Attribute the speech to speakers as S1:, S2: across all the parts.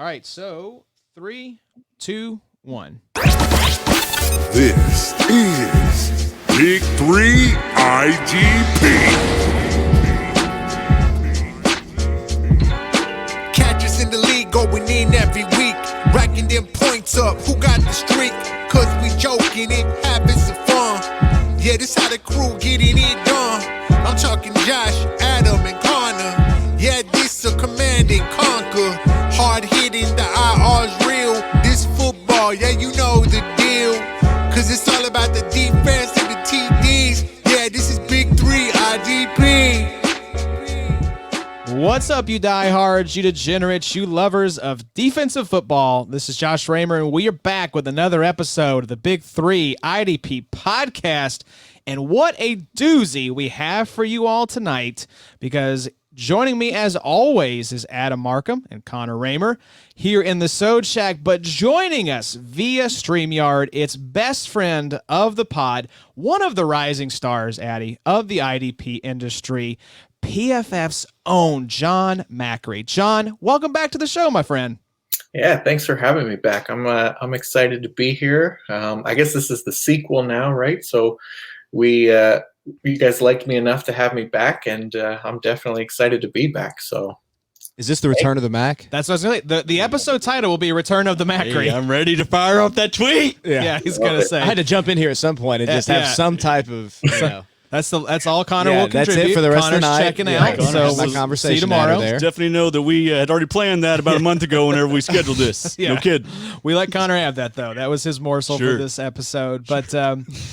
S1: All right, so 3, 2, 1.
S2: This is Big 3 IDP.
S3: Catchers in the league going in every week, racking them points up. Who got the streak? Cause we joking and having some fun. Yeah, this how the crew getting it done. I'm talking Josh, Adam, and Connor. Yeah, this a command and conquer. Hard hitting, the IR's real. This football, yeah, you know the deal. Cause it's all about the defense and the TDs. Yeah, this is Big 3 IDP.
S1: What's up, you diehards, you degenerates, you lovers of defensive football? This is Josh Raymer, and we are back with another episode of the Big 3 IDP podcast. And what a doozy we have for you all tonight, because joining me, as always, is Adam Markham and Connor Raymer here in the Sode Shack, but joining us via StreamYard, it's best friend of the pod, one of the rising stars, Addy, of the IDP industry, PFF's own Jon Macri. Jon, welcome back to the show, my friend.
S4: Yeah, thanks for having me back. I'm excited to be here. I guess this is the sequel now, right? So you guys liked me enough to have me back, and I'm definitely excited to be back. So,
S5: is this the Return of the Mac?
S1: That's what I was going to say. The episode title will be Return of the Macri.
S5: Hey, I'm ready to fire off that tweet.
S1: Yeah, he's going to say.
S5: I had to jump in here at some point and just have some type of,
S1: That's all Connor will contribute.
S5: That's it for the rest
S1: Connor's
S5: of the night.
S1: checking out. So
S5: my
S1: we'll
S5: conversation
S1: see you tomorrow.
S5: there.
S6: Definitely know that we had already planned that about a month ago whenever we scheduled this.
S1: Yeah.
S6: No kid.
S1: We let Connor have that, though. That was his morsel for this episode. But,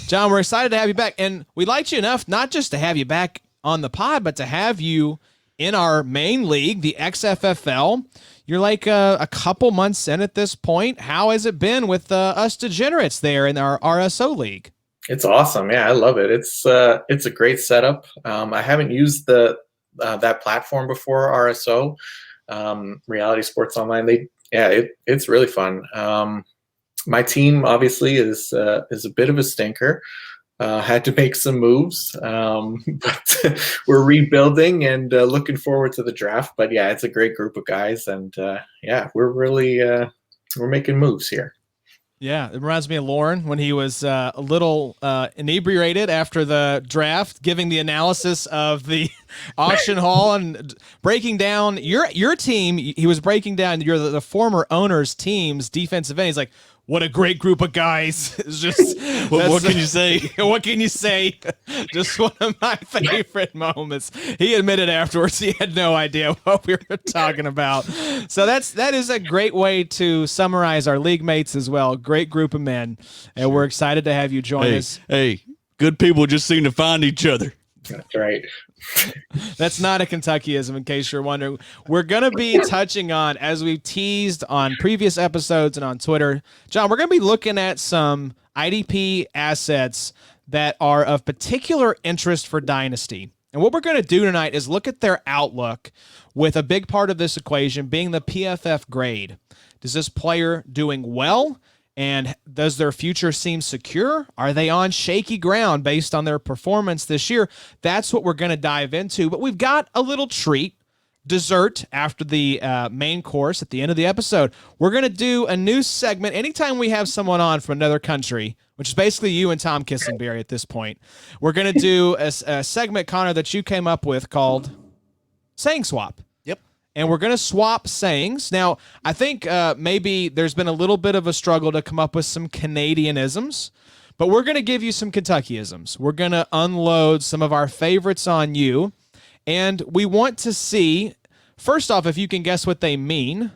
S1: Jon, we're excited to have you back. And we liked you enough not just to have you back on the pod, but to have you in our main league, the XFFL. You're like a couple months in at this point. How has it been with us degenerates there in our RSO league?
S4: It's awesome. Yeah, I love it. It's a great setup. I haven't used that platform before, RSO, Reality Sports Online. It's really fun. My team obviously is a bit of a stinker. Had to make some moves, but we're rebuilding and looking forward to the draft. But yeah, it's a great group of guys, and we're really we're making moves here.
S1: Yeah, it reminds me of Lauren when he was a little inebriated after the draft, giving the analysis of the auction hall and breaking down your team. He was breaking down the former owner's team's defensive end. He's like, what a great group of guys. It's just
S6: what can you say?
S1: What can you say? Just one of my favorite moments. He admitted afterwards he had no idea what we were talking about. So that is a great way to summarize our league mates as well. Great group of men. And we're excited to have you join us.
S6: Hey, good people just seem to find each other.
S4: That's right.
S1: That's not a Kentuckyism, in case you're wondering. We're going to be touching on, as we've teased on previous episodes and on Twitter, Jon, we're going to be looking at some IDP assets that are of particular interest for Dynasty. And what we're going to do tonight is look at their outlook, with a big part of this equation being the PFF grade. Is this player doing well? And does their future seem secure? Are they on shaky ground based on their performance this year? That's what we're going to dive into. But we've got a little treat, dessert, after the main course at the end of the episode. We're going to do a new segment anytime we have someone on from another country, which is basically you and Tom Kissenberry at this point. We're going to do a segment, Connor, that you came up with called Saying Swap. And we're going to swap sayings. Now, I think maybe there's been a little bit of a struggle to come up with some Canadianisms, but we're going to give you some Kentuckyisms. We're going to unload some of our favorites on you, and we want to see, first off, if you can guess what they mean,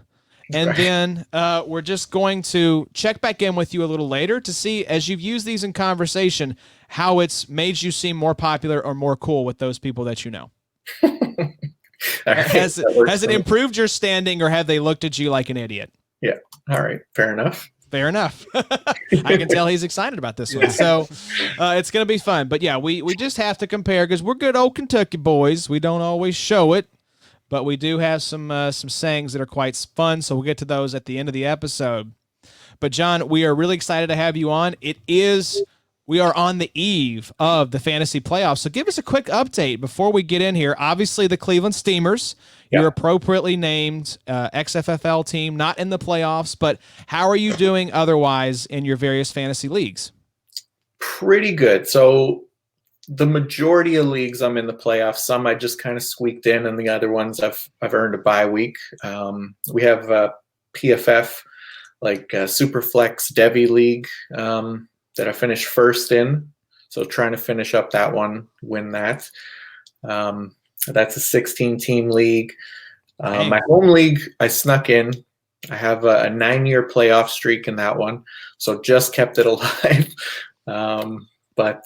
S1: and then we're just going to check back in with you a little later to see, as you've used these in conversation, how it's made you seem more popular or more cool with those people that you know.
S4: All right,
S1: has it improved your standing, or have they looked at you like an idiot?
S4: Yeah. All right. Fair enough.
S1: Fair enough. I can tell he's excited about this one. So it's going to be fun. But yeah, we just have to compare, because we're good old Kentucky boys. We don't always show it, but we do have some sayings that are quite fun. So we'll get to those at the end of the episode. But Jon, we are really excited to have you on. It is we are on the eve of the fantasy playoffs. So give us a quick update before we get in here. Obviously, the Cleveland Steamers, your appropriately named XFFL team, not in the playoffs, but how are you doing otherwise in your various fantasy leagues?
S4: Pretty good. So the majority of leagues I'm in the playoffs. Some I just kind of squeaked in, and the other ones I've earned a bye week. We have PFF, like Superflex Devi League, that I finished first in. So trying to finish up that one, win that. That's a 16-team league. My home league, I snuck in. I have a 9-year playoff streak in that one, so just kept it alive. But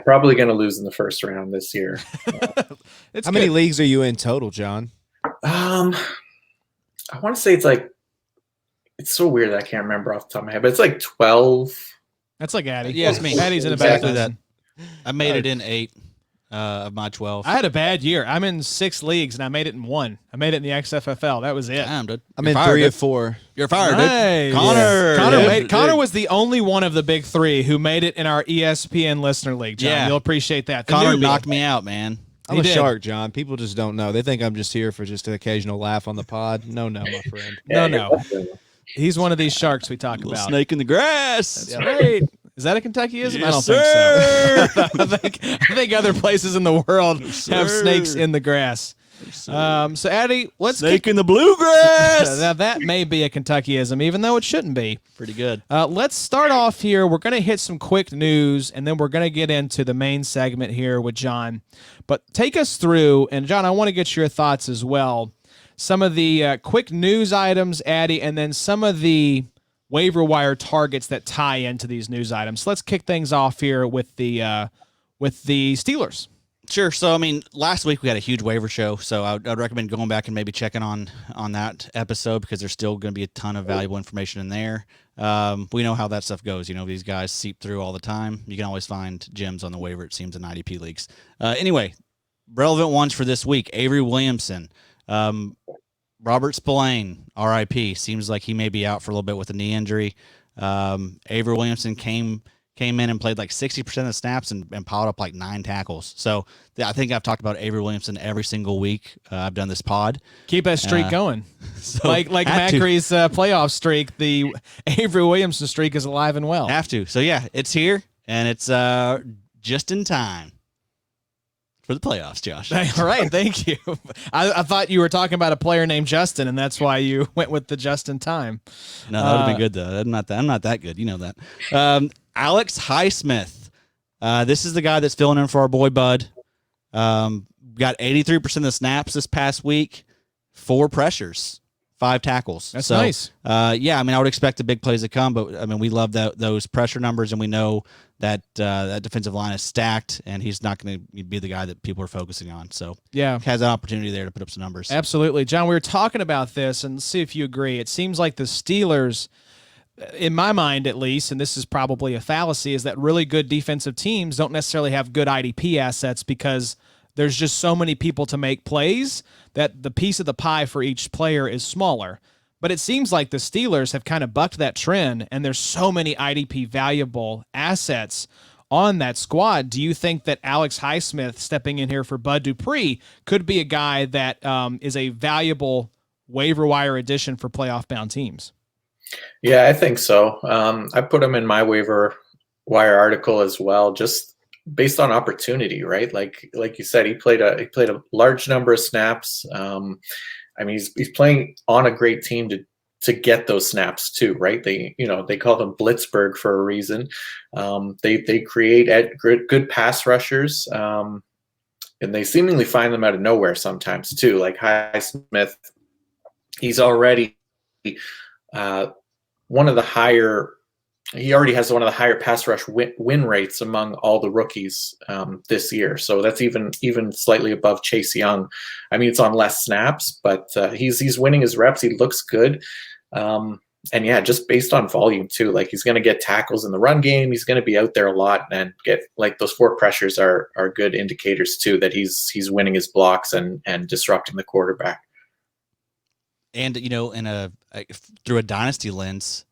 S4: probably going to lose in the first round this year.
S5: How many leagues are you in total, John?
S4: I want to say it's so weird that I can't remember off the top of my head, but it's like 12.
S1: That's like Addy.
S6: Yeah, it's me.
S1: Addy's in
S6: Exactly
S1: that.
S6: I made it in 8 of my 12.
S1: I had a bad year. I'm in 6 leagues, and I made it in 1. I made it in the XFFL. That was it.
S6: Damn, dude.
S5: I'm in 3 or 4.
S6: You're fired,
S1: Nice.
S6: dude. Connor.
S1: Connor was the only one of the big 3 who made it in our ESPN listener league, John.
S6: Yeah.
S1: You'll appreciate that. The
S6: Connor
S1: newbie.
S6: knocked me out, man.
S5: I'm
S1: He
S5: a
S1: did.
S5: shark, John. People just don't know. They think I'm just here for just an occasional laugh on the pod. No, my friend.
S1: No. He's one of these sharks we talk
S6: Little
S1: about.
S6: snake in the grass.
S1: That's right. Is that a Kentuckyism? I don't
S6: Yes,
S1: think so. I think other places in the world have snakes in the grass. So, Addy, let's
S6: Snake in the bluegrass.
S1: Now, that may be a Kentuckyism, even though it shouldn't be.
S6: Pretty good.
S1: Let's start off here. We're going to hit some quick news, and then we're going to get into the main segment here with John. But take us through, and John, I want to get your thoughts as well. Some of the quick news items, Addy, and then some of the waiver wire targets that tie into these news items. So let's kick things off here with the Steelers.
S6: Sure. So, I mean, last week we had a huge waiver show, so I'd recommend going back and maybe checking on that episode because there's still going to be a ton of valuable information in there. We know how that stuff goes. You know, these guys seep through all the time. You can always find gems on the waiver, it seems, in IDP leagues. Anyway, relevant ones for this week, Avery Williamson. Robert Spillane, RIP, seems like he may be out for a little bit with a knee injury. Avery Williamson came in and played like 60% of the snaps and piled up like 9 tackles. So I think I've talked about Avery Williamson every single week. I've done this pod.
S1: Keep that streak going.
S6: So
S1: like
S6: had to.
S1: Macri's playoff streak, the Avery Williamson streak is alive and well.
S6: Have to. So, yeah, it's here, and it's just in time for the playoffs, Josh.
S1: All right, thank you. I thought you were talking about a player named Justin, and that's why you went with the just in time.
S6: No, that would have been good, though. I'm not that good. You know that. Alex Highsmith. This is the guy that's filling in for our boy Bud. Got 83% of the snaps this past week, 4 pressures, 5 tackles.
S1: That's nice.
S6: Yeah, I mean, I would expect the big plays to come, but I mean, we love those pressure numbers, and we know that that defensive line is stacked, and he's not going to be the guy that people are focusing on. So
S1: Yeah.
S6: has an opportunity there to put up some numbers.
S1: Absolutely. John, we were talking about this, and see if you agree. It seems like the Steelers, in my mind at least, and this is probably a fallacy, is that really good defensive teams don't necessarily have good IDP assets because there's just so many people to make plays that the piece of the pie for each player is smaller. But it seems like the Steelers have kind of bucked that trend, and there's so many IDP valuable assets on that squad. Do you think that Alex Highsmith stepping in here for Bud Dupree could be a guy that is a valuable waiver wire addition for playoff-bound teams?
S4: Yeah, I think so. I put him in my waiver wire article as well, just based on opportunity, right? Like you said, he played a large number of snaps. I mean, he's playing on a great team to get those snaps too, right? They call them Blitzburg for a reason. They create good pass rushers, and they seemingly find them out of nowhere sometimes too. Like Highsmith, he's already one of the higher. He already has one of the higher pass rush win rates among all the rookies this year. So that's even slightly above Chase Young. I mean, it's on less snaps, but he's winning his reps. He looks good. And yeah, just based on volume too, like he's going to get tackles in the run game. He's going to be out there a lot and get like those 4 pressures are good indicators too, that he's winning his blocks and disrupting the quarterback.
S6: And, you know, through a dynasty lens,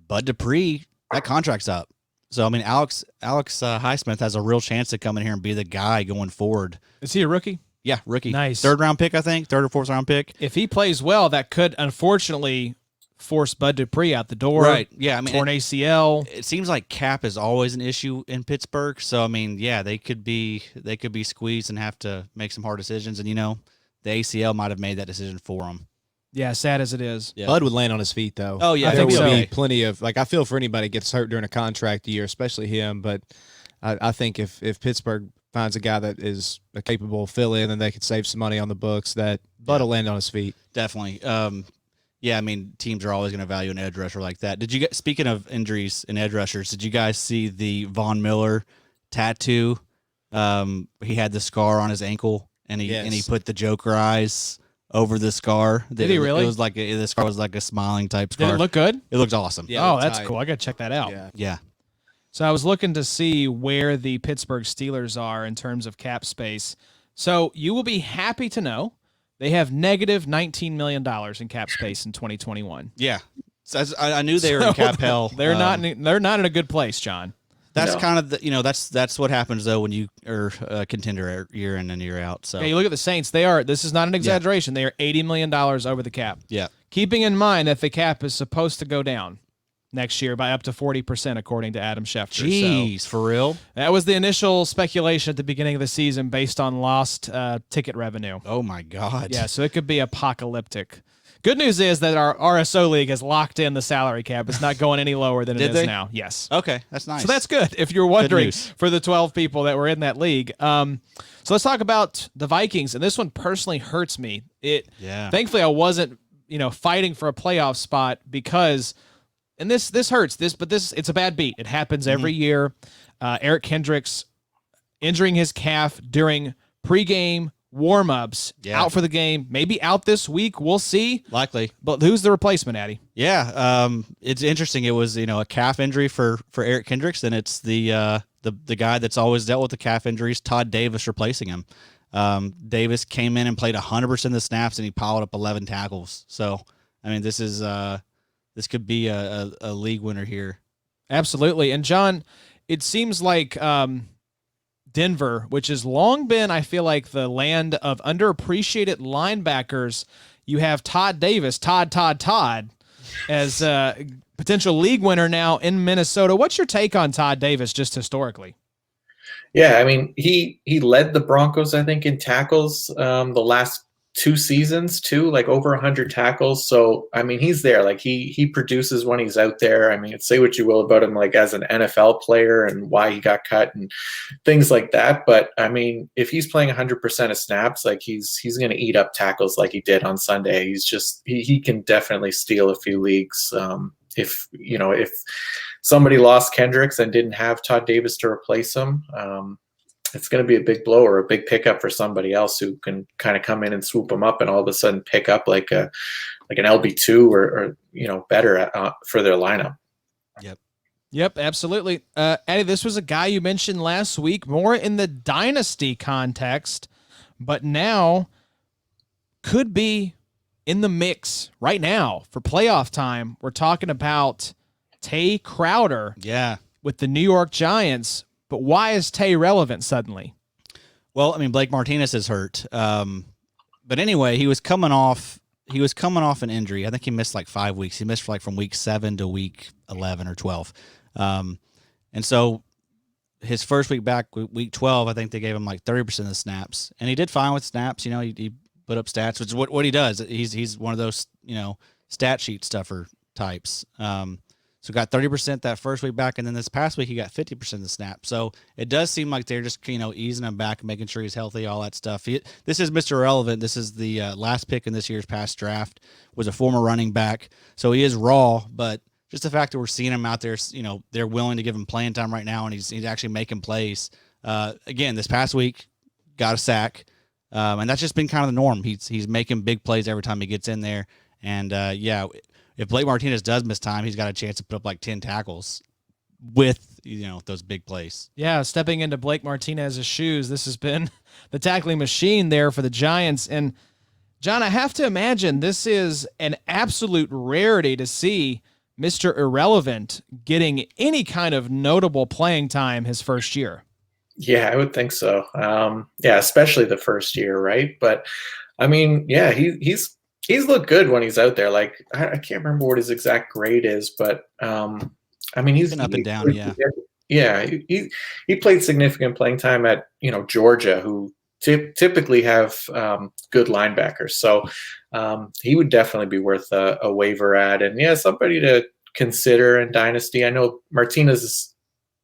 S6: Bud Dupree, that contract's up. So I mean, Alex Highsmith has a real chance to come in here and be the guy going forward.
S1: Is he a rookie?
S6: Yeah, rookie.
S1: Nice.
S6: 3rd round pick, I think. 3rd or 4th round pick.
S1: If he plays well, that could unfortunately force Bud Dupree out the door.
S6: Right. Yeah. I mean,
S1: torn ACL.
S6: It seems like cap is always an issue in Pittsburgh. So I mean, yeah, they could be squeezed and have to make some hard decisions. And the ACL might have made that decision for them.
S1: Yeah, sad as it is.
S5: Yeah. Bud would land on his feet, though.
S6: Oh, yeah.
S1: I
S5: There
S1: think
S5: will
S1: so.
S5: be plenty of, I feel for anybody that gets hurt during a contract year, especially him. But I think if Pittsburgh finds a guy that is a capable fill-in and they could save some money on the books, that Bud will land on his feet.
S6: Definitely. Yeah, I mean, teams are always going to value an edge rusher like that. Speaking of injuries and edge rushers, did you guys see the Von Miller tattoo? He had the scar on his ankle, and he put the Joker eyes over the scar.
S1: Did he really?
S6: It was like the scar was like a smiling type scar.
S1: Did it look good?
S6: It looked awesome.
S5: Yeah,
S1: Oh, that's
S5: tight.
S1: cool. I got to check that out.
S6: Yeah.
S1: So I was looking to see where the Pittsburgh Steelers are in terms of cap space. So you will be happy to know they have negative $19 million in cap space in 2021.
S6: Yeah. So I knew they were in cap hell.
S1: They're not in a good place, John.
S6: That's
S4: No.
S6: kind of that's what happens though when you are a contender year in and year out. So
S1: Okay, you look at the Saints. This is not an exaggeration. They are $80 million over the cap.
S6: yeah.
S1: Keeping in mind that the cap is supposed to go down next year by up to 40%, according to Adam Schefter.
S6: Jeez,
S1: So
S6: for real?
S1: that was the initial speculation at the beginning of the season based on lost ticket revenue.
S6: Oh my God.
S1: Yeah, so it could be apocalyptic. Good news is that our RSO league has locked in the salary cap. It's not going any lower than it
S6: Did
S1: is
S6: they?
S1: now. Yes.
S6: Okay, that's nice.
S1: So that's good if you're wondering
S6: news.
S1: for the 12 people that were in that league. So let's talk about the Vikings, and this one personally hurts me.
S6: Yeah.
S1: Thankfully, I wasn't fighting for a playoff spot because, and this hurts. It's a bad beat. It happens every year. Eric Kendricks injuring his calf during pregame warm-ups, out for the game, maybe out this week. We'll see.
S6: Likely.
S1: But who's the replacement, Addy?
S6: Yeah, it's interesting. It was a calf injury for Eric Kendricks, and it's the guy that's always dealt with the calf injuries, Todd Davis, replacing him. Davis came in and played 100% of the snaps, and he piled up 11 tackles. So, I mean, this could be a league winner here.
S1: Absolutely. And John, it seems like Denver, which has long been, I feel like, the land of underappreciated linebackers. You have Todd Davis, Todd, as a potential league winner now in Minnesota. What's your take on Todd Davis just historically?
S4: Yeah, I mean, he led the Broncos, I think, in tackles the last 2 seasons too, like over 100 tackles. So I mean, he's there. Like he produces when he's out there. I mean, say what you will about him, like as an NFL player and why he got cut and things like that. But I mean, if he's playing 100% of snaps, like he's going to eat up tackles like he did on Sunday. He's just he can definitely steal a few leagues. If somebody lost Kendricks and didn't have Todd Davis to replace him, it's going to be a big blow or a big pickup for somebody else who can kind of come in and swoop them up and all of a sudden pick up like an LB2 or better for their lineup.
S1: Yep, absolutely. Eddie, this was a guy you mentioned last week, more in the dynasty context, but now could be in the mix right now for playoff time. We're talking about Tay Crowder with the New York Giants. But why is Tay relevant suddenly?
S6: Well, I mean, Blake Martinez is hurt. But anyway, he was coming off an injury. I think he missed like 5 weeks. He missed from week 7 to week 11 or 12. And so his first week back, week 12, I think they gave him like 30% of the snaps, and he did fine with snaps. He put up stats, which is what he does. He's one of those stat sheet stuffer types. So got 30% that first week back, and then this past week he got 50% of the snap. So it does seem like they're just easing him back, making sure he's healthy, all that stuff. This is Mr. Irrelevant. This is the last pick in this year's past draft. Was a former running back, so he is raw. But just the fact that we're seeing him out there, they're willing to give him playing time right now, and he's actually making plays. Again, this past week got a sack, and that's just been kind of the norm. He's making big plays every time he gets in there, and if Blake Martinez does miss time, he's got a chance to put up like 10 tackles with, those big plays.
S1: Yeah, stepping into Blake Martinez's shoes, this has been the tackling machine there for the Giants. And, John, I have to imagine this is an absolute rarity to see Mr. Irrelevant getting any kind of notable playing time his first year.
S4: Yeah, I would think so. Yeah, especially the first year, right? But I mean, yeah, he's looked good when he's out there. Like I can't remember what his exact grade is, but I mean, he's
S6: been up and down. Yeah.
S4: Yeah, he played significant playing time at Georgia, who typically have good linebackers. So he would definitely be worth a waiver ad, and yeah, somebody to consider in Dynasty. I know Martinez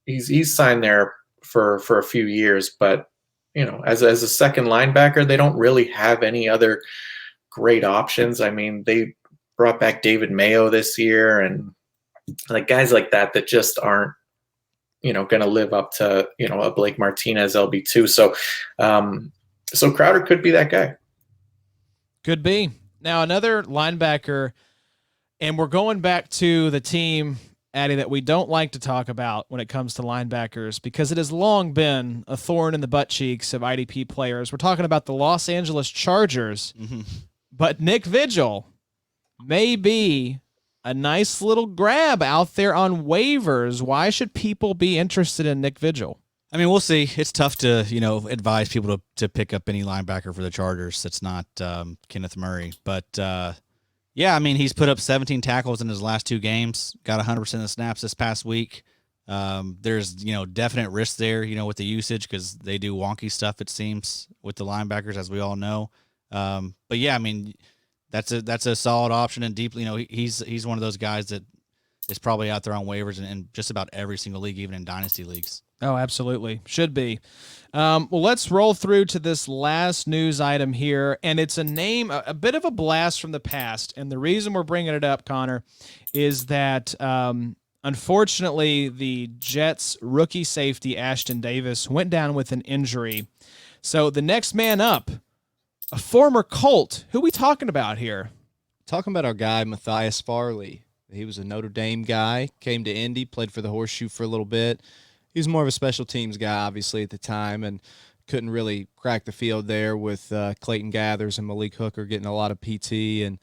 S4: he's signed there for a few years, but as a second linebacker, they don't really have any other great options. I mean, they brought back David Mayo this year, and like guys like that just aren't going to live up to a Blake Martinez LB2. So Crowder could be that guy.
S1: Could be. Now another linebacker, and we're going back to the team, Addy, that we don't like to talk about when it comes to linebackers because it has long been a thorn in the butt cheeks of IDP players. We're talking about the Los Angeles Chargers, but Nick Vigil may be a nice little grab out there on waivers. Why should people be interested in Nick Vigil?
S6: I mean, we'll see. It's tough to, advise people to pick up any linebacker for the Chargers that's not Kenneth Murray. But, yeah, I mean, he's put up 17 tackles in his last 2 games, got 100% of the snaps this past week. There's, definite risk there, with the usage because they do wonky stuff, it seems, with the linebackers, as we all know. But, yeah, I mean, that's a solid option and deeply, he's one of those guys that is probably out there on waivers in just about every single league, even in dynasty leagues.
S1: Oh, absolutely. Should be. Well, let's roll through to this last news item here, and it's a name, a bit of a blast from the past, and the reason we're bringing it up, Connor, is that unfortunately the Jets rookie safety Ashtyn Davis went down with an injury. So the next man up, a former Colt. Who are we talking about here?
S5: Talking about our guy, Matthias Farley. He was a Notre Dame guy, came to Indy, played for the Horseshoe for a little bit. He was more of a special teams guy, obviously, at the time, and couldn't really crack the field there with Clayton Gathers and Malik Hooker getting a lot of PT, and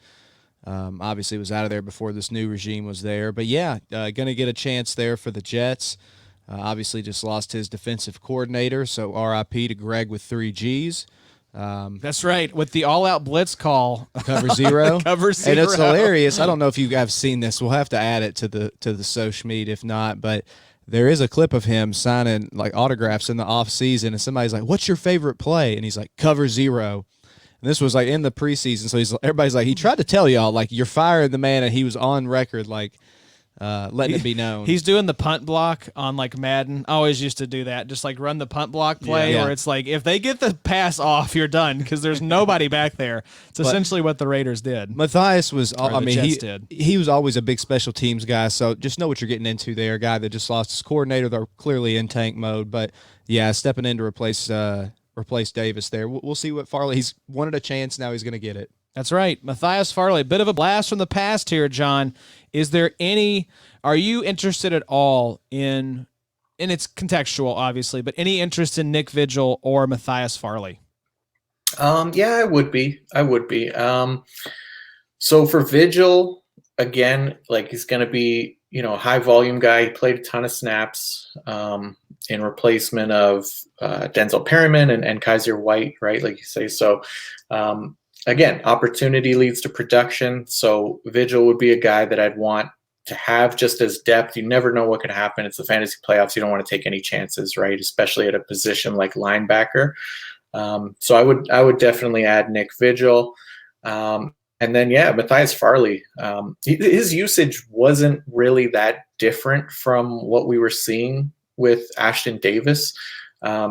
S5: obviously was out of there before this new regime was there. But, yeah, going to get a chance there for the Jets. Obviously just lost his defensive coordinator, so RIP to Greg with 3 Gs.
S1: That's right, with the all-out blitz call.
S5: Cover 0.
S1: Cover 0.
S5: And it's hilarious. I don't know if you guys have seen this. We'll have to add it to the social media if not, but there is a clip of him signing like autographs in the off season, and somebody's like, "What's your favorite play?" And he's like, "Cover 0." And this was like in the preseason, so everybody's like, he tried to tell y'all like you're firing the man, and he was on record like letting it be known.
S1: He's doing the punt block on like Madden. I always used to do that, just like run the punt block play, where it's like if they get the pass off, you're done because there's nobody back there. It's essentially what the Raiders did.
S5: Matthias was, he was always a big special teams guy, so just know what you're getting into there. A guy that just lost his coordinator, they're clearly in tank mode, but yeah, stepping in to replace Davis there. We'll see what Farley. He's wanted a chance, now he's going to get it.
S1: That's right. Matthias Farley, a bit of a blast from the past here, John. Are you interested at all in, and it's contextual, obviously, but any interest in Nick Vigil or Matthias Farley?
S4: Yeah, I would be. So for Vigil, again, like he's going to be, a high volume guy. He played a ton of snaps in replacement of Denzel Perryman and Kaiser White, right? Like you say. So, again, opportunity leads to production. So Vigil would be a guy that I'd want to have just as depth. You never know what could happen. It's the fantasy playoffs. You don't want to take any chances, right? Especially at a position like linebacker. So I would definitely add Nick Vigil. And then, yeah, Matthias Farley. His usage wasn't really that different from what we were seeing with Ashtyn Davis.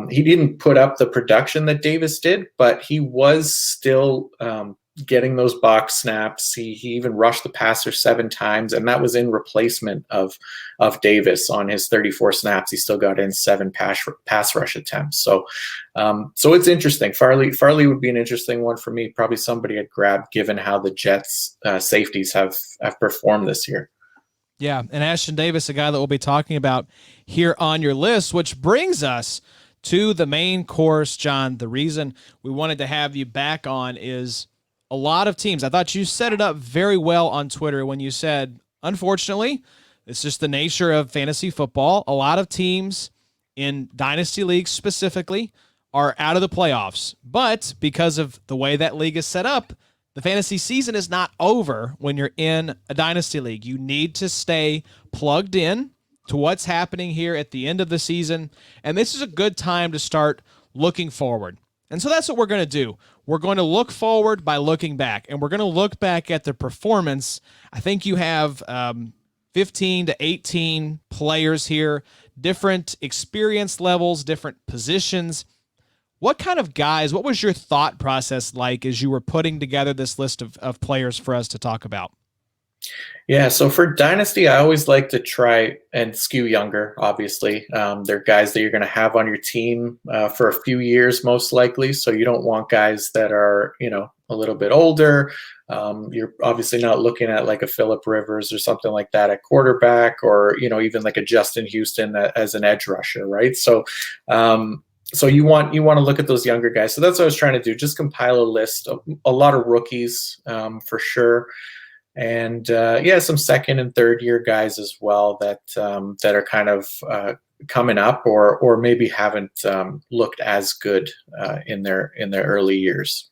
S4: He didn't put up the production that Davis did, but he was still getting those box snaps. He even rushed the passer 7 times, and that was in replacement of Davis. On his 34 snaps, he still got in 7 pass rush attempts. So it's interesting. Farley would be an interesting one for me. Probably somebody I'd grab given how the Jets safeties have performed this year.
S1: Yeah, and Ashtyn Davis, a guy that we'll be talking about here on your list, which brings us to the main course, John. The reason we wanted to have you back on is a lot of teams. I thought you set it up very well on Twitter when you said, unfortunately, it's just the nature of fantasy football. A lot of teams in dynasty leagues specifically are out of the playoffs. But because of the way that league is set up, the fantasy season is not over when you're in a dynasty league. You need to stay plugged in to what's happening here at the end of the season. And this is a good time to start looking forward. And so that's what we're going to do. We're going to look forward by looking back, and we're going to look back at the performance. I think you have 15 to 18 players here, different experience levels, different positions. What kind of guys, what was your thought process like as you were putting together this list of players for us to talk about?
S4: Yeah, so for Dynasty, I always like to try and skew younger, obviously. They're guys that you're going to have on your team for a few years, most likely. So you don't want guys that are, a little bit older. You're obviously not looking at like a Phillip Rivers or something like that at quarterback, or, even like a Justin Houston as an edge rusher, right? So you want to look at those younger guys. So that's what I was trying to do, just compile a list of a lot of rookies for sure. And some second and third year guys as well that are kind of coming up or maybe haven't looked as good in their early years.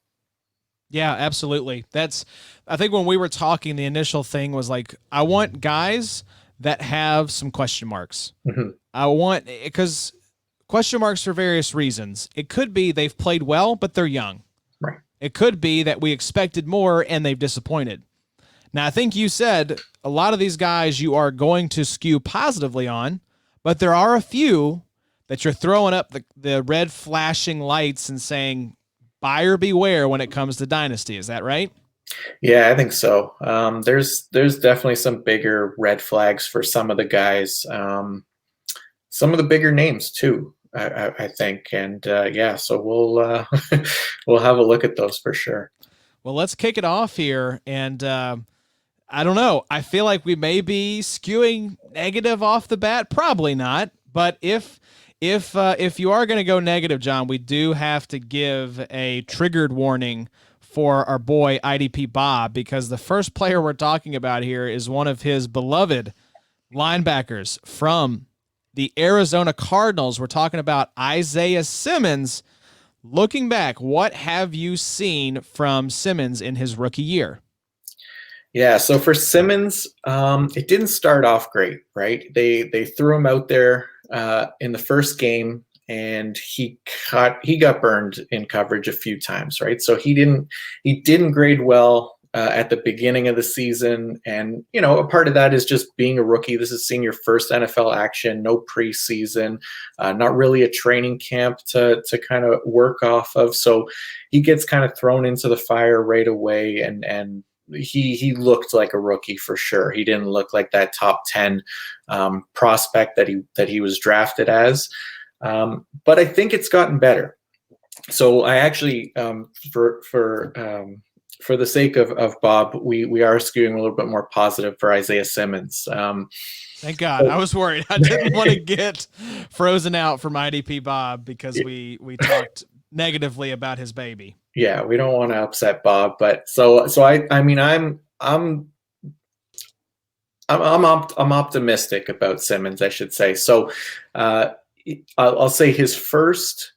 S1: Yeah, absolutely. I think when we were talking, the initial thing was like, I want guys that have some question marks.
S4: Mm-hmm.
S1: Because question marks for various reasons. It could be they've played well, but they're young.
S4: Right.
S1: It could be that we expected more and they've disappointed. Now, I think you said a lot of these guys you are going to skew positively on, but there are a few that you're throwing up the red flashing lights and saying, buyer beware when it comes to Dynasty. Is that right?
S4: Yeah, I think so. There's definitely some bigger red flags for some of the guys, some of the bigger names too, I think. And so we'll we'll have a look at those for sure.
S1: Well, let's kick it off here. And I don't know. I feel like we may be skewing negative off the bat. Probably not. But if you are going to go negative, Jon, we do have to give a triggered warning for our boy IDP Bob, because the first player we're talking about here is one of his beloved linebackers from the Arizona Cardinals. We're talking about Isaiah Simmons. Looking back, what have you seen from Simmons in his rookie year?
S4: Yeah, so for Simmons, it didn't start off great, right? They threw him out there in the first game, and he got burned in coverage a few times, right? So he didn't grade well at the beginning of the season, and a part of that is just being a rookie. This is seeing your first NFL action, no preseason, not really a training camp to kind of work off of. So he gets kind of thrown into the fire right away, and he looked like a rookie for sure. He didn't look like that top 10 prospect that he was drafted as. But I think it's gotten better. So I actually, for the sake of Bob, we are skewing a little bit more positive for Isaiah Simmons.
S1: Thank God. I was worried. I didn't want to get frozen out from IDP Bob because we talked negatively about his baby.
S4: Yeah, we don't want to upset Bob, but so I mean I'm optimistic about Simmons, I should say. So I'll say his first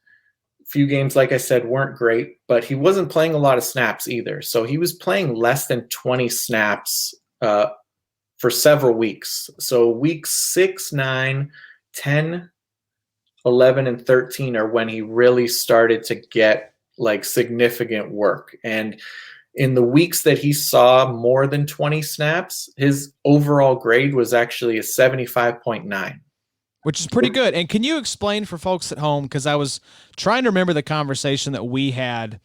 S4: few games, like I said, weren't great, but he wasn't playing a lot of snaps either. So he was playing less than 20 snaps for several weeks. So weeks 6, 9, 10, 11, and 13 are when he really started to get like significant work. And in the weeks that he saw more than 20 snaps, his overall grade was actually a 75.9.
S1: Which is pretty good. And can you explain for folks at home, because I was trying to remember the conversation that we had.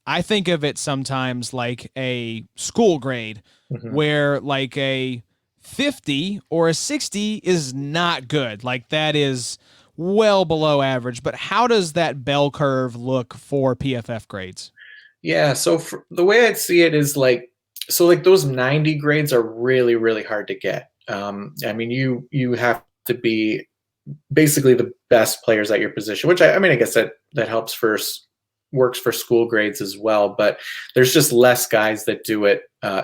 S1: I think of it sometimes like a school grade, where like a 50 or a 60 is not good. Like that is well below average. But how does that bell curve look for PFF grades?
S4: Yeah, so the way I'd see it is like those 90 grades are really, really hard to get. I mean, you have to be basically the best players at your position, which I guess that helps works for school grades as well. But there's just less guys that do it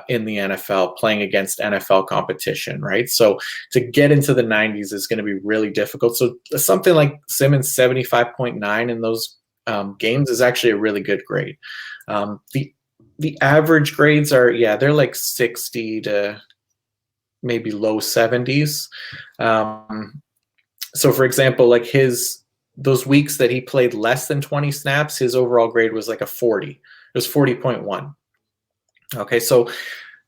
S4: in the NFL, playing against NFL competition, right? So to get into the 90s is going to be really difficult. So something like Simmons 75.9 in those games is actually a really good grade. The average grades are, they're like 60 to maybe low 70s. So for example, like those weeks that he played less than 20 snaps, his overall grade was like a 40. It was 40.1. Okay, so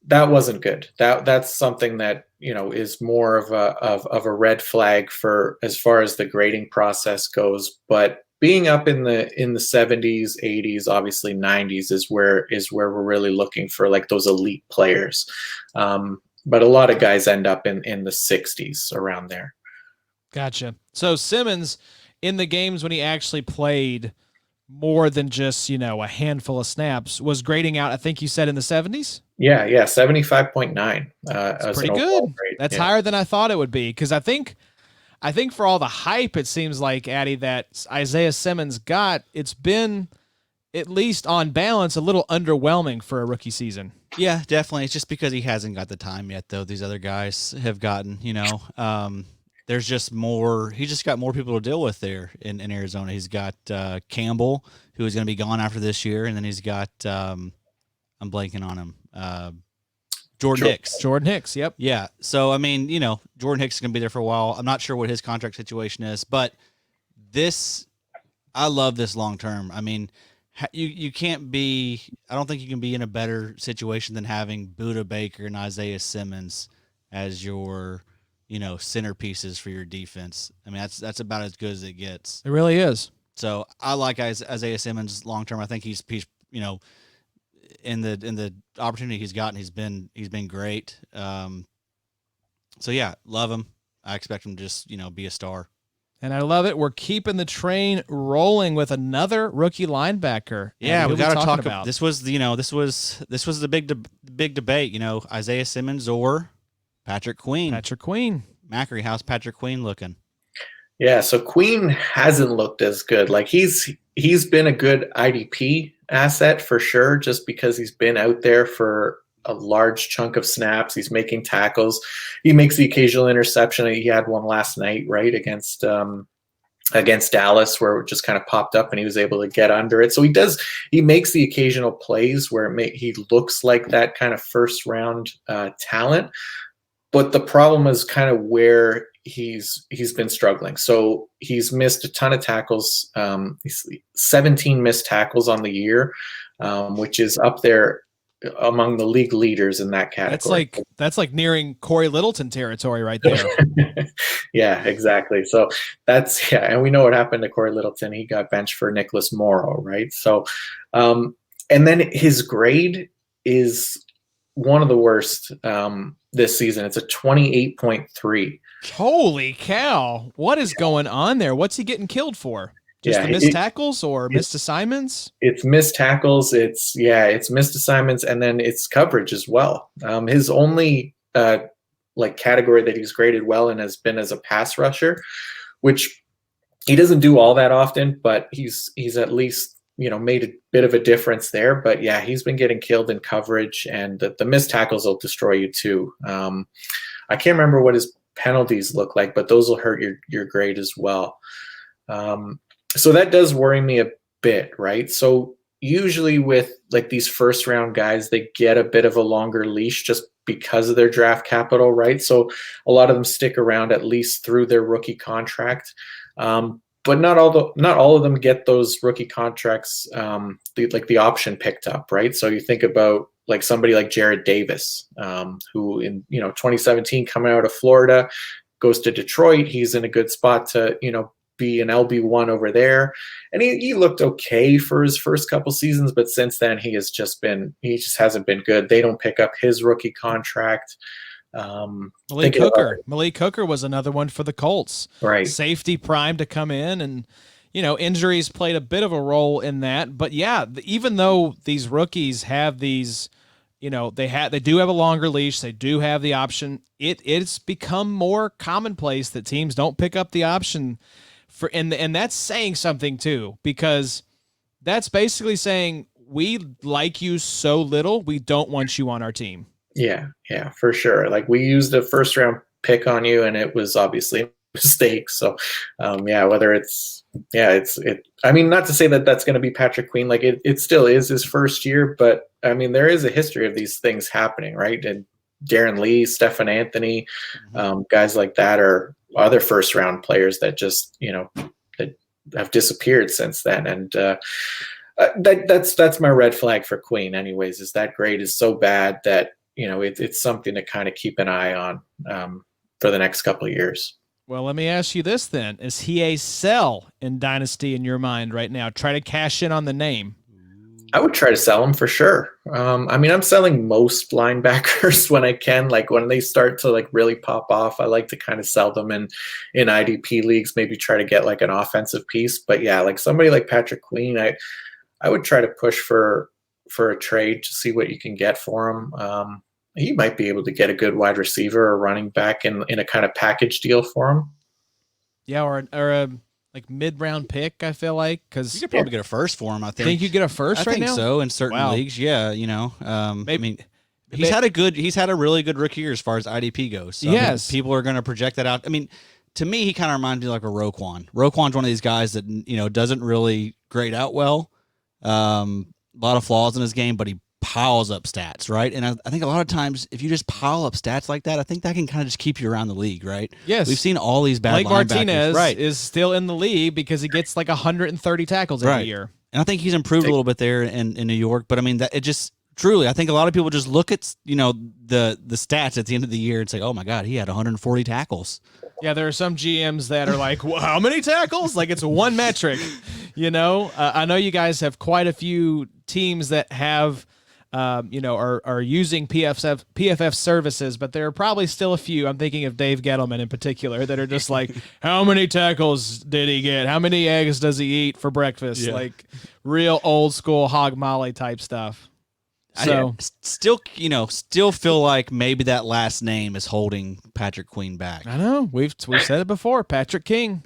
S4: that wasn't good. That's something that, is more of a red flag for as far as the grading process goes. But being up in the 70s, 80s, obviously 90s is where we're really looking for like those elite players. But a lot of guys end up in the 60s around there.
S1: Gotcha. So Simmons, in the games when he actually played more than just, a handful of snaps, was grading out, I think you said in the 70s?
S4: Yeah, 75.9.
S1: That's pretty good. That's higher than I thought it would be, because I think for all the hype, it seems like, Addy, that Isaiah Simmons got, it's been, at least on balance, a little underwhelming for a rookie season.
S6: Yeah, definitely. It's just because he hasn't got the time yet, though. These other guys have gotten, there's just more. He just got more people to deal with there in Arizona. He's got Campbell, who is going to be gone after this year, and then he's got I'm blanking on him. Jordan Hicks.
S1: Jordan Hicks, yep.
S6: Yeah. So, I mean, Jordan Hicks is going to be there for a while. I'm not sure what his contract situation is, but I love this long term. I mean, you can't be, I don't think you can be in a better situation than having Budda Baker and Isaiah Simmons as your, centerpieces for your defense. I mean, that's about as good as it gets.
S1: It really is.
S6: So I like Isaiah Simmons long term. I think he's in the opportunity he's gotten, he's been great. So yeah, love him. I expect him to just, be a star.
S1: And I love it. We're keeping the train rolling with another rookie linebacker.
S6: Yeah, we got to talk about this. Was the big debate. Isaiah Simmons or Patrick Queen. Macri, how's Patrick Queen looking?
S4: Yeah, so Queen hasn't looked as good. Like he's been a good IDP asset for sure, just because he's been out there for a large chunk of snaps. He's making tackles. He makes the occasional interception. He had one last night, right, against Dallas, where it just kind of popped up and he was able to get under it. So he makes the occasional plays where he looks like that kind of first round talent. But the problem is kind of where he's been struggling. So he's missed a ton of tackles. 17 missed tackles on the year, which is up there among the league leaders in that category.
S1: That's like nearing Corey Littleton territory right there.
S4: Yeah, exactly. So and we know what happened to Corey Littleton. He got benched for Nicholas Morrow, right? So, and then his grade is one of the worst this season. It's a 28.3.
S1: Holy cow. What is going on there? What's he getting killed for? Just the missed tackles or missed assignments? It's
S4: missed tackles. It's missed assignments, and then it's coverage as well. His only category that he's graded well in has been as a pass rusher, which he doesn't do all that often, but he's at least made a bit of a difference there. But yeah, he's been getting killed in coverage, and the missed tackles will destroy you too. I can't remember what his penalties look like, but those will hurt your grade as well. So that does worry me a bit, right? So usually with like these first round guys, they get a bit of a longer leash just because of their draft capital, right? So a lot of them stick around at least through their rookie contract. But not all of them get those rookie contracts, the option picked up, right? So you think about like somebody like Jarrad Davis, who in 2017 coming out of Florida, goes to Detroit. He's in a good spot to be an LB1 over there, and he looked okay for his first couple seasons, but since then he just hasn't been good. They don't pick up his rookie contract.
S1: Malik Hooker was another one for the Colts,
S4: right? Safety
S1: primed to come in, and injuries played a bit of a role in that. But yeah, even though these rookies have these, they do have a longer leash, they do have the option. It's become more commonplace that teams don't pick up the option and that's saying something too, because that's basically saying we like you so little, we don't want you on our team.
S4: Yeah, for sure. Like we used a first round pick on you, and it was obviously a mistake. So, whether it's I mean, not to say that that's going to be Patrick Queen. Like it still is his first year, but I mean, there is a history of these things happening, right? And Darren Lee, Stephen Anthony, guys like that are other first round players that just that have disappeared since then. And that's my red flag for Queen, anyways. Is that grade is so bad that it's something to kind of keep an eye on for the next couple of years.
S1: Well, let me ask you this then. Is he a sell in Dynasty in your mind right now? Try to cash in on the name.
S4: I would try to sell him for sure. I mean, I'm selling most linebackers when I can. Like when they start to like really pop off, I like to kind of sell them in IDP leagues, maybe try to get like an offensive piece. But yeah, like somebody like Patrick Queen, I would try to push for a trade to see what you can get for him. He might be able to get a good wide receiver or running back in a kind of package deal for him.
S1: Yeah, or a like mid-round pick, I feel like, because
S6: you could probably get a first for him. I think
S1: you get a first
S6: I
S1: right
S6: think
S1: now.
S6: So in certain leagues, yeah,
S1: maybe.
S6: I mean, he's had a really good rookie year as far as IDP goes. So,
S1: yes,
S6: I mean, people are going to project that out. I mean, to me, he kind of reminds me like a Roquan. Roquan's one of these guys that doesn't really grade out well. A lot of flaws in his game, but he piles up stats, right? And I think a lot of times if you just pile up stats like that, I think that can kind of just keep you around the league, right?
S1: Yes.
S6: We've seen all these bad
S1: Blake
S6: linebackers.
S1: Martinez is still in the league because he gets like 130 tackles every year.
S6: And I think he's improved a little bit there in New York, but I mean that it just truly, I think a lot of people just look at the stats at the end of the year and say, "Oh my God, he had 140 tackles."
S1: Yeah, there are some GMs that are like, well, "How many tackles?" Like it's one metric. I know you guys have quite a few teams that have, are using PFF services, but there are probably still a few. I'm thinking of Dave Gettleman in particular that are just like, "How many tackles did he get? How many eggs does he eat for breakfast?" Yeah. Like real old school hog molly type stuff. So
S6: still feel like maybe that last name is holding Patrick Queen back.
S1: I know we've said it before. Patrick King,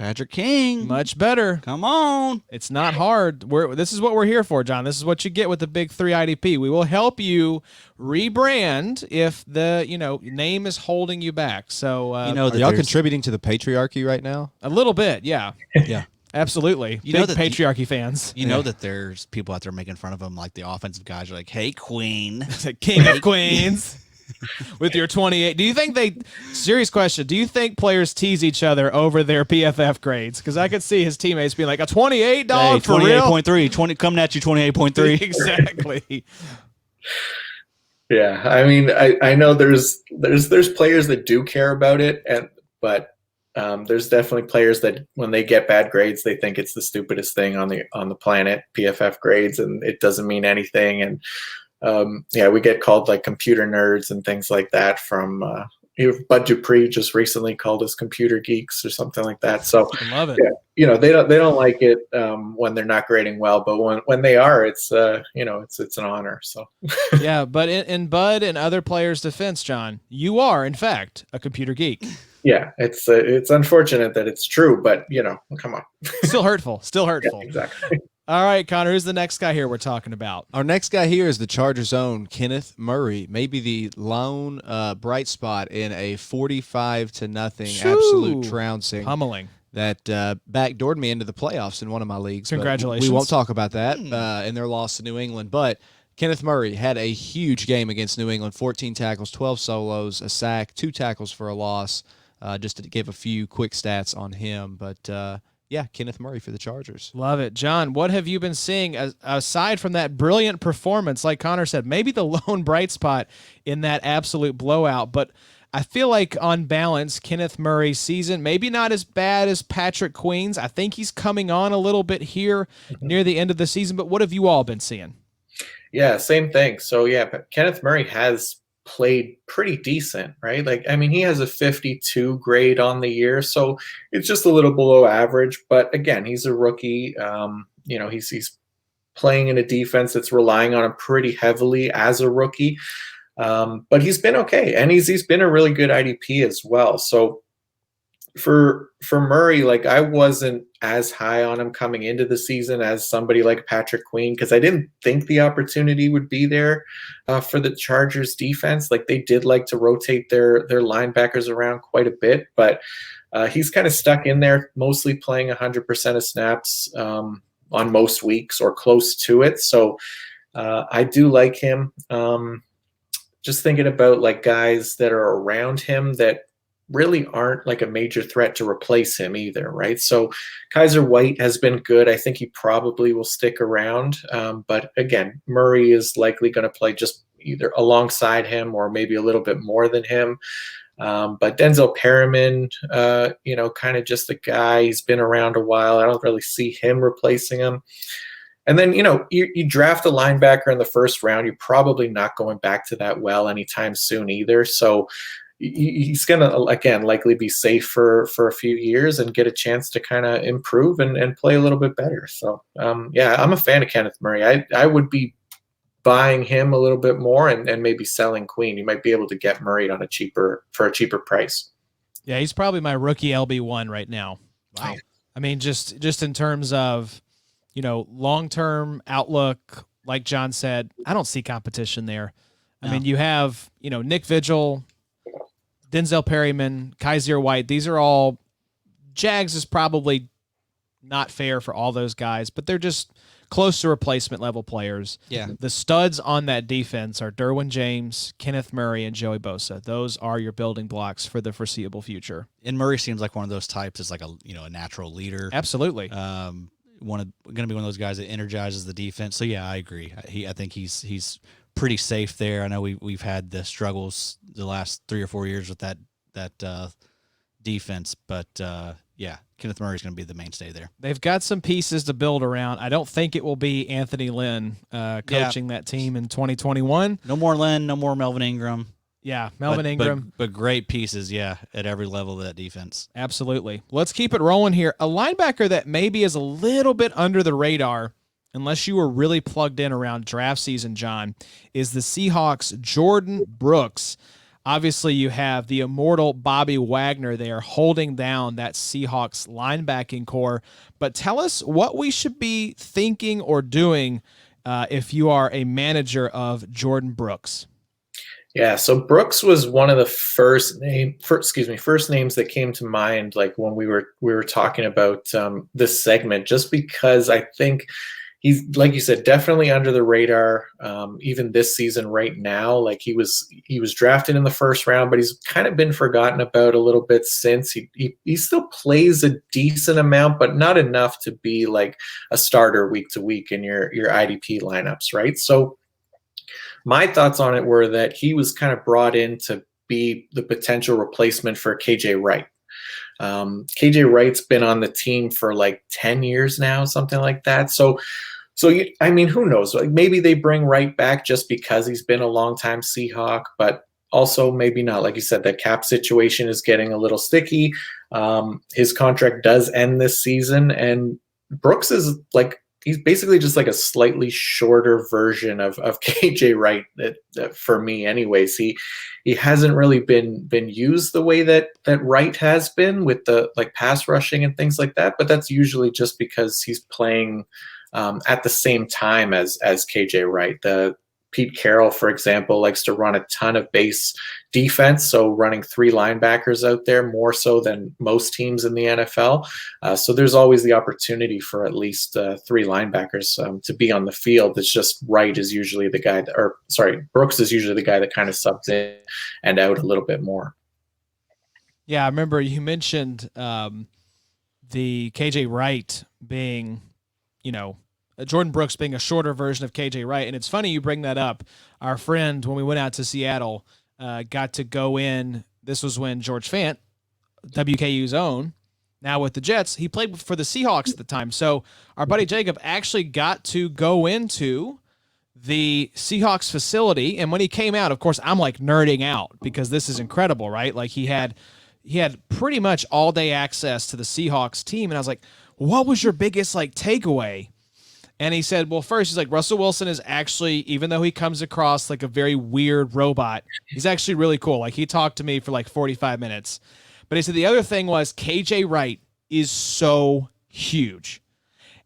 S1: much better.
S6: Come on,
S1: it's not hard. This is what we're here for, John. This is what you get with the Big 3 IDP. We will help you rebrand if the name is holding you back. So
S5: are y'all contributing to the patriarchy right now?
S1: A little bit, yeah.
S6: Yeah.
S1: Absolutely. Big patriarchy fans.
S6: You know that there's people out there making fun of him, like the offensive guys are like, "Hey, Queen."
S1: King of Queens. With your 28. Do you think serious question, do you think players tease each other over their PFF grades? Because I could see his teammates being like, "A 28 dog for real?"
S6: 28.3, coming at you 28.3.
S1: Exactly.
S4: Yeah. I mean, I know there's players that do care about it, but there's definitely players that when they get bad grades, they think it's the stupidest thing on the planet, PFF grades, and it doesn't mean anything. And we get called like computer nerds and things like that from Bud Dupree just recently called us computer geeks or something like that. So
S1: I love it.
S4: Yeah, they don't like it when they're not grading well, but when they are, it's it's an honor. So
S1: yeah, but in Bud and other players' defense, John, you are in fact a computer geek.
S4: Yeah, it's unfortunate that it's true, but come on.
S1: Still hurtful.
S4: Yeah, exactly.
S1: All right, Connor, who's the next guy here we're talking about?
S5: Our next guy here is the Chargers' own Kenneth Murray, maybe the lone bright spot in a 45-0 absolute trouncing.
S1: Pummeling.
S5: That backdoored me into the playoffs in one of my leagues.
S1: Congratulations.
S5: We won't talk about that in their loss to New England, but Kenneth Murray had a huge game against New England, 14 tackles, 12 solos, a sack, 2 tackles for a loss. Just to give a few quick stats on him. But, Kenneth Murray for the Chargers.
S1: Love it. John, what have you been seeing aside from that brilliant performance, like Connor said, maybe the lone bright spot in that absolute blowout, but I feel like on balance, Kenneth Murray's season, maybe not as bad as Patrick Queen's. I think he's coming on a little bit here near the end of the season, but what have you all been seeing?
S4: Yeah, same thing. So, Kenneth Murray has played pretty decent, right? Like, I mean, he has a 52 grade on the year, so it's just a little below average. But again, he's a rookie. He's playing in a defense that's relying on him pretty heavily as a rookie. But he's been okay, and he's been a really good IDP as well. So for Murray, like I wasn't as high on him coming into the season as somebody like Patrick Queen, because I didn't think the opportunity would be there for the Chargers defense. Like they did like to rotate their linebackers around quite a bit, but he's kind of stuck in there, mostly playing 100% of snaps on most weeks or close to it. So I do like him. Just thinking about like guys that are around him that really aren't like a major threat to replace him either, right? So Kaiser White has been good. I think he probably will stick around. But again, Murray is likely going to play just either alongside him or maybe a little bit more than him. But Denzel Perryman, kind of just a guy. He's been around a while. I don't really see him replacing him. And then, you draft a linebacker in the first round. You're probably not going back to that well anytime soon either. So he's going to, again, likely be safe for a few years and get a chance to kind of improve and play a little bit better. So, I'm a fan of Kenneth Murray. I would be buying him a little bit more and maybe selling Queen. You might be able to get Murray for a cheaper price.
S1: Yeah, he's probably my rookie LB1 right now.
S6: Wow.
S1: I mean, just in terms of, long-term outlook, like John said, I don't see competition there. I mean, you have, Nick Vigil, Denzel Perryman, Kaiser White. These are all Jags is probably not fair for all those guys, but they're just close to replacement level players.
S6: Yeah.
S1: The studs on that defense are Derwin James, Kenneth Murray, and Joey Bosa. Those are your building blocks for the foreseeable future.
S6: And Murray seems like one of those types is like a natural leader.
S1: Absolutely.
S6: Going to be one of those guys that energizes the defense. So yeah, I agree. I think he's pretty safe there. I know we've had the struggles the last 3 or 4 years with that defense, but Kenneth Murray is going to be the mainstay there.
S1: They've got some pieces to build around. I don't think it will be Anthony Lynn coaching that team in 2021.
S6: No more Lynn, no more Melvin Ingram.
S1: Yeah, Melvin Ingram.
S6: But great pieces, at every level of that defense.
S1: Absolutely. Let's keep it rolling here. A linebacker that maybe is a little bit under the radar, unless you were really plugged in around draft season, John, is the Seahawks' Jordyn Brooks. Obviously, you have the immortal Bobby Wagner there holding down that Seahawks linebacking core. But tell us what we should be thinking or doing if you are a manager of Jordyn Brooks.
S4: Yeah, so Brooks was one of the first names that came to mind, like when we were talking about this segment, just because I think he's, like you said, definitely under the radar. Even this season right now, like he was drafted in the first round, but he's kind of been forgotten about a little bit since. He still plays a decent amount, but not enough to be like a starter week to week in your IDP lineups, right? So my thoughts on it were that he was kind of brought in to be the potential replacement for KJ Wright. KJ Wright's been on the team for like 10 years now, something like that. So who knows? Like maybe they bring Wright back just because he's been a longtime Seahawk, but also maybe not. Like you said, the cap situation is getting a little sticky. His contract does end this season, and Brooks is like, he's basically just like a slightly shorter version of KJ Wright that for me anyways. He hasn't really been used the way that Wright has been with the like pass rushing and things like that, but that's usually just because he's playing at the same time as KJ Wright. The Pete Carroll, for example, likes to run a ton of base defense, so running 3 linebackers out there more so than most teams in the NFL. So there's always the opportunity for at least 3 linebackers to be on the field. It's just Brooks is usually the guy that kind of subs in and out a little bit more.
S1: Yeah, I remember you mentioned the KJ Wright being, Jordyn Brooks being a shorter version of KJ Wright. And it's funny you bring that up. Our friend, when we went out to Seattle, got to go in. This was when George Fant, WKU's own, now with the Jets, he played for the Seahawks at the time. So our buddy Jacob actually got to go into the Seahawks facility. And when he came out, of course, I'm like nerding out because this is incredible, right? Like he had pretty much all day access to the Seahawks team. And I was like, what was your biggest like takeaway? And he said, well, first, he's like, Russell Wilson is actually, even though he comes across like a very weird robot, he's actually really cool. Like he talked to me for like 45 minutes. But he said the other thing was KJ Wright is so huge.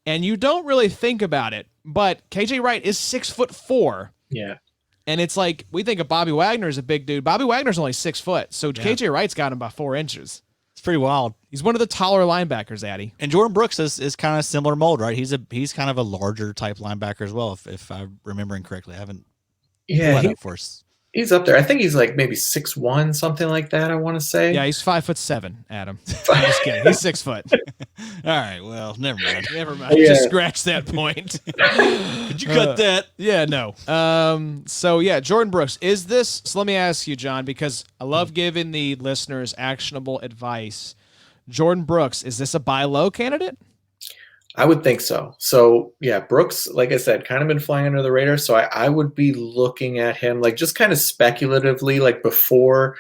S1: And you don't really think about it, but KJ Wright is 6'4".
S4: Yeah.
S1: And it's like, we think of Bobby Wagner as a big dude. Bobby Wagner's only 6 foot. So KJ Wright's got him by 4 inches.
S6: It's pretty wild.
S1: He's one of the taller linebackers, Addy.
S6: And Jordyn Brooks is kind of similar mold, right? He's kind of a larger type linebacker as well, if I'm remembering correctly. I haven't
S4: Yeah.
S6: pulled that up for us.
S4: He's up there. I think he's like maybe 6'1", something like that, I want to say.
S1: Yeah, he's 5'7", Adam. I'm just kidding. He's 6 foot.
S6: All right, well, never mind.
S1: Never mind.
S4: Yeah.
S1: Just scratch that point.
S6: Could you cut that?
S1: Yeah, no. So yeah, Jordyn Brooks. Is this, so let me ask you, John, because I love giving the listeners actionable advice. Jordyn Brooks, is this a buy low candidate?
S4: I would think so. So yeah, Brooks, like I said, kind of been flying under the radar. So I would be looking at him like just kind of speculatively, like before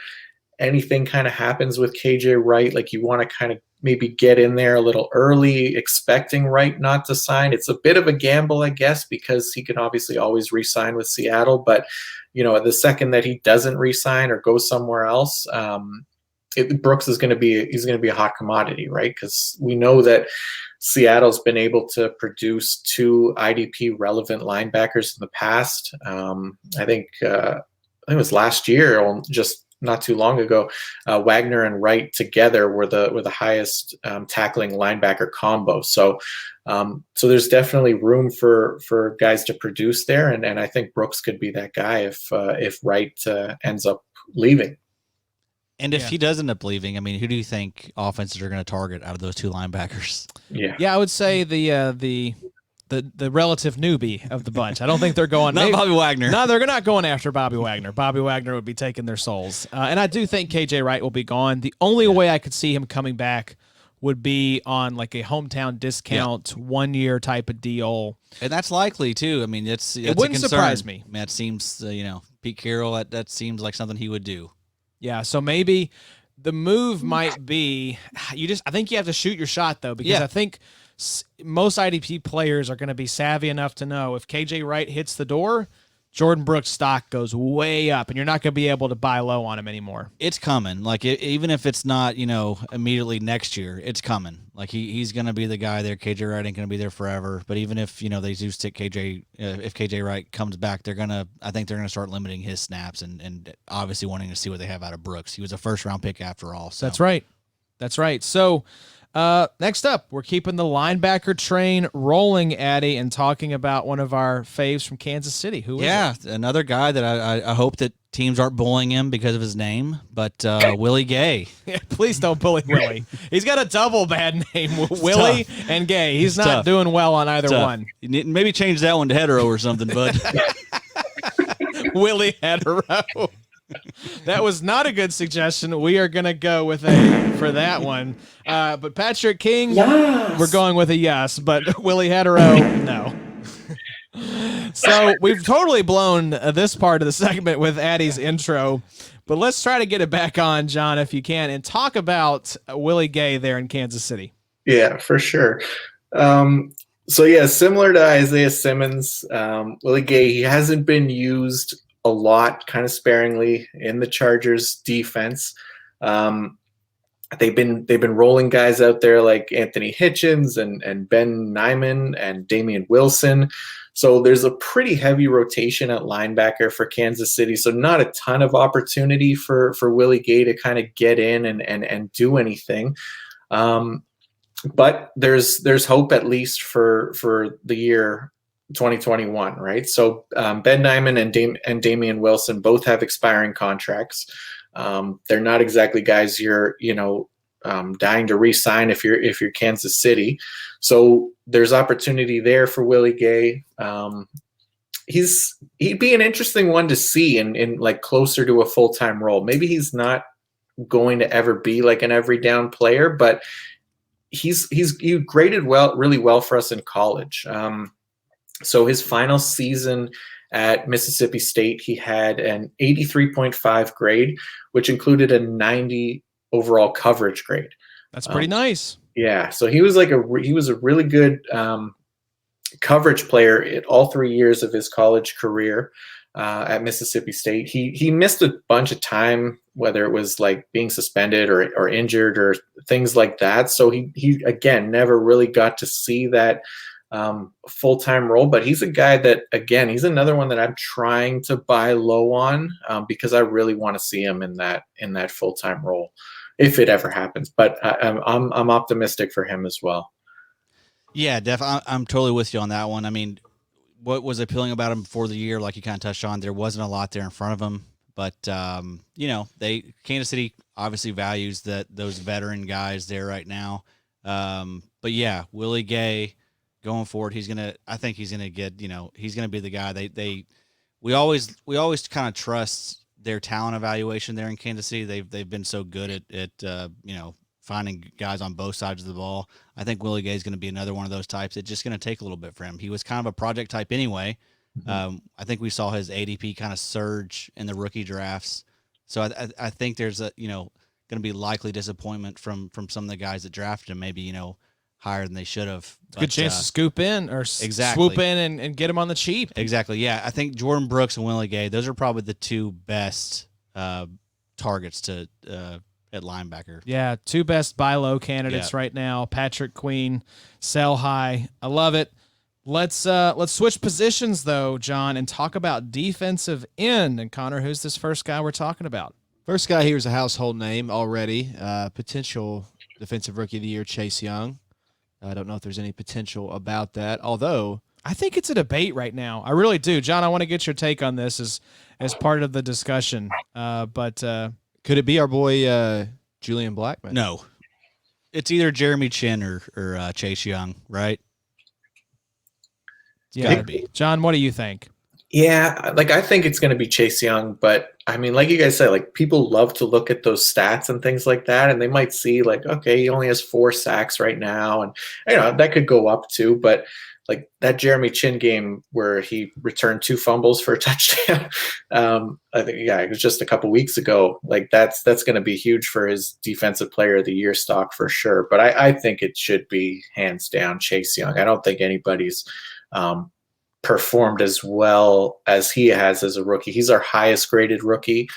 S4: anything kind of happens with KJ Wright, like you want to kind of maybe get in there a little early, expecting Wright not to sign. It's a bit of a gamble, I guess, because he can obviously always re-sign with Seattle. But, you know, the second that he doesn't re-sign or go somewhere else, Brooks is going to be, he's going to be a hot commodity, right? Because we know that Seattle's been able to produce 2 IDP relevant linebackers in the past. I think it was last year, or just not too long ago. Wagner and Wright together were the highest tackling linebacker combo. So there's definitely room for guys to produce there, and I think Brooks could be that guy if Wright ends up leaving.
S6: And if he does end up leaving, I mean, who do you think offenses are going to target out of those 2 linebackers?
S1: Yeah, I would say the relative newbie of the bunch. I don't think they're going.
S6: Not Bobby Wagner.
S1: No, they're not going after Bobby Wagner. Bobby Wagner would be taking their souls. And I do think KJ Wright will be gone. The only way I could see him coming back would be on like a hometown discount 1-year type of deal.
S6: And that's likely too. I mean, it
S1: wouldn't surprise me.
S6: Man, it seems Pete Carroll, that seems like something he would do.
S1: Yeah, so maybe the move might be I think you have to shoot your shot though, because I think most IDP players are going to be savvy enough to know if KJ Wright hits the door, Jordyn Brooks' stock goes way up, and you're not going to be able to buy low on him anymore.
S6: It's coming. Like even if it's not, immediately next year, it's coming. Like he's going to be the guy there. KJ Wright ain't going to be there forever. But even if they do stick KJ, if KJ Wright comes back, I think they're gonna start limiting his snaps and obviously wanting to see what they have out of Brooks. He was a first-round pick after all. So.
S1: That's right. So. Next up, we're keeping the linebacker train rolling, Addy, and talking about one of our faves from Kansas City. Who is it?
S6: Another guy that I hope that teams aren't bullying him because of his name, but Willie Gay.
S1: Yeah, please don't bully Willie. He's got a double bad name, Willie and Gay. He's not doing well on either one.
S6: Maybe change that one to hetero or something, bud.
S1: Willie hetero. That was not a good suggestion. We are going to go with for that one. But Patrick King, we're going with a yes, but Willie hetero, no. So we've totally blown this part of the segment with Addy's intro, but let's try to get it back on, John, if you can, and talk about Willie Gay there in Kansas City.
S4: Yeah, for sure. So yeah, similar to Isaiah Simmons, Willie Gay, he hasn't been used a lot, kind of sparingly in the Chargers defense. They've been rolling guys out there like Anthony Hitchens and Ben Nyman and Damian Wilson. So there's a pretty heavy rotation at linebacker for Kansas City. So not a ton of opportunity for Willie Gay to kind of get in and do anything. But there's hope at least for the year 2021, right? So Ben Nyman and Damian Wilson both have expiring contracts. They're not exactly guys you're dying to re-sign if you're Kansas City. So there's opportunity there for Willie Gay. He'd be an interesting one to see in like closer to a full-time role. Maybe he's not going to ever be like an every down player, but he graded really well for us in college. So his final season at Mississippi State, he had an 83.5 grade, which included a 90 overall coverage grade.
S1: That's pretty nice.
S4: Yeah. So he was a really good coverage player at all 3 years of his college career. at Mississippi State. He missed a bunch of time, whether it was like being suspended or injured or things like that. So he again never really got to see that full-time role. But he's a guy that, again, he's another one that I'm trying to buy low on because I really want to see him in that full-time role if it ever happens. But I'm optimistic for him as well.
S6: Yeah, I'm totally with you on that one. I mean, what was appealing about him before the year, like you kind of touched on, there wasn't a lot there in front of him. But Kansas City obviously values those veteran guys there right now. But yeah, Willie Gay going forward, I think he's gonna get, he's gonna be the guy. We always kind of trust their talent evaluation there in Kansas City. They've been so good at finding guys on both sides of the ball. I think Willie Gay is going to be another one of those types. It's just going to take a little bit for him. He was kind of a project type anyway. I think we saw his ADP kind of surge in the rookie drafts. So I think there's going to be likely disappointment from some of the guys that drafted him, maybe, higher than they should have.
S1: Good chance to scoop in or swoop in and get him on the cheap.
S6: Exactly. Yeah. I think Jordyn Brooks and Willie Gay, those are probably the two best targets to at linebacker.
S1: Yeah, two best buy low candidates right now. Patrick Queen, sell high. I love it. Let's switch positions though, John, and talk about defensive end. And Connor, who's this first guy we're talking about?
S5: First guy here is a household name already. Potential defensive rookie of the year, Chaisson. I don't know if there's any potential about that, although
S1: I think it's a debate right now. I really do. John, I want to get your take on this as part of the discussion. But
S5: could it be our boy Julian Blackman?
S6: No. It's either Jeremy Chinn or Chaisson, right?
S1: Yeah. Gotta be. John, what do you think?
S4: Yeah, I think it's going to be Chaisson, but I mean, like you guys said, people love to look at those stats and things like that, and they might see okay, he only has 4 sacks right now, and that could go up too. But that Jeremy Chinn game where he returned 2 fumbles for a touchdown, I think it was just a couple weeks ago. That's going to be huge for his defensive player of the year stock for sure. But I think it should be hands down Chaisson. I don't think anybody's performed as well as he has as a rookie. He's our highest graded rookie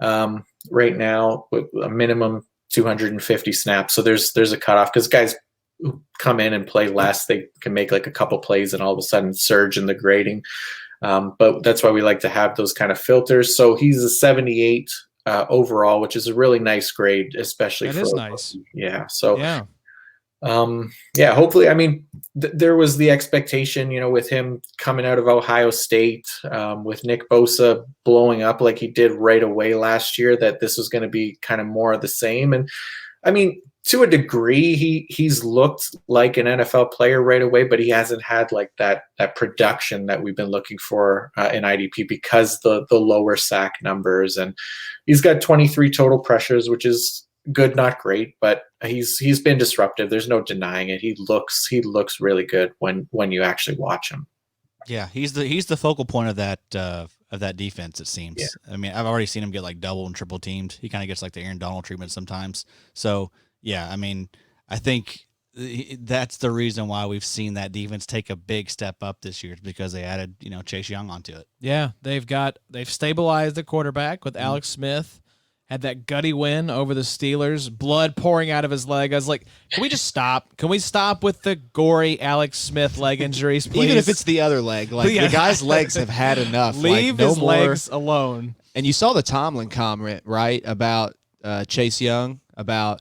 S4: right now with a minimum 250 snaps. So there's a cutoff because guys who come in and play less, they can make a couple plays and all of a sudden surge in the grading. But that's why we like to have those kind of filters. So he's a 78 overall, which is a really nice grade, especially
S1: that
S4: for
S1: is nice.
S4: Yeah. So
S1: yeah.
S4: Hopefully, I mean, there was the expectation, with him coming out of Ohio State, with Nick Bosa blowing up like he did right away last year, that this was going to be kind of more of the same. And I mean, to a degree, he's looked like an NFL player right away, but he hasn't had that production that we've been looking for in IDP because the lower sack numbers. And he's got 23 total pressures, which is good, not great, but he's been disruptive. There's no denying it. He looks really good when you actually watch him.
S6: Yeah, he's the focal point of that defense, it seems. Yeah. I mean, I've already seen him get double and triple teamed. He kind of gets the Aaron Donald treatment sometimes. So yeah, I mean, I think that's the reason why we've seen that defense take a big step up this year, is because they added Chaisson onto it.
S1: Yeah, they've stabilized the quarterback with Alex Smith. Had that gutty win over the Steelers, blood pouring out of his leg. I was like, can we just stop? Can we stop with the gory Alex Smith leg injuries, please?
S5: Even if it's the other leg. The guy's legs have had enough.
S1: Leave his legs alone.
S5: And you saw the Tomlin comment, right, about Chaisson, about,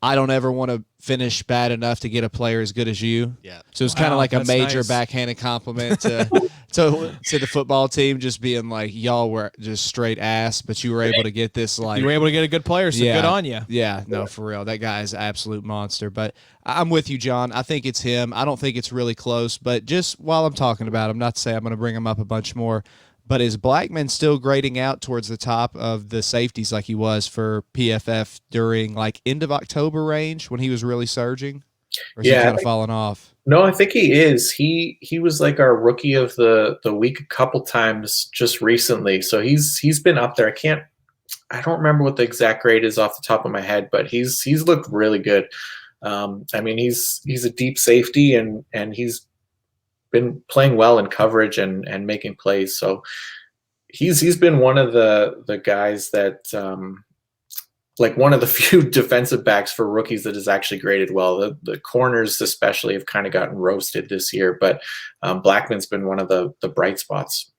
S5: I don't ever want to finish bad enough to get a player as good as you.
S6: Yeah.
S5: So it's kind of a major backhanded compliment to the football team, just being y'all were just straight ass, but you were able to get this
S1: you were able to get a good player, so good on you.
S5: Yeah, no, for real. That guy is an absolute monster. But I'm with you, John. I think it's him. I don't think it's really close, but just while I'm talking about him, not to say I'm going to bring him up a bunch more, but is Blackman still grading out towards the top of the safeties like he was for PFF during end of October range when he was really surging? Or is he kind of falling off?
S4: No, I think he is. He was our rookie of the week a couple times just recently. So he's been up there. I don't remember what the exact grade is off the top of my head, but he's looked really good. I mean, he's a deep safety and he's been playing well in coverage and making plays. So he's been one of the guys that like one of the few defensive backs for rookies that is actually graded well. The corners especially have kind of gotten roasted this year, but Blackman's been one of the bright spots.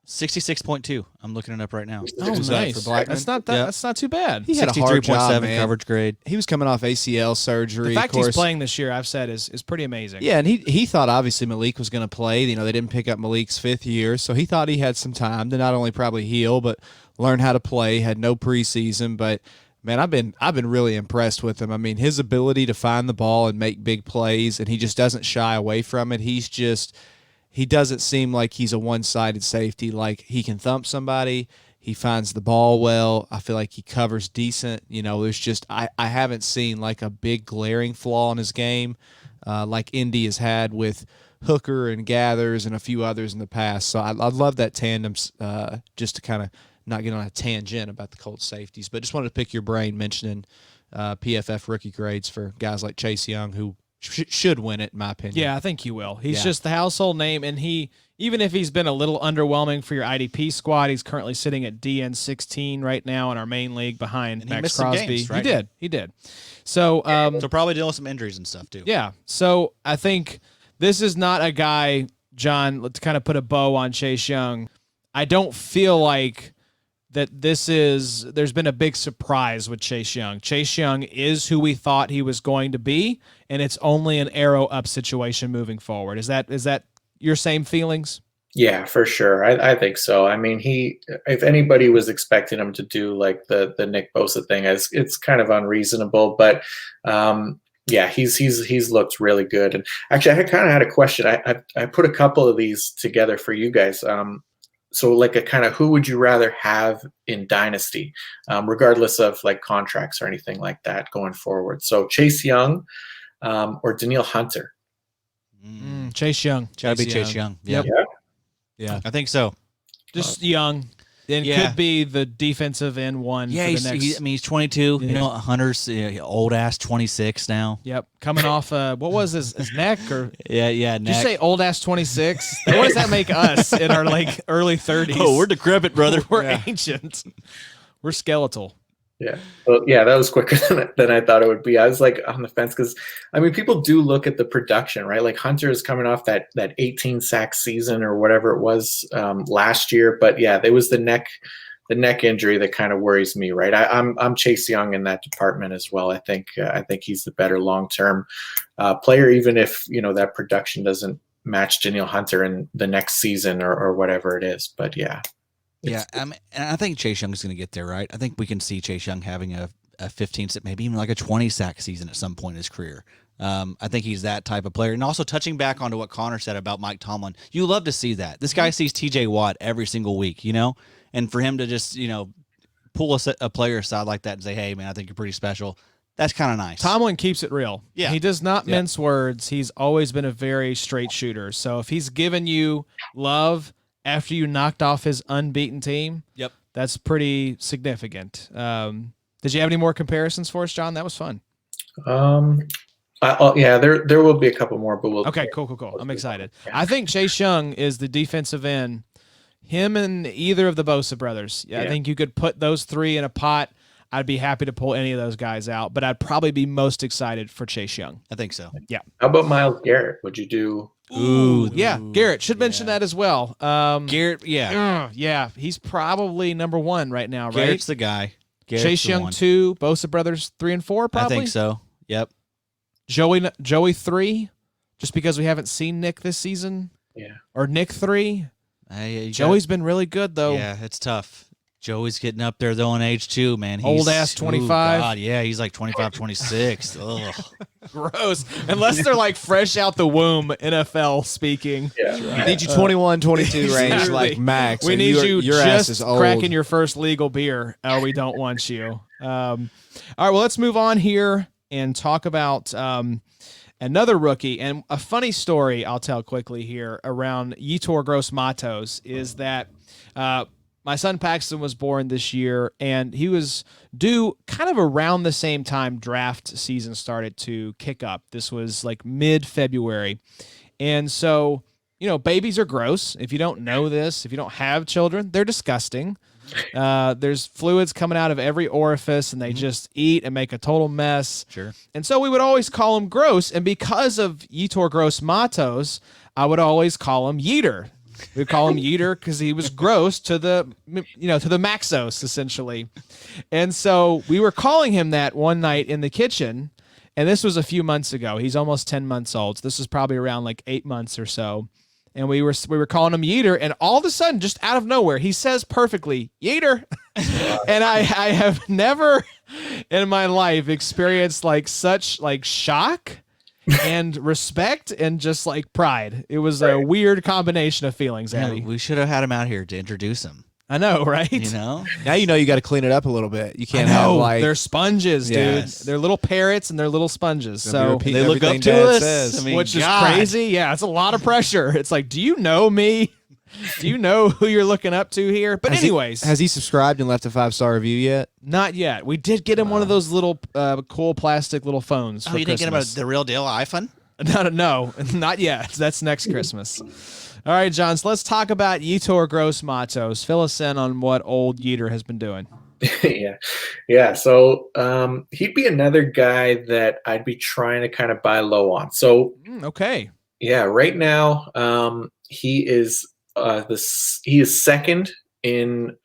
S6: 66.2. I'm looking it up right now.
S1: Oh, nice.
S5: For Blackman.
S1: That's not too bad.
S5: He had a hard job,
S6: 63.7
S5: man.
S6: coverage grade.
S5: He was coming off ACL surgery.
S1: The fact
S5: of course.
S1: he's playing this year, I've said, is pretty amazing.
S5: Yeah, and he thought obviously Malik was going to play. You know, they didn't pick up Malik's 5th year, so he thought he had some time to not only probably heal but learn how to play. Had no preseason, but man, I've been really impressed with him. I mean, his ability to find the ball and make big plays, and he just doesn't shy away from it. He doesn't seem like he's a one-sided safety. Like, he can thump somebody. He finds the ball well. I feel like he covers decent. You know, there's just I haven't seen like a big glaring flaw in his game like Indy has had with Hooker and Gathers and a few others in the past. So I love that tandem just to kind of not get on a tangent about the Colts safeties. But just wanted to pick your brain mentioning PFF rookie grades for guys like Chaisson, who should win it, in my opinion.
S1: Yeah, I think he will. He's just the household name, and even if he's been a little underwhelming for your IDP squad, he's currently sitting at DN 16 right now in our main league behind Max Crosby.
S6: Games, right?
S1: He did. So,
S6: So probably dealing with some injuries and stuff too.
S1: yeah. So I think this is not a guy, John, to kind of put a bow on Chaisson. I don't feel like that there's been a big surprise with Chaisson. Chaisson is who we thought he was going to be, and it's only an arrow up situation moving forward. Is that your same feelings?
S4: Yeah, for sure. I think so. I mean, if anybody was expecting him to do like the Nick Bosa thing, it's kind of unreasonable, but yeah, he's looked really good. And actually, I kind of had a question. I put a couple of these together for you guys. So like a kind of who would you rather have in Dynasty, regardless of like contracts or anything like that going forward. So Chase Young or Danielle Hunter.
S1: Chaisson.
S6: Gotta be Chaisson.
S1: Yep.
S5: Yeah.
S6: I think so.
S1: Just young. And could be the defensive end one.
S6: Yeah,
S1: for the next.
S6: he's 22.
S1: Yeah.
S6: You know, Hunter's old ass 26 now.
S1: Yep, coming off what was his neck or?
S6: Yeah.
S1: Did you say old ass 26? What does that make us in our like early 30s?
S6: Oh, we're decrepit, brother.
S1: We're ancient. We're skeletal.
S4: Yeah. Well, yeah, that was quicker than I thought it would be. I was like on the fence because, I mean, people do look at the production, right? Like Hunter is coming off that 18 sack season or whatever it was last year. But yeah, there was the neck injury that kind of worries me, right? I'm Chase Young in that department as well. I think he's the better long-term player, even if, you know, that production doesn't match Danielle Hunter in the next season or whatever it is. But yeah.
S6: Yeah, and I think Chase Young is going to get there, right? I think we can see Chase Young having a 15, maybe even like a 20 sack season at some point in his career. I think he's that type of player. And also touching back onto what Connor said about Mike Tomlin, you love to see that. This guy sees TJ Watt every single week, you know? And for him to just, you know, pull a player aside like that and say, hey, man, I think you're pretty special, that's kind of nice.
S1: Tomlin keeps it real.
S6: Yeah.
S1: He does not mince words. He's always been a very straight shooter. So if he's given you love after you knocked off his unbeaten team, that's pretty significant. Did you have any more comparisons for us, John? That was fun.
S4: Yeah, there will be a couple more, but we'll.
S1: Okay, cool. I'm excited. Yeah. I think Chase Young is the defensive end. Him and either of the Bosa brothers. I think you could put those three in a pot. I'd be happy to pull any of those guys out, but I'd probably be most excited for Chase Young.
S6: I think so.
S1: Yeah.
S4: How about Myles Garrett? Would you do?
S1: Ooh, yeah. Garrett should mention that as well.
S6: Garrett,
S1: yeah. He's probably number one right now, right?
S6: Garrett's the guy. Garrett's
S1: Chase Young 2, Bosa brothers 3 and 4, probably.
S6: I think so. Yep.
S1: Joey 3, just because we haven't seen Nick this season.
S4: Yeah.
S1: Or Nick 3. Joey's been really good though.
S6: Yeah, it's tough. Joey's getting up there though in age too, man. He's
S1: old ass 25.
S6: God, yeah, he's like 25, 26. Ugh.
S1: Gross. Unless they're like fresh out the womb, NFL speaking.
S4: Yeah.
S5: We need you 21, 22 range like max.
S1: We
S5: and
S1: need you
S5: your ass is
S1: just
S5: old.
S1: cracking your first legal beer. We don't want you. All right, well, let's move on here and talk about another rookie. And a funny story I'll tell quickly here around Yetur Gross-Matos is that my son Paxton was born this year, and he was due kind of around the same time draft season started to kick up. This was like mid-February. And so, babies are gross. If you don't know this, if you don't have children, they're disgusting. There's fluids coming out of every orifice, and they just eat and make a total mess.
S6: Sure.
S1: And so we would always call him gross. And because of Yetur Gross-Matos, I would always call him Yetur. We'd call him Yetur because he was gross to the Maxos, essentially. And so we were calling him that one night in the kitchen. And this was a few months ago. He's almost 10 months old. So this was probably around like 8 months or so. And we were calling him Yetur, and all of a sudden, just out of nowhere, he says perfectly, Yetur. And I have never in my life experienced like such like shock and respect and just like pride. It was a weird combination of feelings, Addy.
S6: We should have had him out here to introduce him.
S1: I know, right?
S6: Now
S5: you got to clean it up a little bit. You can't
S1: I know.
S5: have like
S1: They're sponges,
S5: Yes.
S1: dude. They're little parrots and they're little sponges. So
S5: repeat
S6: they look up
S5: everything
S6: to
S5: Dad
S6: us.
S5: says.
S6: I mean,
S1: which is
S6: God.
S1: crazy. Yeah, it's a lot of pressure. It's like, do you know me? Do you know who you're looking up to here? But anyways,
S5: has he subscribed and left a 5-star review yet?
S1: not yet. We did get him one of those little cool plastic little phones.
S6: Oh,
S1: for
S6: you didn't get him
S1: Christmas.
S6: the real deal iPhone?
S1: No, not yet. That's next Christmas. All right, John, so let's talk about Yetur Gross-Matos. Fill us in on what old Yetur has been doing.
S4: Yeah. So he'd be another guy that I'd be trying to kind of buy low on. So
S1: Okay.
S4: yeah, right now he is second in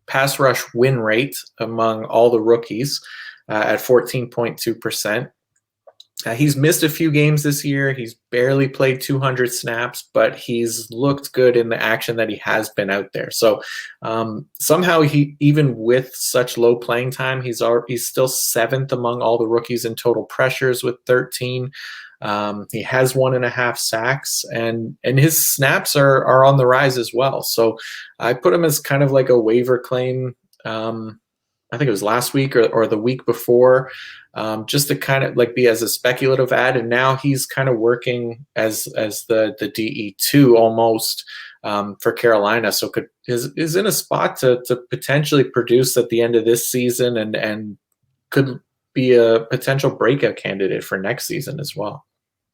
S4: pass rush win rate among all the rookies at 14.2%. He's missed a few games this year. He's barely played 200 snaps, but he's looked good in the action that he has been out there. So somehow he, even with such low playing time, he's still seventh among all the rookies in total pressures with 13. He has 1.5 sacks, and his snaps are on the rise as well. So I put him as kind of like a waiver claim. I think it was last week or the week before, just to kind of like be as a speculative ad. And now he's kind of working as the DE2 almost for Carolina. So is in a spot to potentially produce at the end of this season and could be a potential breakout candidate for next season as well.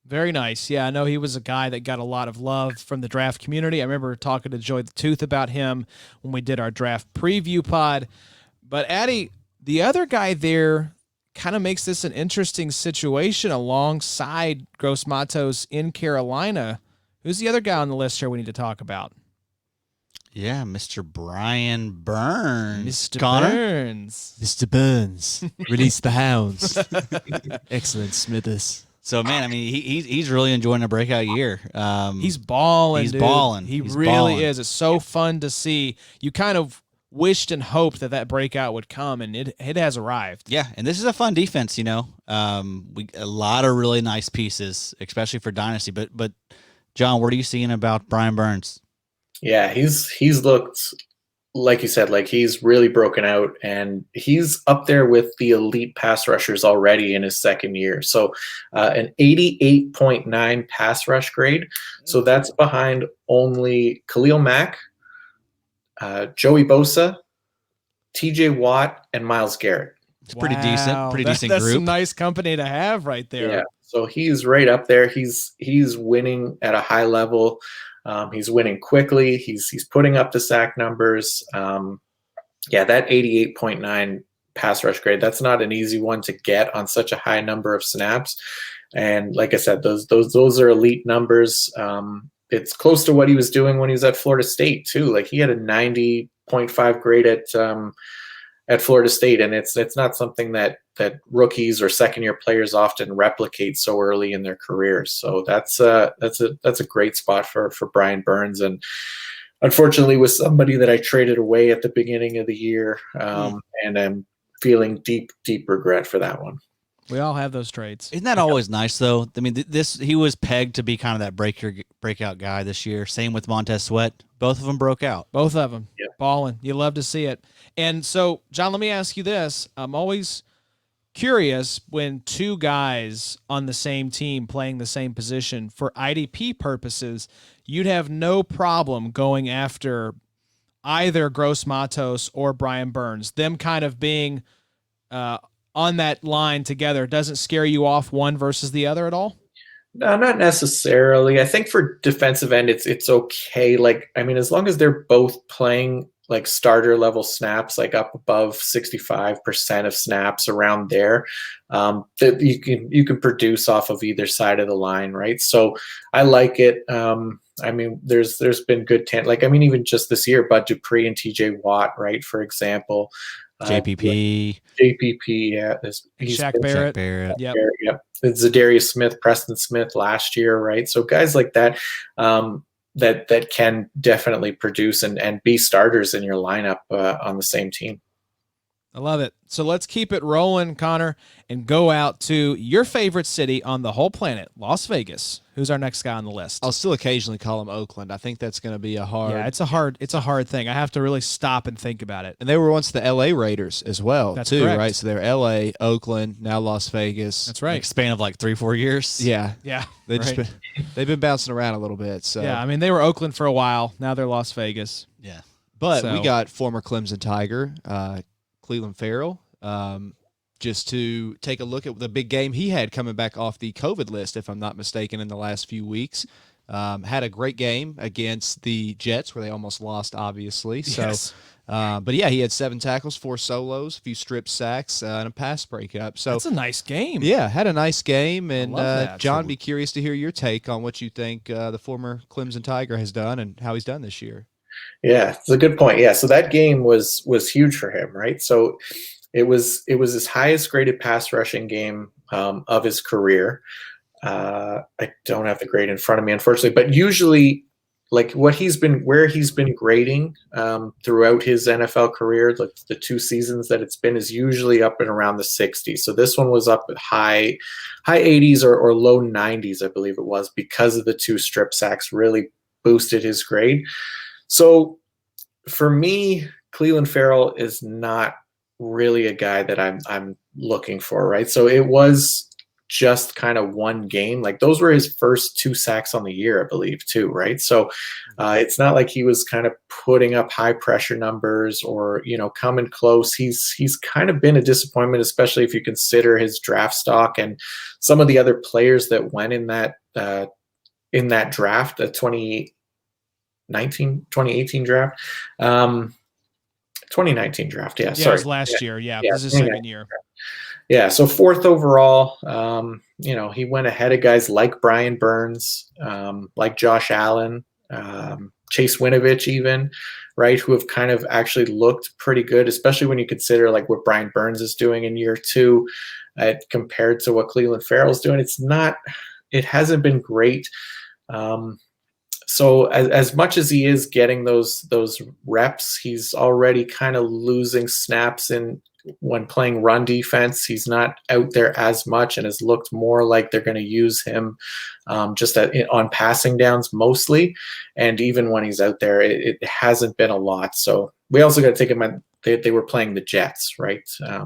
S1: Very nice. Yeah, I know he was a guy that got a lot of love from the draft community. I remember talking to Joy the Tooth about him when we did our draft preview pod. But Addy, the other guy there kind of makes this an interesting situation alongside Gross-Matos in Carolina. Who's the other guy on the list here we need to talk about?
S6: Yeah, Mr. Brian Burns.
S1: Mr.
S6: Connor?
S1: Burns.
S5: Mr. Burns, release the hounds. Excellent, Smithers.
S6: So, man, I mean, he's really enjoying a breakout year.
S1: He's balling,
S6: He's
S1: dude.
S6: balling.
S1: He
S6: He's
S1: really
S6: balling.
S1: is. It's so fun to see. You kind of wished and hoped that breakout would come, and it has arrived.
S6: Yeah, and this is a fun defense, a lot of really nice pieces, especially for Dynasty. But John, what are you seeing about Brian Burns?
S4: Yeah, he's looked, like you said, like he's really broken out, and he's up there with the elite pass rushers already in his second year. So an 88.9 pass rush grade. So that's behind only Khalil Mack, Joey Bosa, TJ Watt, and Myles Garrett.
S6: It's pretty decent, decent
S1: That's
S6: group.
S1: some nice company to have right there.
S4: Yeah. So he's right up there. He's winning at a high level. He's winning quickly. He's putting up the sack numbers. That 88.9 pass rush grade, that's not an easy one to get on such a high number of snaps. And like I said, those are elite numbers. It's close to what he was doing when he was at Florida State too. Like he had a 90.5 grade at Florida State, and it's not something that rookies or second year players often replicate so early in their careers. So that's a great spot for Brian Burns. And unfortunately, was somebody that I traded away at the beginning of the year, and I'm feeling deep regret for that one.
S1: We all have those traits.
S6: Isn't that always nice, though? I mean, he was pegged to be kind of that breakout guy this year. Same with Montez Sweat. Both of them broke out.
S1: Both of them.
S4: Yeah.
S1: Balling. You love to see it. And so, John, let me ask you this. I'm always curious when two guys on the same team playing the same position for IDP purposes, you'd have no problem going after either Gross-Matos or Brian Burns. Them kind of being on that line together doesn't scare you off one versus the other at all?
S4: No, not necessarily. I think for defensive end, it's okay. Like, I mean, as long as they're both playing like starter level snaps, like up above 65% of snaps around there, that you can produce off of either side of the line, right? So I like it. I mean, there's been good like, I mean, even just this year, Bud Dupree and TJ Watt, right? For example,
S6: JPP,
S4: yeah, he's
S1: Shaq
S4: been
S1: Barrett.
S6: Barrett.
S1: Yep.
S4: Zadarius Smith, Preston Smith last year, right? So guys like that, that can definitely produce and be starters in your lineup on the same team.
S1: I love it. So let's keep it rolling, Connor, and go out to your favorite city on the whole planet, Las Vegas. Who's our next guy on the list?
S5: I'll still occasionally call him Oakland. I think that's going to be a hard.
S1: Yeah, it's a hard thing. I have to really stop and think about it.
S5: And they were once the LA Raiders as well,
S1: That's
S5: too,
S1: correct.
S5: right? So they're LA, Oakland, now Las Vegas.
S1: That's right.
S6: Like span of like 3-4 years.
S5: Yeah.
S1: Yeah.
S5: They've been bouncing around a little bit. So
S1: Yeah, I mean, they were Oakland for a while. Now they're Las Vegas.
S6: Yeah.
S5: But
S1: So-
S5: we got former Clemson Tiger, Clelin Ferrell, just to take a look at the big game he had coming back off the COVID list, if I'm not mistaken, in the last few weeks. Had a great game against the Jets where they almost lost, obviously. So,
S1: Yes.
S5: but yeah, he had 7 tackles, 4 solos, a few strip sacks, and a pass breakup. So
S1: That's a nice game.
S5: yeah, had a nice game. And
S1: love that.
S5: John,
S1: So-
S5: be curious to hear your take on what you think the former Clemson Tiger has done and how he's done this year.
S4: Yeah, it's a good point. Yeah, so that game was huge for him, right? So it was his highest graded pass rushing game of his career. I don't have the grade in front of me, unfortunately, but usually, like where he's been grading throughout his NFL career, like the 2 seasons that it's been, is usually up and around the 60s. So this one was up at high 80s or low 90s, I believe it was, because of the 2 strip sacks really boosted his grade. So for me, Clelin Ferrell is not really a guy that I'm looking for, right? So it was just kind of one game. Like those were his first 2 sacks on the year, I believe, too, right? So it's not like he was kind of putting up high pressure numbers or, coming close. He's kind of been a disappointment, especially if you consider his draft stock and some of the other players that went in that draft, the 2018 draft. 2019 draft, yeah.
S1: Yeah,
S4: Sorry.
S1: it was last year. Yeah,
S4: Yeah,
S1: this is his second year.
S4: Yeah, so 4th overall. He went ahead of guys like Brian Burns, like Josh Allen, Chase Winovich even, right, who have kind of actually looked pretty good, especially when you consider like what Brian Burns is doing in year 2 compared to what Clelin Ferrell's doing. It hasn't been great. So as much as he is getting those reps, he's already kind of losing snaps when playing run defense. He's not out there as much and has looked more like they're going to use him just on passing downs mostly. And even when he's out there, it hasn't been a lot. So we also got to take him at they were playing the Jets, right?
S1: Yeah,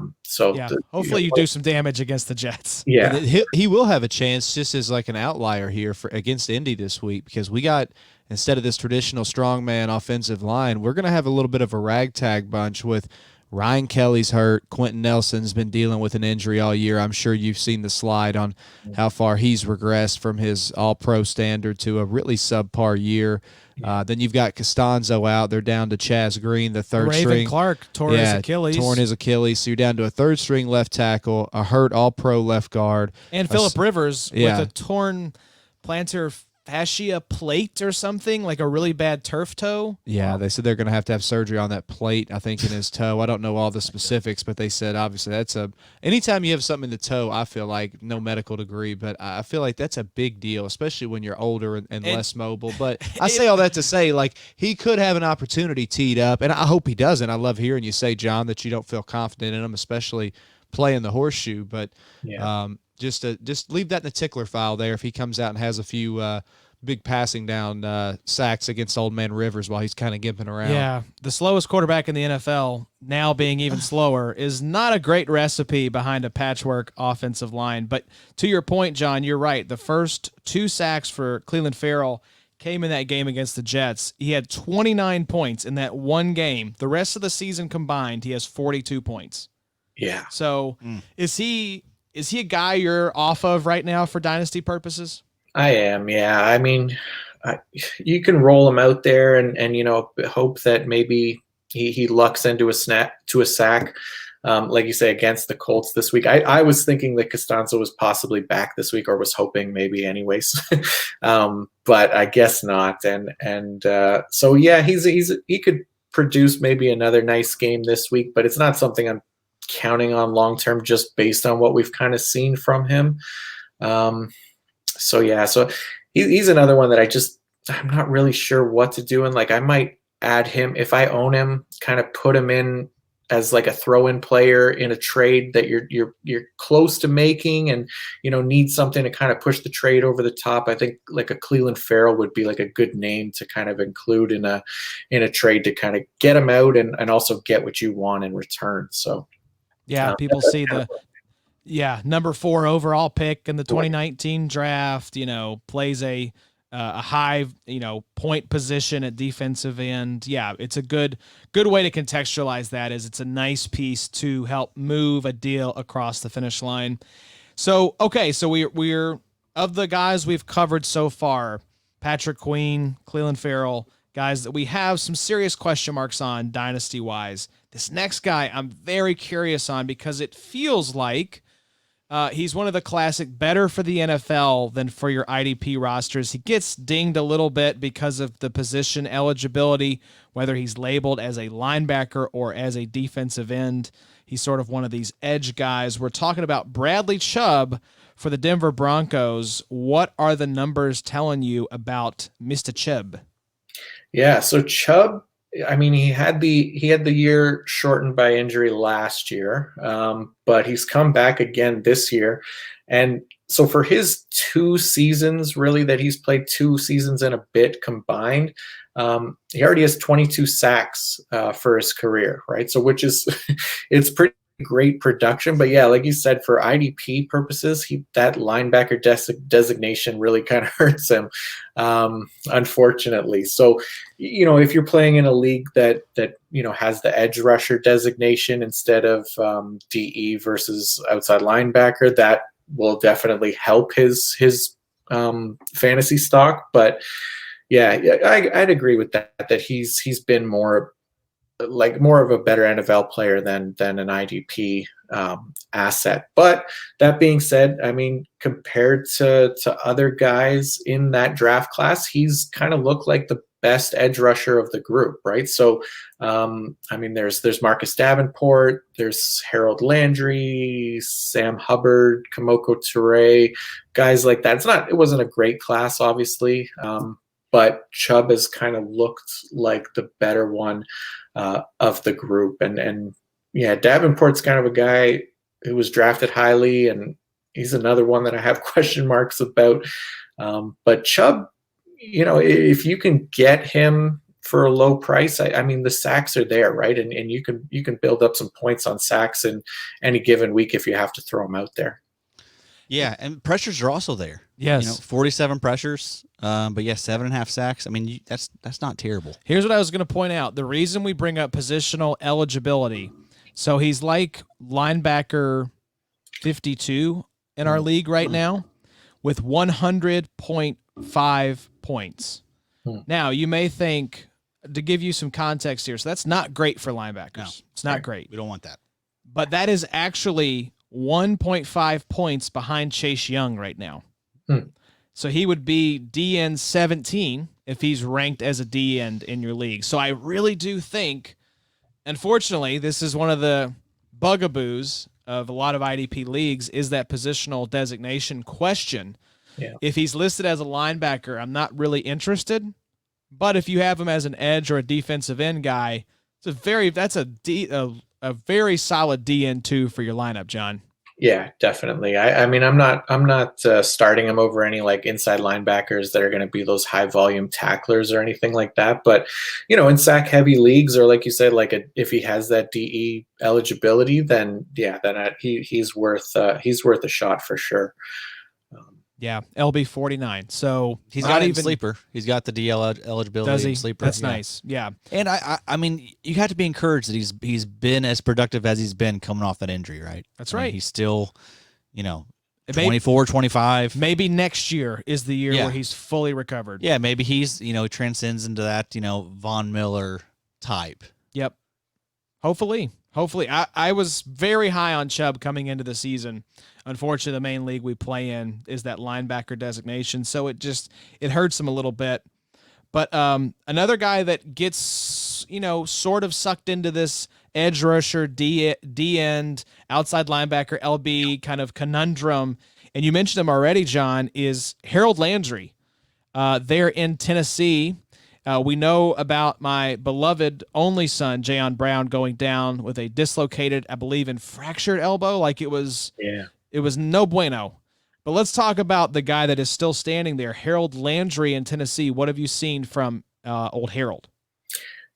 S1: hopefully you do some damage against the Jets.
S4: Yeah,
S5: He will have a chance just as like an outlier here against Indy this week, because we got, instead of this traditional strongman offensive line, we're going to have a little bit of a ragtag bunch with Ryan Kelly's hurt. Quentin Nelson's been dealing with an injury all year. I'm sure you've seen the slide on how far he's regressed from his all-pro standard to a really subpar year. Then you've got Costanzo out. They're down to Chaz Green, the third
S1: Raven
S5: string.
S1: Clark tore his Achilles.
S5: Torn his Achilles. So you're down to a third-string left tackle, a hurt all-pro left guard.
S1: And Phillip Rivers
S5: yeah.
S1: with a torn plantar fascia plate or something, like a really bad turf toe.
S5: Yeah, they said they're going to have surgery on that plate, I think, in his toe. I don't know all the specifics, but they said obviously anytime you have something in the toe, I feel like, no medical degree, but I feel like that's a big deal, especially when you're older and less mobile. But I say all that to say, like, he could have an opportunity teed up, and I hope he doesn't. I love hearing you say, John, that you don't feel confident in him, especially playing the horseshoe. But just leave that in the tickler file there if he comes out and has a few big passing down sacks against old man Rivers while he's kind of gimping around.
S1: Yeah, the slowest quarterback in the NFL, now being even slower, is not a great recipe behind a patchwork offensive line. But to your point, John, you're right. The first 2 sacks for Clelin Ferrell came in that game against the Jets. He had 29 points in that one game. The rest of the season combined, he has 42 points.
S4: Yeah.
S1: So is he a guy you're off of right now for dynasty purposes?
S4: I am, yeah. I mean, you can roll him out there and hope that maybe he lucks into a sack. Like you say, against the Colts this week. I was thinking that Costanzo was possibly back this week, or was hoping maybe anyways. But I guess not. And so yeah, he could produce maybe another nice game this week, but it's not something I'm counting on long term just based on what we've kind of seen from him. So yeah, so he's another one that I'm not really sure what to do. And like, I might add him if I own him, kind of put him in as like a throw-in player in a trade that you're close to making, and need something to kind of push the trade over the top. I think like a Clelin Ferrell would be like a good name to kind of include in a trade to kind of get him out and also get what you want in return. So
S1: yeah, people see number 4 overall pick in the 2019 draft, plays a high, point position at defensive end. Yeah, it's a good way to contextualize that. Is it's a nice piece to help move a deal across the finish line. So, okay, so we're of the guys we've covered so far, Patrick Queen, Clelin Ferrell, guys that we have some serious question marks on dynasty-wise. This next guy I'm very curious on because it feels like he's one of the classic better for the NFL than for your IDP rosters. He gets dinged a little bit because of the position eligibility, whether he's labeled as a linebacker or as a defensive end. He's sort of one of these edge guys. We're talking about Bradley Chubb for the Denver Broncos. What are the numbers telling you about Mr. Chubb?
S4: Yeah, so Chubb, I mean, he had the year shortened by injury last year, but he's come back again this year. And so for his 2 seasons, really, that he's played 2 seasons and a bit combined, he already has 22 sacks for his career, right? So which is it's pretty great production. But yeah, like you said, for IDP purposes, that linebacker designation really kind of hurts him, unfortunately. So, if you're playing in a league that has the edge rusher designation instead of DE versus outside linebacker, that will definitely help his fantasy stock. But yeah, I'd agree with that he's been more of a better NFL player than an IDP asset. But that being said, I mean, compared to other guys in that draft class, he's kind of looked like the best edge rusher of the group, right? So, I mean, there's Marcus Davenport, there's Harold Landry, Sam Hubbard, Kamoko Toure, guys like that. It wasn't a great class, obviously, but Chubb has kind of looked like the better one of the group. And yeah, Davenport's kind of a guy who was drafted highly, and he's another one that I have question marks about. But Chubb, if you can get him for a low price, I mean, the sacks are there, right? And you can build up some points on sacks in any given week if you have to throw them out there.
S6: Yeah, and pressures are also there.
S1: Yes.
S6: 47 pressures, but yeah, 7.5 sacks. I mean, that's not terrible.
S1: Here's what I was going to point out. The reason we bring up positional eligibility, so he's like linebacker 52 in our league right now with 100.5 points. Now, you may think, to give you some context here, so that's not great for linebackers.
S6: No,
S1: it's not great.
S6: We don't want that.
S1: But that is actually 1.5 points behind Chase Young right now. So he would be DN 17 if he's ranked as a D end in your league. So I really do think, unfortunately, this is one of the bugaboos of a lot of IDP leagues, is that positional designation question.
S4: Yeah.
S1: If he's listed as a linebacker, I'm not really interested. But if you have him as an edge or a defensive end guy, that's a very solid DN2 for your lineup, John.
S4: Yeah, definitely. I mean, I'm not starting him over any like inside linebackers that are going to be those high volume tacklers or anything like that. But in sack heavy leagues, or like you said, if he has that DE eligibility, then yeah, he's worth a shot for sure.
S1: Yeah, LB 49. So
S6: he's got even sleeper. He's got the DL eligibility.
S1: Does he?
S6: In sleeper.
S1: That's
S6: yeah.
S1: nice. Yeah,
S6: and I mean, you have to be encouraged that he's been as productive as he's been coming off that injury, right?
S1: That's right.
S6: He's still,
S1: Maybe,
S6: 24, 25.
S1: maybe next year is the year
S6: Yeah.
S1: where he's fully recovered.
S6: Yeah, maybe he's, transcends into that, Von Miller type.
S1: Yep. Hopefully. I was very high on Chubb coming into the season. Unfortunately, the main league we play in is that linebacker designation, so it hurts him a little bit. But another guy that gets, sort of sucked into this edge rusher, D end, outside linebacker, LB kind of conundrum, and you mentioned him already, John, is Harold Landry. They're in Tennessee. We know about my beloved only son, Jayon Brown, going down with a dislocated, I believe, and fractured elbow. Like it was no bueno. But let's talk about the guy that is still standing there, Harold Landry in Tennessee. What have you seen from old Harold?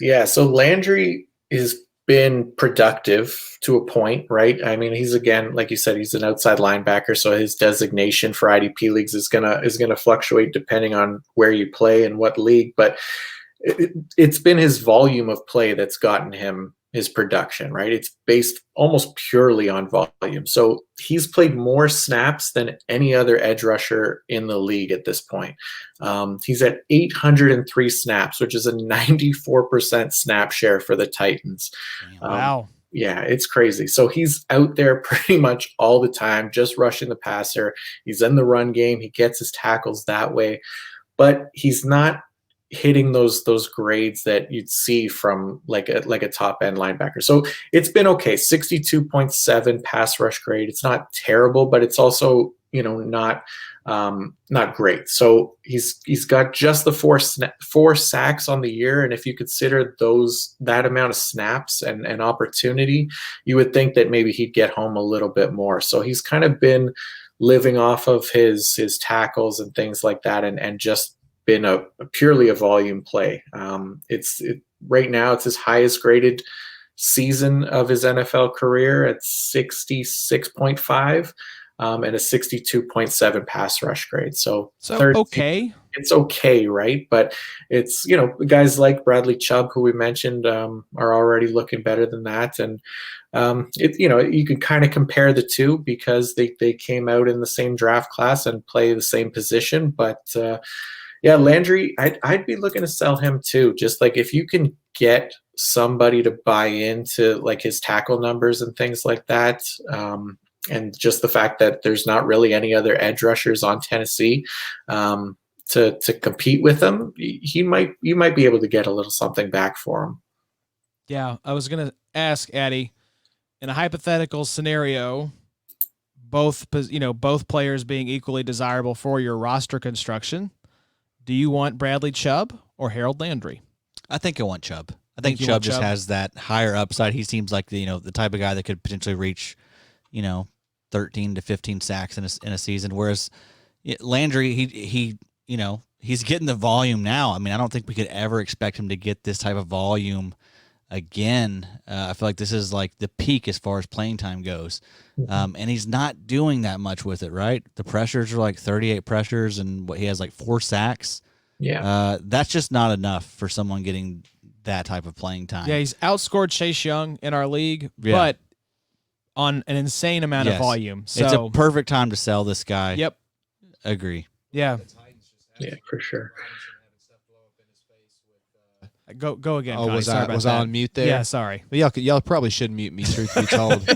S4: Yeah, so Landry has been productive to a point, right? I mean, he's, again, like you said, he's an outside linebacker, so his designation for IDP leagues is gonna fluctuate depending on where you play and what league. But it's been his volume of play that's gotten him his production, right? It's based almost purely on volume. So he's played more snaps than any other edge rusher in the league at this point. He's at 803 snaps, which is a 94% snap share for the Titans.
S1: Wow.
S4: Yeah, it's crazy. So he's out there pretty much all the time, just rushing the passer. He's in the run game. He gets his tackles that way, but he's not hitting those grades that you'd see from like a top end linebacker. So it's been okay. 62.7 pass rush grade. It's not terrible, but it's also, not great. So he's got just the four sacks on the year. And if you consider that amount of snaps and opportunity, you would think that maybe he'd get home a little bit more. So he's kind of been living off of his tackles and things like that, and just been a purely a volume play. Right now it's his highest graded season of his NFL career at 66.5 and a 62.7 pass rush grade. So
S1: okay.
S4: It's okay, right? But it's, guys like Bradley Chubb, who we mentioned, are already looking better than that. And you can kind of compare the two because they came out in the same draft class and play the same position. But yeah, Landry, I'd be looking to sell him too. Just like if you can get somebody to buy into like his tackle numbers and things like that, and just the fact that there's not really any other edge rushers on Tennessee to compete with him, you might be able to get a little something back for him.
S1: Yeah, I was gonna ask Addy, in a hypothetical scenario, both players being equally desirable for your roster construction, do you want Bradley Chubb or Harold Landry?
S6: I think I want Chubb. I think Chubb just has that higher upside. He seems like the type of guy that could potentially reach, 13 to 15 sacks in a season. Whereas Landry, he's getting the volume now. I mean, I don't think we could ever expect him to get this type of volume again. I feel like this is like the peak as far as playing time goes. And he's not doing that much with it, right? The pressures are like 38 pressures, and he has like 4 sacks.
S4: Yeah.
S6: That's just not enough for someone getting that type of playing time.
S1: Yeah, he's outscored Chaisson in our league, but on an insane amount of volume. So
S6: it's a perfect time to sell this guy.
S1: Yep.
S6: Agree.
S1: Yeah.
S4: Yeah, for sure.
S1: Go again.
S5: Oh,
S1: Connie.
S5: was
S1: Sorry
S5: I
S1: about
S5: was
S1: that.
S5: I on mute there?
S1: Yeah, sorry.
S5: Well, y'all probably should mute me, truth be told.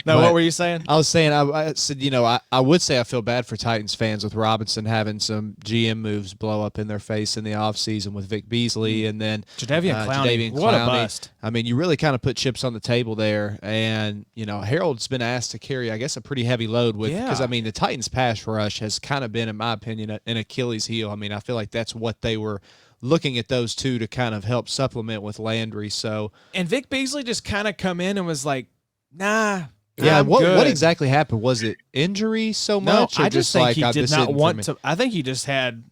S1: No, what were you saying?
S5: I was saying, I said, I would say I feel bad for Titans fans with Robinson having some GM moves blow up in their face in the offseason with Vic Beasley and then
S1: Jadeveon Clowney. What a bust.
S5: I mean, you really kind of put chips on the table there. And, Harold's been asked to carry, I guess, a pretty heavy load because, the Titans pass rush has kind of been, in my opinion, an Achilles heel. I mean, I feel like that's what they were looking at those two to kind of help supplement with Landry.
S1: And Vic Beasley just kind of come in and was like, nah.
S5: Yeah,
S1: I'm
S5: what
S1: good.
S5: exactly happened? Was it injury so
S1: No,
S5: much? Or
S1: I just think
S5: like,
S1: he did not want
S5: to.
S1: to. I think he just had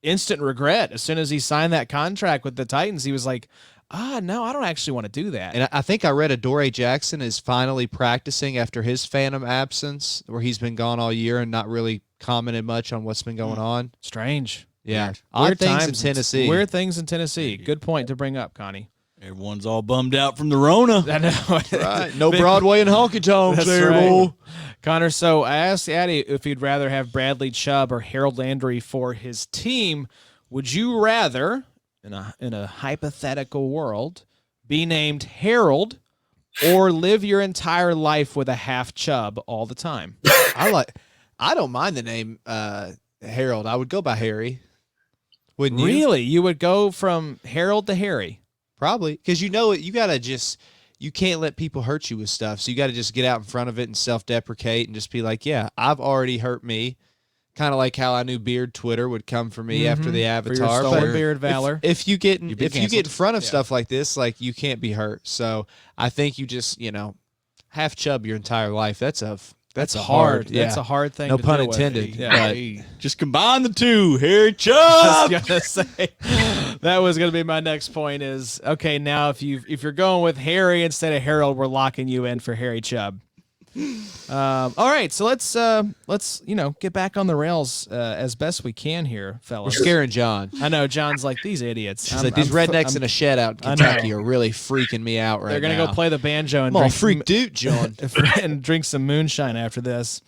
S1: instant regret. As soon as he signed that contract with the Titans, he was like, no, I don't actually want to do that.
S5: And I think I read Adoree Jackson is finally practicing after his phantom absence, where he's been gone all year and not really commented much on what's been going on.
S1: Strange.
S5: Yeah.
S1: Weird
S5: Odd things
S1: times
S5: in Tennessee.
S1: Weird things in Tennessee. Good point to bring up, Connie.
S6: Everyone's all bummed out from the Rona.
S1: I know.
S5: Right. No Broadway and honky tonks
S1: That's
S5: there,
S1: right.
S5: boy.
S1: Connor, so I asked Addy if he'd rather have Bradley Chubb or Harold Landry for his team. Would you rather, in a hypothetical world, be named Harold or live your entire life with a half Chubb all the time?
S5: I don't mind the name Harold. I would go by Harry. Wouldn't you?
S1: Really? You would go from Harold to Harry?
S5: Probably, because you gotta you can't let people hurt you with stuff. So you got to just get out in front of it and self-deprecate and just be like, yeah, I've already hurt me. Kind of like how I knew Beard Twitter would come for me after the Avatar.
S1: For your stolen
S5: But
S1: beard valor.
S5: If you get in front of
S1: Yeah.
S5: stuff like this, like you can't be hurt. So I think you just, half Chubb your entire life. That's hard.
S1: That's a hard thing
S5: No
S1: to
S5: pun
S1: deal with.
S5: intended.
S1: Yeah.
S5: But
S6: Just combine the two. Harry
S1: I
S6: Chubb.
S1: was gonna say that was gonna be my next point. Is okay now if you're going with Harry instead of Harold, we're locking you in for Harry Chubb. All right, so let's get back on the rails as best we can here,
S5: we're
S1: fellas.
S5: scaring John.
S1: I know John's like these idiots.
S5: He's like, these rednecks in a shed out in
S1: I know.
S5: Kentucky are really freaking me out right now.
S1: They're gonna go play the banjo and
S5: I'm all
S1: drink
S5: freaked out, John.
S1: and drink some moonshine after this.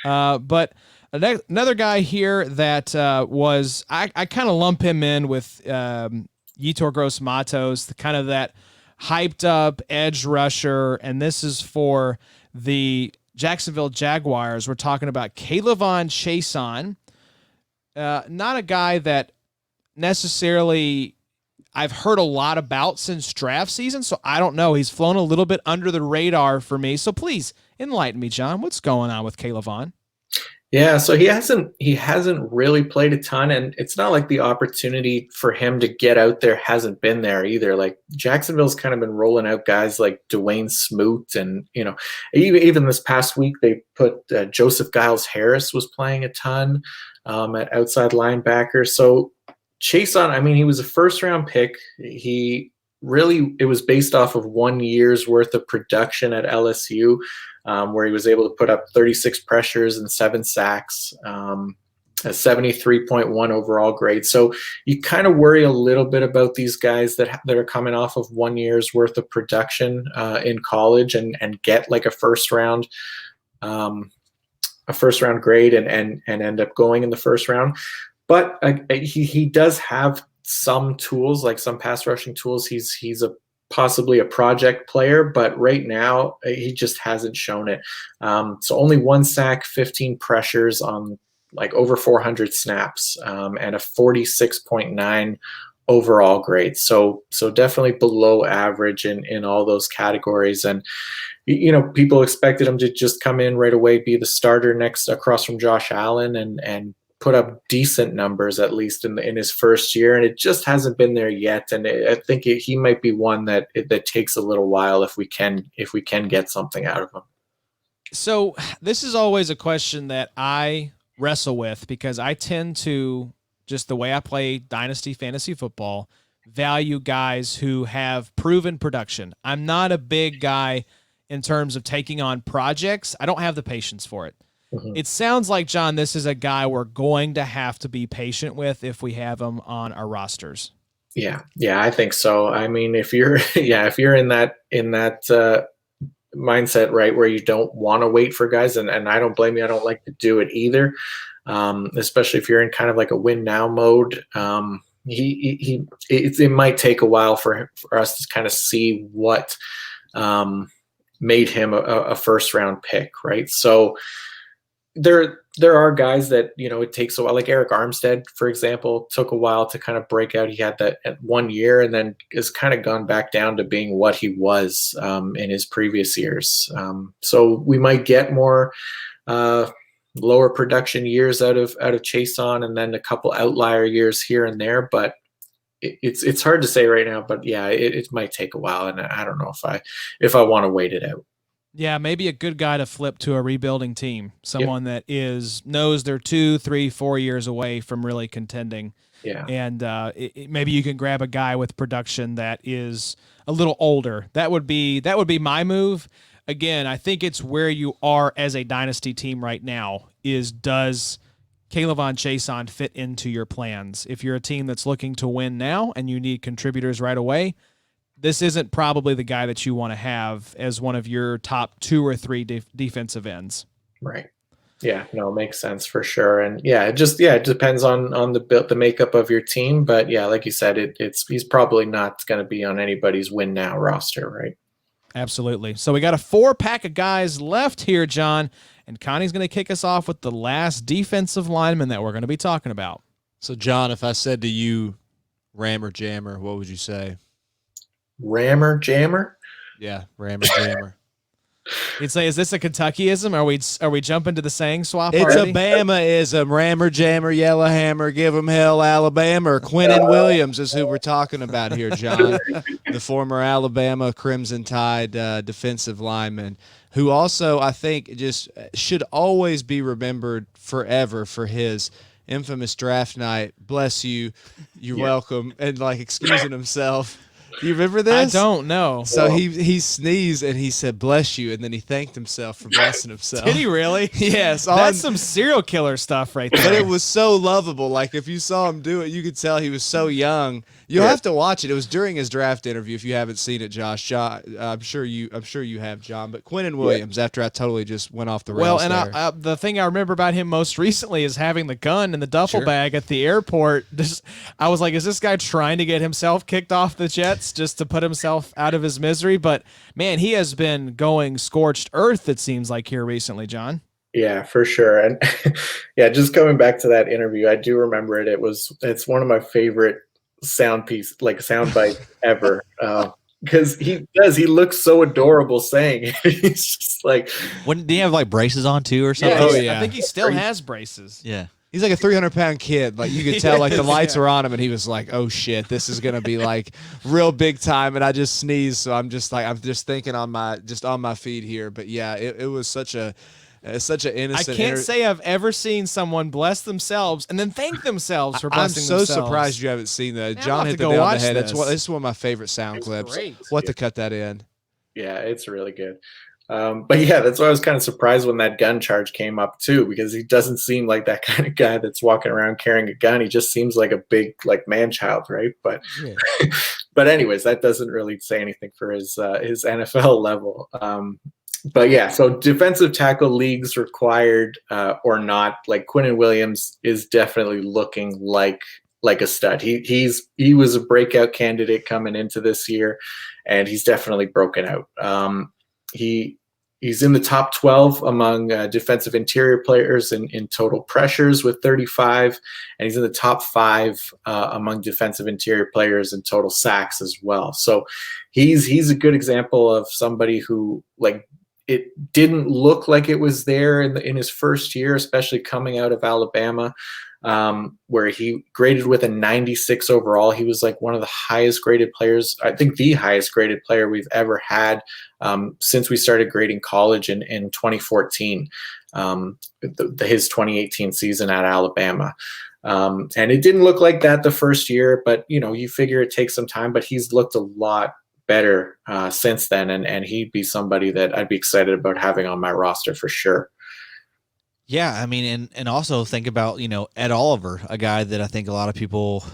S1: But another guy here that was I kind of lump him in with Yetur Gross-Matos, kind of that hyped up edge rusher, and this is for the Jacksonville Jaguars. We're talking about Chaisson. Not a guy that necessarily I've heard a lot about since draft season, so I don't know. He's flown a little bit under the radar for me. So please enlighten me, John. What's going on with Clelin?
S4: Yeah, so he hasn't really played a ton, and it's not like the opportunity for him to get out there hasn't been there either. Like Jacksonville's kind of been rolling out guys like Dwayne Smoot, and even this past week they put Joseph Giles Harris was playing a ton at outside linebacker. So Chaisson, I mean, he was a first-round pick. It was based off of 1 year's worth of production at LSU, where he was able to put up 36 pressures and 7 sacks, a 73.1 overall grade. So you kind of worry a little bit about these guys that are coming off of 1 year's worth of production in college and get like a first round grade and end up going in the first round. But he does have some tools, like some pass rushing tools. He's possibly a project player, but right now he just hasn't shown it. So only 1 sack, 15 pressures on like over 400 snaps, and a 46.9 overall grade. So definitely below average in all those categories. And people expected him to just come in right away, be the starter across from Josh Allen and put up decent numbers, at least in his first year, and it just hasn't been there yet. And I think he might be one that takes a little while if we can get something out of him.
S1: So this is always a question that I wrestle with because I tend to, just the way I play Dynasty fantasy football, value guys who have proven production. I'm not a big guy in terms of taking on projects. I don't have the patience for it. It sounds like, John, this is a guy we're going to have to be patient with if we have him on our rosters.
S4: Yeah, I think so. I mean, if you're in that mindset, right, where you don't want to wait for guys, and I don't blame you. I don't like to do it either, especially if you're in kind of like a win now mode. It might take a while for us to kind of see what made him a first round pick, right? So there are guys that, it takes a while, like Eric Armstead, for example, took a while to kind of break out. He had that at 1 year and then has kind of gone back down to being what he was in his previous years. So we might get more lower production years out of Chaisson and then a couple outlier years here and there, but it's hard to say right now. But yeah, it might take a while, and I don't know if I want to wait it out.
S1: Yeah, maybe a good guy to flip to a rebuilding team, someone that knows they're 2, 3, 4 years away from really contending.
S4: Yeah,
S1: and maybe you can grab a guy with production that is a little older. That would be my move. Again, I think it's where you are as a dynasty team right now. Does K'Lavon Chaisson fit into your plans? If you're a team that's looking to win now and you need contributors right away, this isn't probably the guy that you want to have as one of your top 2 or 3 defensive ends.
S4: Right. Yeah, no, makes sense for sure. And yeah, it depends on the makeup of your team. But yeah, like you said, he's probably not going to be on anybody's win now roster, right?
S1: Absolutely. So we got a 4-pack of guys left here, John, and Connie's going to kick us off with the last defensive lineman that we're going to be talking about.
S5: So, John, if I said to you, Rammer Jammer, what would you say?
S4: Rammer Jammer?
S5: Yeah, Rammer Jammer.
S1: You'd say, is this a Kentuckyism? Are we jumping to the saying swap
S5: It's
S1: already?
S5: a Bama-ism. Rammer Jammer, Yellowhammer, give 'em hell, Alabama. Or Quinnen Williams is who we're talking about here, John. The former Alabama Crimson Tide defensive lineman, who also, I think, just should always be remembered forever for his infamous draft night. Bless you. You're welcome. And, like, excusing himself. Do you remember this?
S1: I don't know.
S5: So he sneezed and he said, bless you, and then he thanked himself for blessing himself.
S1: Did he really?
S5: Yes.
S1: That's some serial killer stuff right there.
S5: But it was so lovable. Like, if you saw him do it, you could tell he was so young. You'll have to watch it. It was during his draft interview. If you haven't seen it, Josh, I'm sure you have, John. But Quinnen Williams, after I totally just went off the rails.
S1: Well, and the thing I remember about him most recently is having the gun in the duffel bag at the airport. I was like, is this guy trying to get himself kicked off the Jets just to put himself out of his misery? But man, he has been going scorched earth, it seems like, here recently, John.
S4: Yeah, for sure. And yeah, just coming back to that interview, I do remember it. It's one of my favorite sound bites ever. Because he looks so adorable saying it. He's just like,
S6: Did he have like braces on too or something?
S1: I think he still has braces.
S6: Yeah.
S5: He's like a 300-pound kid. Like, you could tell, like, the lights were on him, and he was like, "Oh shit, this is gonna be like real big time." And I just sneezed, so I'm just thinking on my feet here. But yeah, it was such an innocent.
S1: I can't say I've ever seen someone bless themselves and then thank themselves for blessing themselves.
S5: I'm so surprised you haven't seen that.
S1: I'll
S5: John
S1: have
S5: hit
S1: to
S5: the
S1: go
S5: nail on the
S1: watch
S5: head.
S1: this.
S5: It's one of my favorite sound clips.
S1: great.
S5: We'll have to cut that in.
S4: yeah, it's really good. But yeah, that's why I was kind of surprised when that gun charge came up too, because he doesn't seem like that kind of guy that's walking around carrying a gun. He just seems like a big man child, right? But but anyways, that doesn't really say anything for his NFL level. But yeah, so defensive tackle leagues required or not, like Quinnen Williams is definitely looking like a stud. He was a breakout candidate coming into this year, and he's definitely broken out. He's in the top 12 among defensive interior players in total pressures with 35, and he's in the top 5 among defensive interior players in total sacks as well. So he's a good example of somebody who, like, it didn't look like it was there in his first year, especially coming out of Alabama, where he graded with a 96 overall. He was like one of the highest graded players, I think the highest graded player we've ever had since we started grading college in 2014, his 2018 season at Alabama. And it didn't look like that the first year, but you figure it takes some time, but he's looked a lot better since then, and he'd be somebody that I'd be excited about having on my roster for sure.
S6: Yeah, I mean, and also think about, Ed Oliver, a guy that I think a lot of people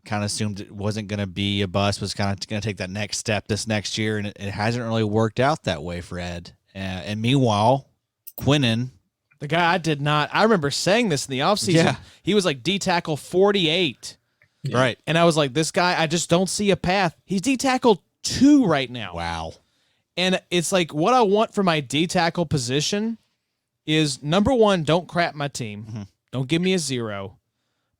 S6: kind of assumed it wasn't going to be a bust, was kind of going to take that next step this next year, and it hasn't really worked out that way for Ed. And meanwhile, Quinnen,
S1: the guy I remember saying this in the offseason, he was like D-tackle 48.
S6: Yeah. Right.
S1: And I was like, this guy, I just don't see a path. He's D-tackle 2 right now.
S6: Wow.
S1: And it's like, what I want for my D-tackle position is, number one, don't crap my team. Mm-hmm. Don't give me a 0.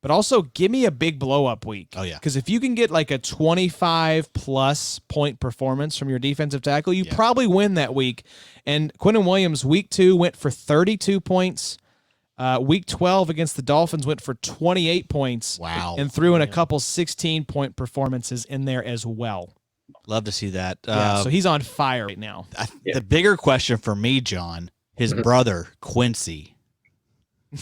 S1: But also give me a big blow-up week.
S6: Oh, yeah.
S1: Because if you can get like a 25-plus point performance from your defensive tackle, you probably win that week. And Quinnen Williams, week 2, went for 32 points. Week 12 against the Dolphins went for 28 points.
S6: Wow.
S1: And threw in a couple 16-point performances in there as well.
S6: Love to see that.
S1: So he's on fire right now.
S6: The bigger question for me, John, his brother, Quincy.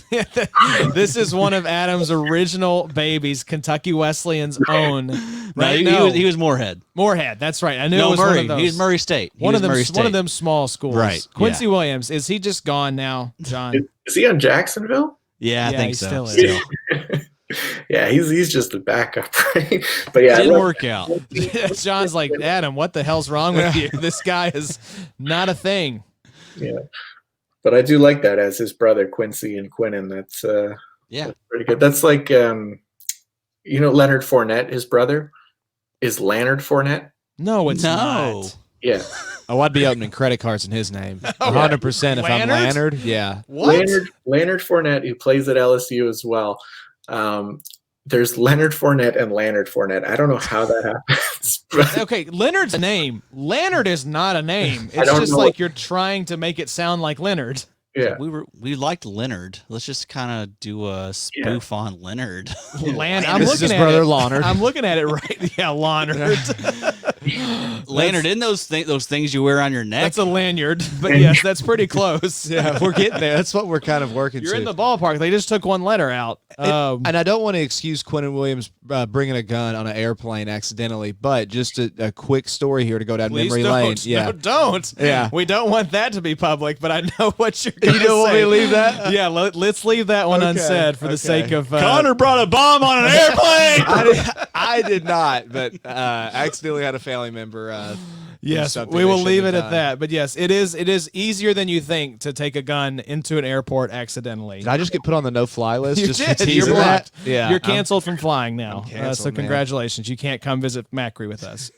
S1: This is one of Adam's original babies, Kentucky Wesleyan's own.
S6: He was Moorhead.
S1: Moorhead, that's right. I knew it was
S6: Murray.
S1: one of those.
S6: He was Murray State.
S1: One of them small schools.
S6: Right.
S1: Quincy Williams, is he just gone now, John?
S4: Is he on Jacksonville?
S6: Yeah, I think
S1: he
S6: so.
S1: Still is.
S4: Yeah, he's just a backup, right? But yeah,
S6: didn't work out.
S1: John's like, Adam, what the hell's wrong with you? This guy is not a thing.
S4: Yeah. But I do like that as his brother Quincy and Quinnen. That's
S6: Yeah.
S4: pretty good. That's like Leonard Fournette, his brother is Leonard Fournette.
S1: No, it's
S6: No.
S1: not.
S4: Yeah.
S5: Oh, I'd be opening credit cards in his name. 100% if I'm
S1: Leonard?
S5: Leonard. Yeah.
S1: What?
S4: Leonard Fournette, who plays at LSU as well. There's Leonard Fournette and Leonard Fournette. I don't know how that happens. But
S1: Okay, Leonard's a name. Leonard is not a name.
S4: I
S1: It's
S4: don't
S1: just
S4: know
S1: like
S4: what-
S1: you're trying to make it sound like Leonard.
S4: yeah.
S6: We liked Leonard. Let's just kind of do a spoof on Leonard.
S1: I'm
S5: This is
S1: looking
S5: his
S1: at
S5: brother,
S1: it.
S5: Leonard.
S1: I'm looking at it right. Yeah, Leonard.
S6: Leonard, in those things you wear on your neck.
S1: That's a lanyard, but yes, that's pretty close.
S5: Yeah, we're getting there. That's what we're kind of working
S1: You're
S5: to.
S1: in the ballpark. They just took one letter out.
S5: And I don't want to excuse Quinnen Williams bringing a gun on an airplane accidentally, but just a quick story here to go down
S1: Please
S5: memory
S1: don't.
S5: lane. Yeah.
S1: No, don't.
S5: Yeah.
S1: We don't want that to be public, but I know what you're going to
S5: You don't want me
S1: say.
S5: to leave that?
S1: Yeah, let's leave that one
S5: Okay,
S1: unsaid for the
S5: okay.
S1: sake of
S6: brought a bomb on an airplane.
S5: I did not, but accidentally had a family member.
S1: Yes,
S5: something
S1: we
S5: they
S1: will
S5: shouldn't
S1: leave
S5: have
S1: it at
S5: done.
S1: that. But yes, it is easier than you think to take a gun into an airport accidentally.
S5: Did I just get put on the no-fly list?
S1: You
S5: just
S1: did.
S5: for
S1: You're
S5: teasing
S1: blocked.
S5: that? Yeah.
S1: You're canceled from flying now.
S5: I'm canceled,
S1: So
S5: man.
S1: congratulations. You can't come visit Macri with us.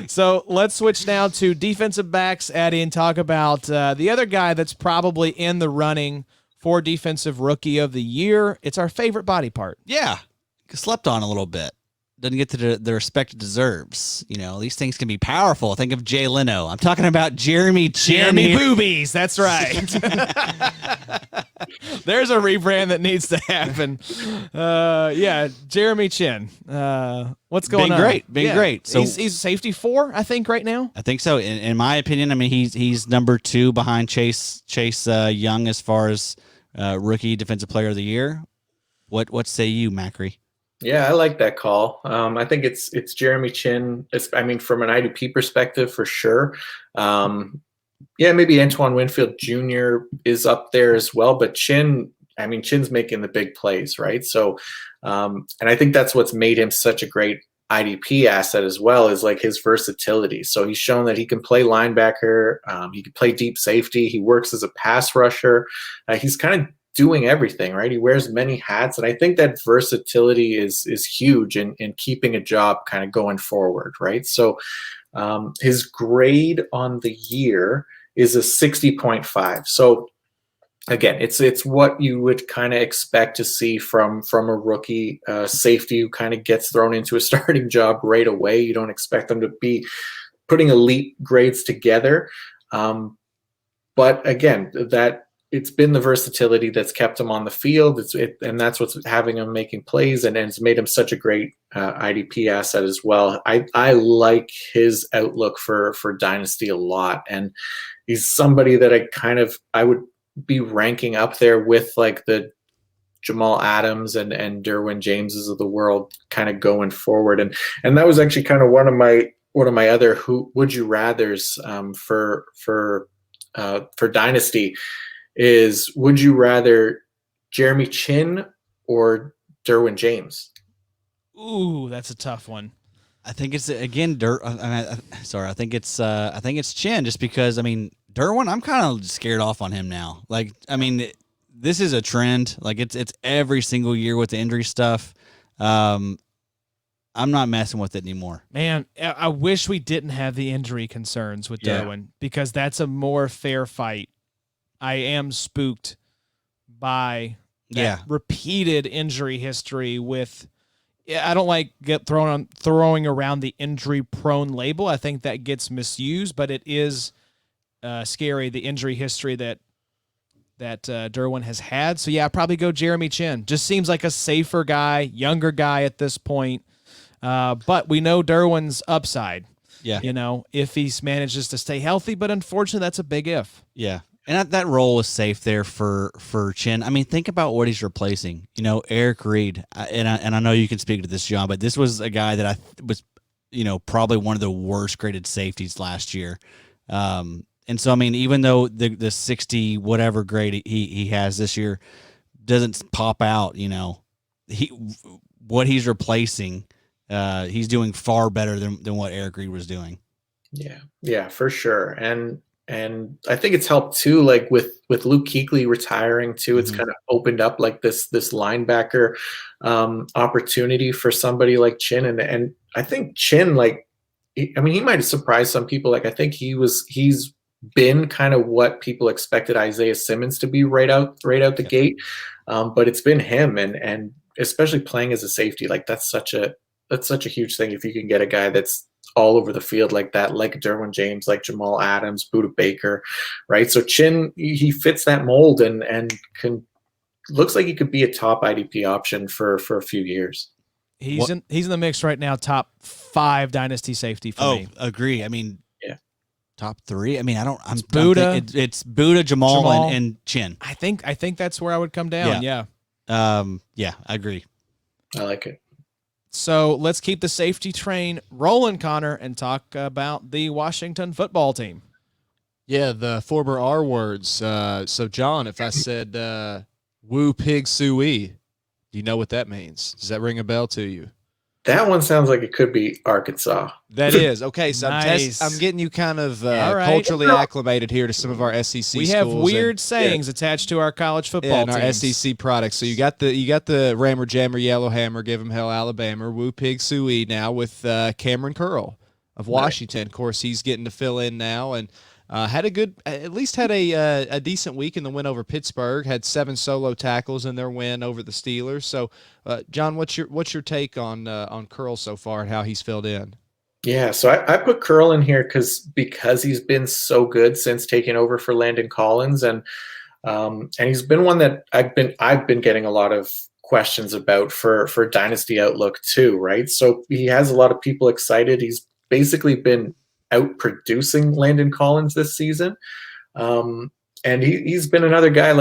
S1: So let's switch now to defensive backs, Addy, and talk about the other guy that's probably in the running for Defensive Rookie of the Year. It's our favorite body part.
S6: Yeah, slept on a little bit. Doesn't get to the respect it deserves. You know, these things can be powerful. Think of Jay Leno. I'm talking about Jeremy Chinn.
S1: Jeremy
S6: here.
S1: Boobies. That's right. There's a rebrand that needs to happen. Yeah, Jeremy Chinn. What's going
S6: Been
S1: on?
S6: great. Been great. So-
S1: he's safety 4, I think, right now.
S6: I think so. In my opinion, I mean he's number 2 behind Chase Young as far as rookie defensive player of the year. What say you, Macri?
S4: Yeah, I like that call. I think it's Jeremy Chinn. I mean, from an IDP perspective, for sure. Yeah, maybe Antoine Winfield Jr. is up there as well, but Chinn's making the big plays, right? So, and I think that's what's made him such a great IDP asset as well, is like his versatility. So he's shown that he can play linebacker, he can play deep safety, he works as a pass rusher. He's kind of doing everything, right? He wears many hats, and I think that versatility is huge in keeping a job kind of going forward, right? So his grade on the year is a 60.5. So again, it's what you would kind of expect to see from a rookie safety who kind of gets thrown into a starting job right away. You don't expect them to be putting elite grades together. But again, that it's been the versatility that's kept him on the field. And that's what's having him making plays, and it's made him such a great IDP asset as well. I like his outlook for Dynasty a lot, and he's somebody that I would be ranking up there with like the Jamal Adams and Derwin Jameses of the world kind of going forward. And that was actually kind of one of my other who would you rathers for Dynasty. Is would you rather Jeremy Chinn or Derwin James?
S1: Ooh, that's a tough one.
S6: I think it's again I think it's Chinn, just because Derwin, I'm kind of scared off on him now. Like, this is a trend. Like, it's every single year with the injury stuff. I'm not messing with it anymore.
S1: Man, I wish we didn't have the injury concerns with Derwin, because that's a more fair fight. I am spooked by that repeated injury history with. I don't like throwing around the injury prone label. I think that gets misused, but it is scary, the injury history that Derwin has had. So yeah, I'd probably go Jeremy Chinn. Just seems like a safer guy, younger guy at this point. But we know Derwin's upside.
S6: Yeah.
S1: If he manages to stay healthy, but unfortunately that's a big if.
S6: Yeah. And that role is safe there for Chinn. Think about what he's replacing. Eric Reed, and I know you can speak to this, John, but this was a guy that I was, probably one of the worst graded safeties last year. And so, even though the 60 whatever grade he has this year doesn't pop out, what he's replacing, he's doing far better than what Eric Reed was doing.
S4: Yeah, for sure. and I think it's helped too. Like with Luke Kuechly retiring too, it's kind of opened up like this linebacker opportunity for somebody like Chinn, and I think Chinn, like, he might have surprised some people. Like I think he's been kind of what people expected Isaiah Simmons to be right out the gate, but it's been him, and especially playing as a safety, like that's such a huge thing if you can get a guy that's all over the field like that, like Derwin James, like Jamal Adams, Budda Baker, right? So Chinn, he fits that mold and looks like he could be a top IDP option for a few years.
S1: He's in the mix right now, top 5 dynasty safety for me.
S6: Agree. Top 3. I'm
S1: Budda.
S6: It's Budda, Jamal. And Chinn.
S1: I think that's where I would come down. Yeah.
S6: I agree.
S4: I like it.
S1: So let's keep the safety train rolling, Connor, and talk about the Washington football team.
S5: Yeah, the former R words. So, John, if I said woo pig suey, do you know what that means? Does that ring a bell to you?
S4: That one sounds like it could be Arkansas.
S5: That is. Okay, so
S1: Nice.
S5: I'm getting you kind of
S1: All right.
S5: culturally acclimated here to some of our SEC
S1: We
S5: schools.
S1: have weird sayings attached to our college football
S5: and our
S1: teams.
S5: SEC products. So you got the Rammer Jammer Yellow Hammer, give 'em hell Alabama, Woo Pig Suey now with Kamren Curl of Washington. Of course, he's getting to fill in now and had a decent week in the win over Pittsburgh. Had 7 solo tackles in their win over the Steelers. So, John, what's your take on Curl so far and how he's filled in?
S4: Yeah, so I put Curl in here because he's been so good since taking over for Landon Collins, and he's been one that I've been getting a lot of questions about for Dynasty Outlook too, right? So he has a lot of people excited. He's basically been out producing Landon Collins this season. And he's been another guy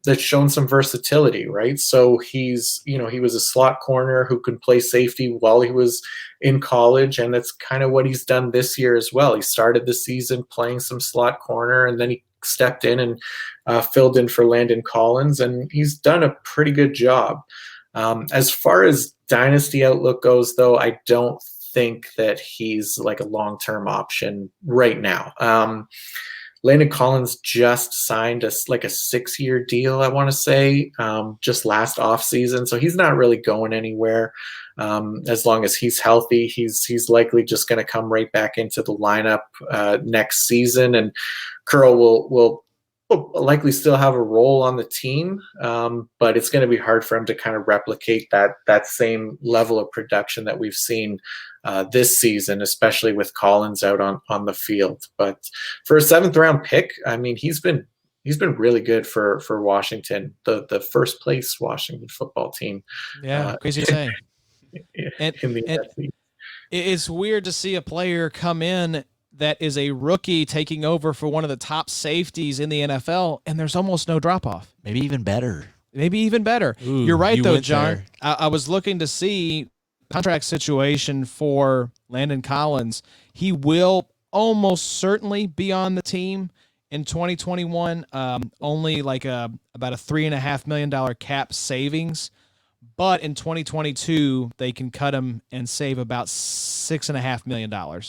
S4: that's shown some versatility, right? So he was a slot corner who could play safety while he was in college, and that's kind of what he's done this year as well. He started the season playing some slot corner, and then he stepped in and filled in for Landon Collins, and he's done a pretty good job. As far as Dynasty Outlook goes, though, I don't think that he's like a long-term option right now. Landon Collins just signed a 6-year deal, I want to say, just last offseason. So he's not really going anywhere. As long as he's healthy, he's likely just going to come right back into the lineup next season. And Curl will likely still have a role on the team, but it's going to be hard for him to kind of replicate that same level of production that we've seen this season, especially with Collins out on the field. But for a 7th round pick, he's been really good for Washington, the first place Washington football team.
S1: Yeah, crazy to say.
S4: And
S1: it's weird to see a player come in that is a rookie taking over for one of the top safeties in the NFL, and there's almost no drop-off.
S6: Maybe even better.
S1: Ooh, you're right, though, John. I was looking to see contract situation for Landon Collins. He will almost certainly be on the team in 2021. Only like about a $3.5 million cap savings. But in 2022, they can cut him and save about $6.5 million.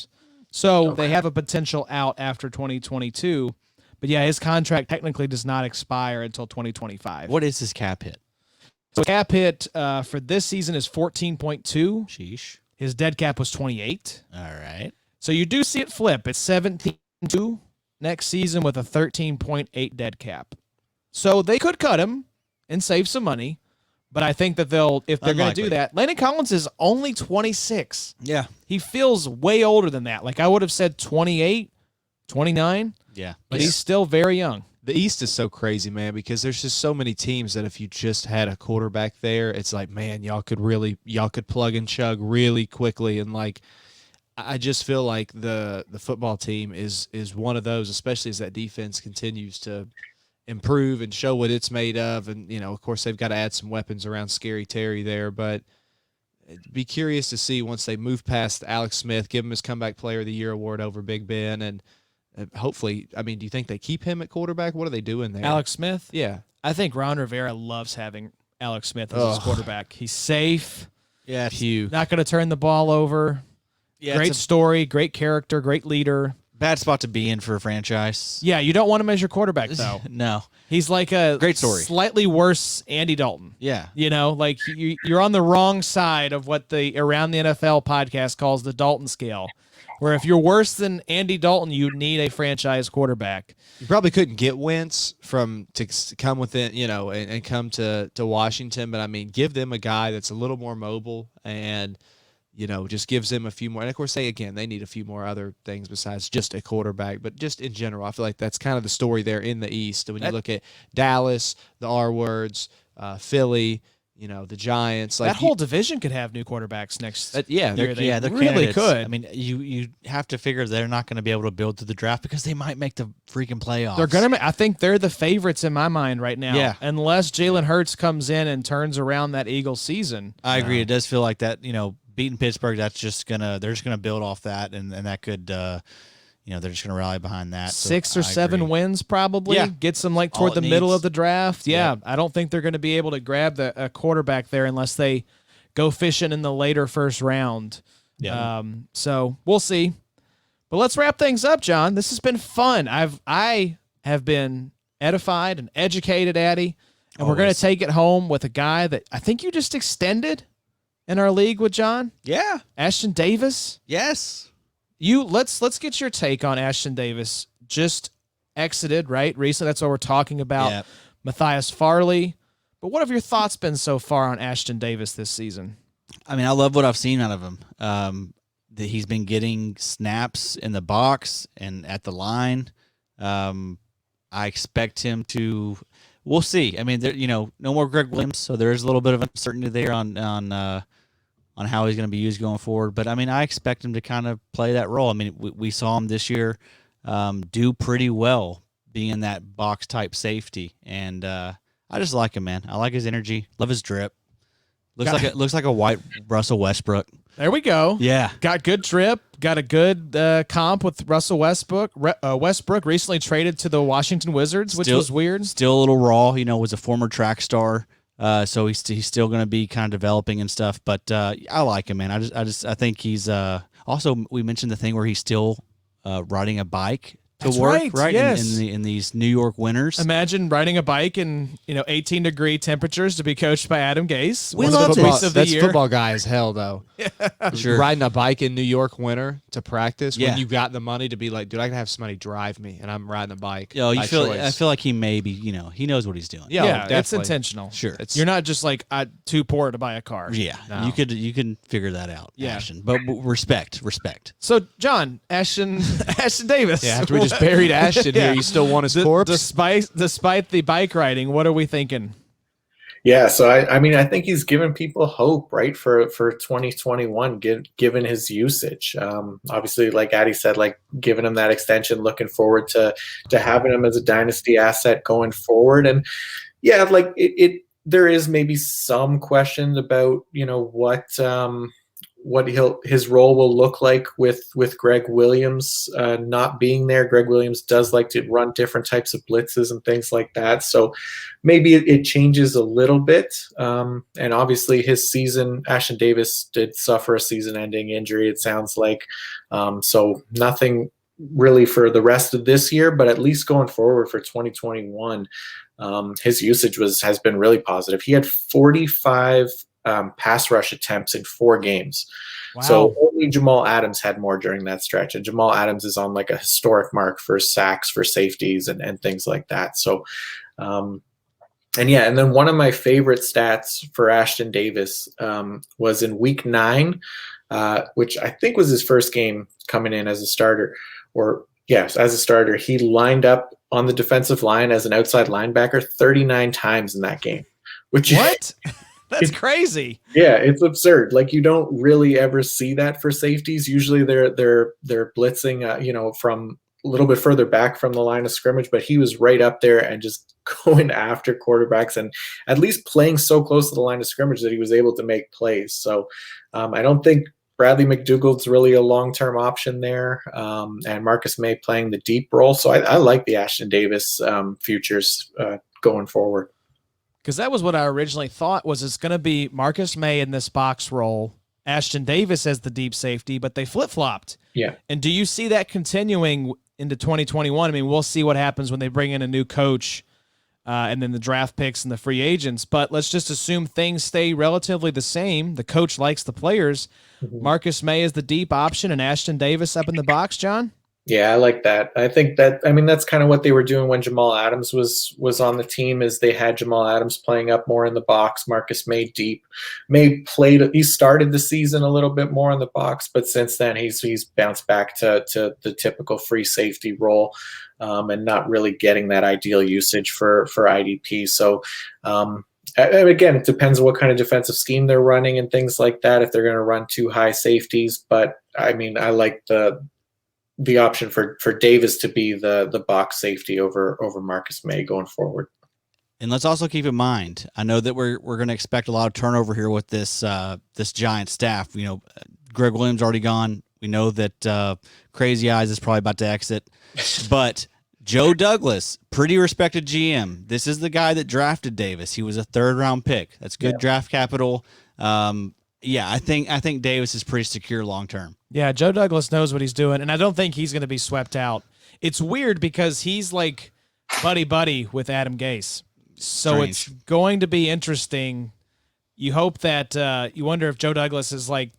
S1: So they have a potential out after 2022. But yeah, his contract technically does not expire until 2025.
S6: What is his cap hit?
S1: So cap hit for this season is 14.2.
S6: Sheesh.
S1: His dead cap was 28.
S6: All right.
S1: So you do see it flip. It's 17.2 next season with a 13.8 dead cap. So they could cut him and save some money. But I think that if they're going to do that, Landon Collins is only 26.
S6: Yeah.
S1: He feels way older than that. Like I would have said 28, 29.
S6: Yeah.
S1: But he's still very young.
S5: The East is so crazy, man, because there's just so many teams that if you just had a quarterback there, it's like, man, y'all could plug and chug really quickly. And like, I just feel like the football team is one of those, especially as that defense continues to improve and show what it's made of. And, of course, they've got to add some weapons around Scary Terry there. But be curious to see once they move past Alex Smith, give him his Comeback Player of the Year award over Big Ben. And hopefully, do you think they keep him at quarterback? What are they doing there?
S1: Alex Smith?
S5: Yeah.
S1: I think Ron Rivera loves having Alex Smith as his quarterback. He's safe.
S6: Yeah.
S5: Huge.
S1: Not going to turn the ball over.
S6: Yeah,
S1: Great story, great character, great leader.
S6: Bad spot to be in for a franchise.
S1: Yeah, you don't want to measure quarterback though.
S6: No.
S1: He's like a
S6: Great story.
S1: slightly worse Andy Dalton.
S6: Yeah.
S1: You know, like you're on the wrong side of what the Around the NFL podcast calls the Dalton scale, where if you're worse than Andy Dalton, you need a franchise quarterback.
S5: You probably couldn't get Wentz to come within, and come to Washington. But I mean, give them a guy that's a little more mobile and, just gives them a few more. And of course, they need a few more other things besides just a quarterback. But just in general, I feel like that's kind of the story there in the East. When you look at Dallas, the R words, Philly, the Giants, like
S1: that whole division could have new quarterbacks next.
S6: They're
S1: They really
S6: candidates.
S1: could.
S6: I mean, you have to figure they're not going to be able to build through the draft because they might make the freaking playoffs.
S1: They're gonna. I think they're the favorites in my mind right now.
S6: Yeah.
S1: Unless Jalen Hurts comes in and turns around that Eagles season.
S6: I agree. It does feel like that. Beating Pittsburgh, they're just gonna build off that, and that could. They're just going to rally behind that.
S1: 6 or 7
S6: agree.
S1: wins probably.
S6: Yeah.
S1: Gets them like
S6: All
S1: toward
S6: it
S1: the middle
S6: needs.
S1: of the draft. Yeah, I don't think they're going to be able to grab a quarterback there unless they go fishing in the later first round.
S6: Yeah.
S1: So we'll see. But let's wrap things up, John. This has been fun. I have been edified and educated, Addy, and we're going to take it home with a guy that I think you just extended in our league with John.
S6: Yeah.
S1: Ashtyn Davis.
S6: Yes.
S1: Let's get your take on Ashtyn Davis. Just exited, right? Recently, that's what we're talking about.
S6: Yeah.
S1: Matthias Farley. But what have your thoughts been so far on Ashtyn Davis this season?
S6: I mean, I love what I've seen out of him. He's been getting snaps in the box and at the line. I expect him to. We'll see. I mean, no more Greg Williams, so there is a little bit of uncertainty there on how he's going to be used going forward. But I mean, I expect him to kind of play that role. I mean, we saw him this year do pretty well being that box type safety, and I just like him, man. I like his energy. Love his drip. Looks like a white Russell Westbrook.
S1: There we go.
S6: Yeah.
S1: Got good drip. Got a good comp with Russell Westbrook. Westbrook recently traded to the Washington Wizards, which was weird.
S6: Still a little raw. Was a former track star. So he's still going to be kind of developing and stuff. But I like him, man. I think he's also, we mentioned the thing where he's still riding a bike to
S1: That's
S6: work,
S1: right? Yes.
S6: in these New York winters.
S1: Imagine riding a bike in 18-degree temperatures to be coached by Adam Gase.
S6: We
S1: one of
S6: love
S1: the
S6: this.
S1: tweets of the
S5: That's
S1: year.
S5: football guy as hell, though.
S6: Sure.
S5: Riding a bike in New York winter to practice
S6: Yeah.
S5: when you got the money to be like, dude, I can have somebody drive me, and I'm riding a bike.
S6: I
S5: by
S6: feel
S5: choice.
S6: like he may be, he knows what he's doing.
S1: Yeah, it's
S5: definitely.
S1: intentional.
S6: Sure.
S1: You're not just like too poor to buy a car.
S6: Yeah.
S5: No.
S6: You can figure that out.
S1: Yeah.
S6: Ashton. But respect.
S1: So, John, Ashtyn Davis.
S5: Yeah, after we just buried Ashton here, you still want his corpse?
S1: Despite the bike riding, what are we thinking?
S4: Yeah, so I mean, I think he's given people hope, right, for 2021, given his usage. Obviously, like Addy said, like giving him that extension, looking forward to having him as a dynasty asset going forward. And yeah, like there is maybe some questions about what his role will look like with Greg Williams not being there. Greg Williams does like to run different types of blitzes and things like that. So maybe it changes a little bit. And obviously his season, Ashtyn Davis did suffer a season-ending injury, it sounds like. So nothing really for the rest of this year, but at least going forward for 2021, his usage has been really positive. He had 45 pass rush attempts in 4 games.
S1: Wow.
S4: So only Jamal Adams had more during that stretch. And Jamal Adams is on like a historic mark for sacks, for safeties and things like that. So, and then one of my favorite stats for Ashtyn Davis was in week 9, which I think was his first game coming in as a starter, as a starter. He lined up on the defensive line as an outside linebacker 39 times in that game.
S1: What? That's crazy.
S4: Yeah, it's absurd. Like you don't really ever see that for safeties. Usually they're blitzing, from a little bit further back from the line of scrimmage, but he was right up there and just going after quarterbacks and at least playing so close to the line of scrimmage that he was able to make plays. So I don't think Bradley McDougald's really a long-term option there, and Marcus May playing the deep role. So I like the Ashtyn Davis futures going forward.
S1: Because that was what I originally thought was it's going to be Marcus May in this box role, Ashtyn Davis as the deep safety, but they flip-flopped.
S4: Yeah.
S1: And do you see that continuing into 2021? I mean, we'll see what happens when they bring in a new coach and then the draft picks and the free agents. But let's just assume things stay relatively the same. The coach likes the players. Marcus May is the deep option and Ashtyn Davis up in the box, John?
S4: Yeah, I like that. I think that's kind of what they were doing when Jamal Adams was on the team, is they had Jamal Adams playing up more in the box, Marcus May deep. He started the season a little bit more in the box, but since then he's bounced back to the typical free safety role, and not really getting that ideal usage for IDP. So and again, it depends on what kind of defensive scheme they're running and things like that, if they're going to run 2 high safeties. But I mean, I like the option for Davis to be the box safety over Marcus May going forward.
S6: And let's also keep in mind, I know that we're going to expect a lot of turnover here with this Giant staff. You know, Greg Williams already gone. We know that Crazy Eyes is probably about to exit, but Joe Douglas, pretty respected GM. This is the guy that drafted Davis. He was a 3rd-round pick. That's good draft capital. Yeah, I think Davis is pretty secure long term.
S1: Yeah, Joe Douglas knows what he's doing, and I don't think he's going to be swept out. It's weird because he's like buddy with Adam Gase. So
S6: Strange.
S1: It's going to be interesting. You hope that you wonder if Joe Douglas is like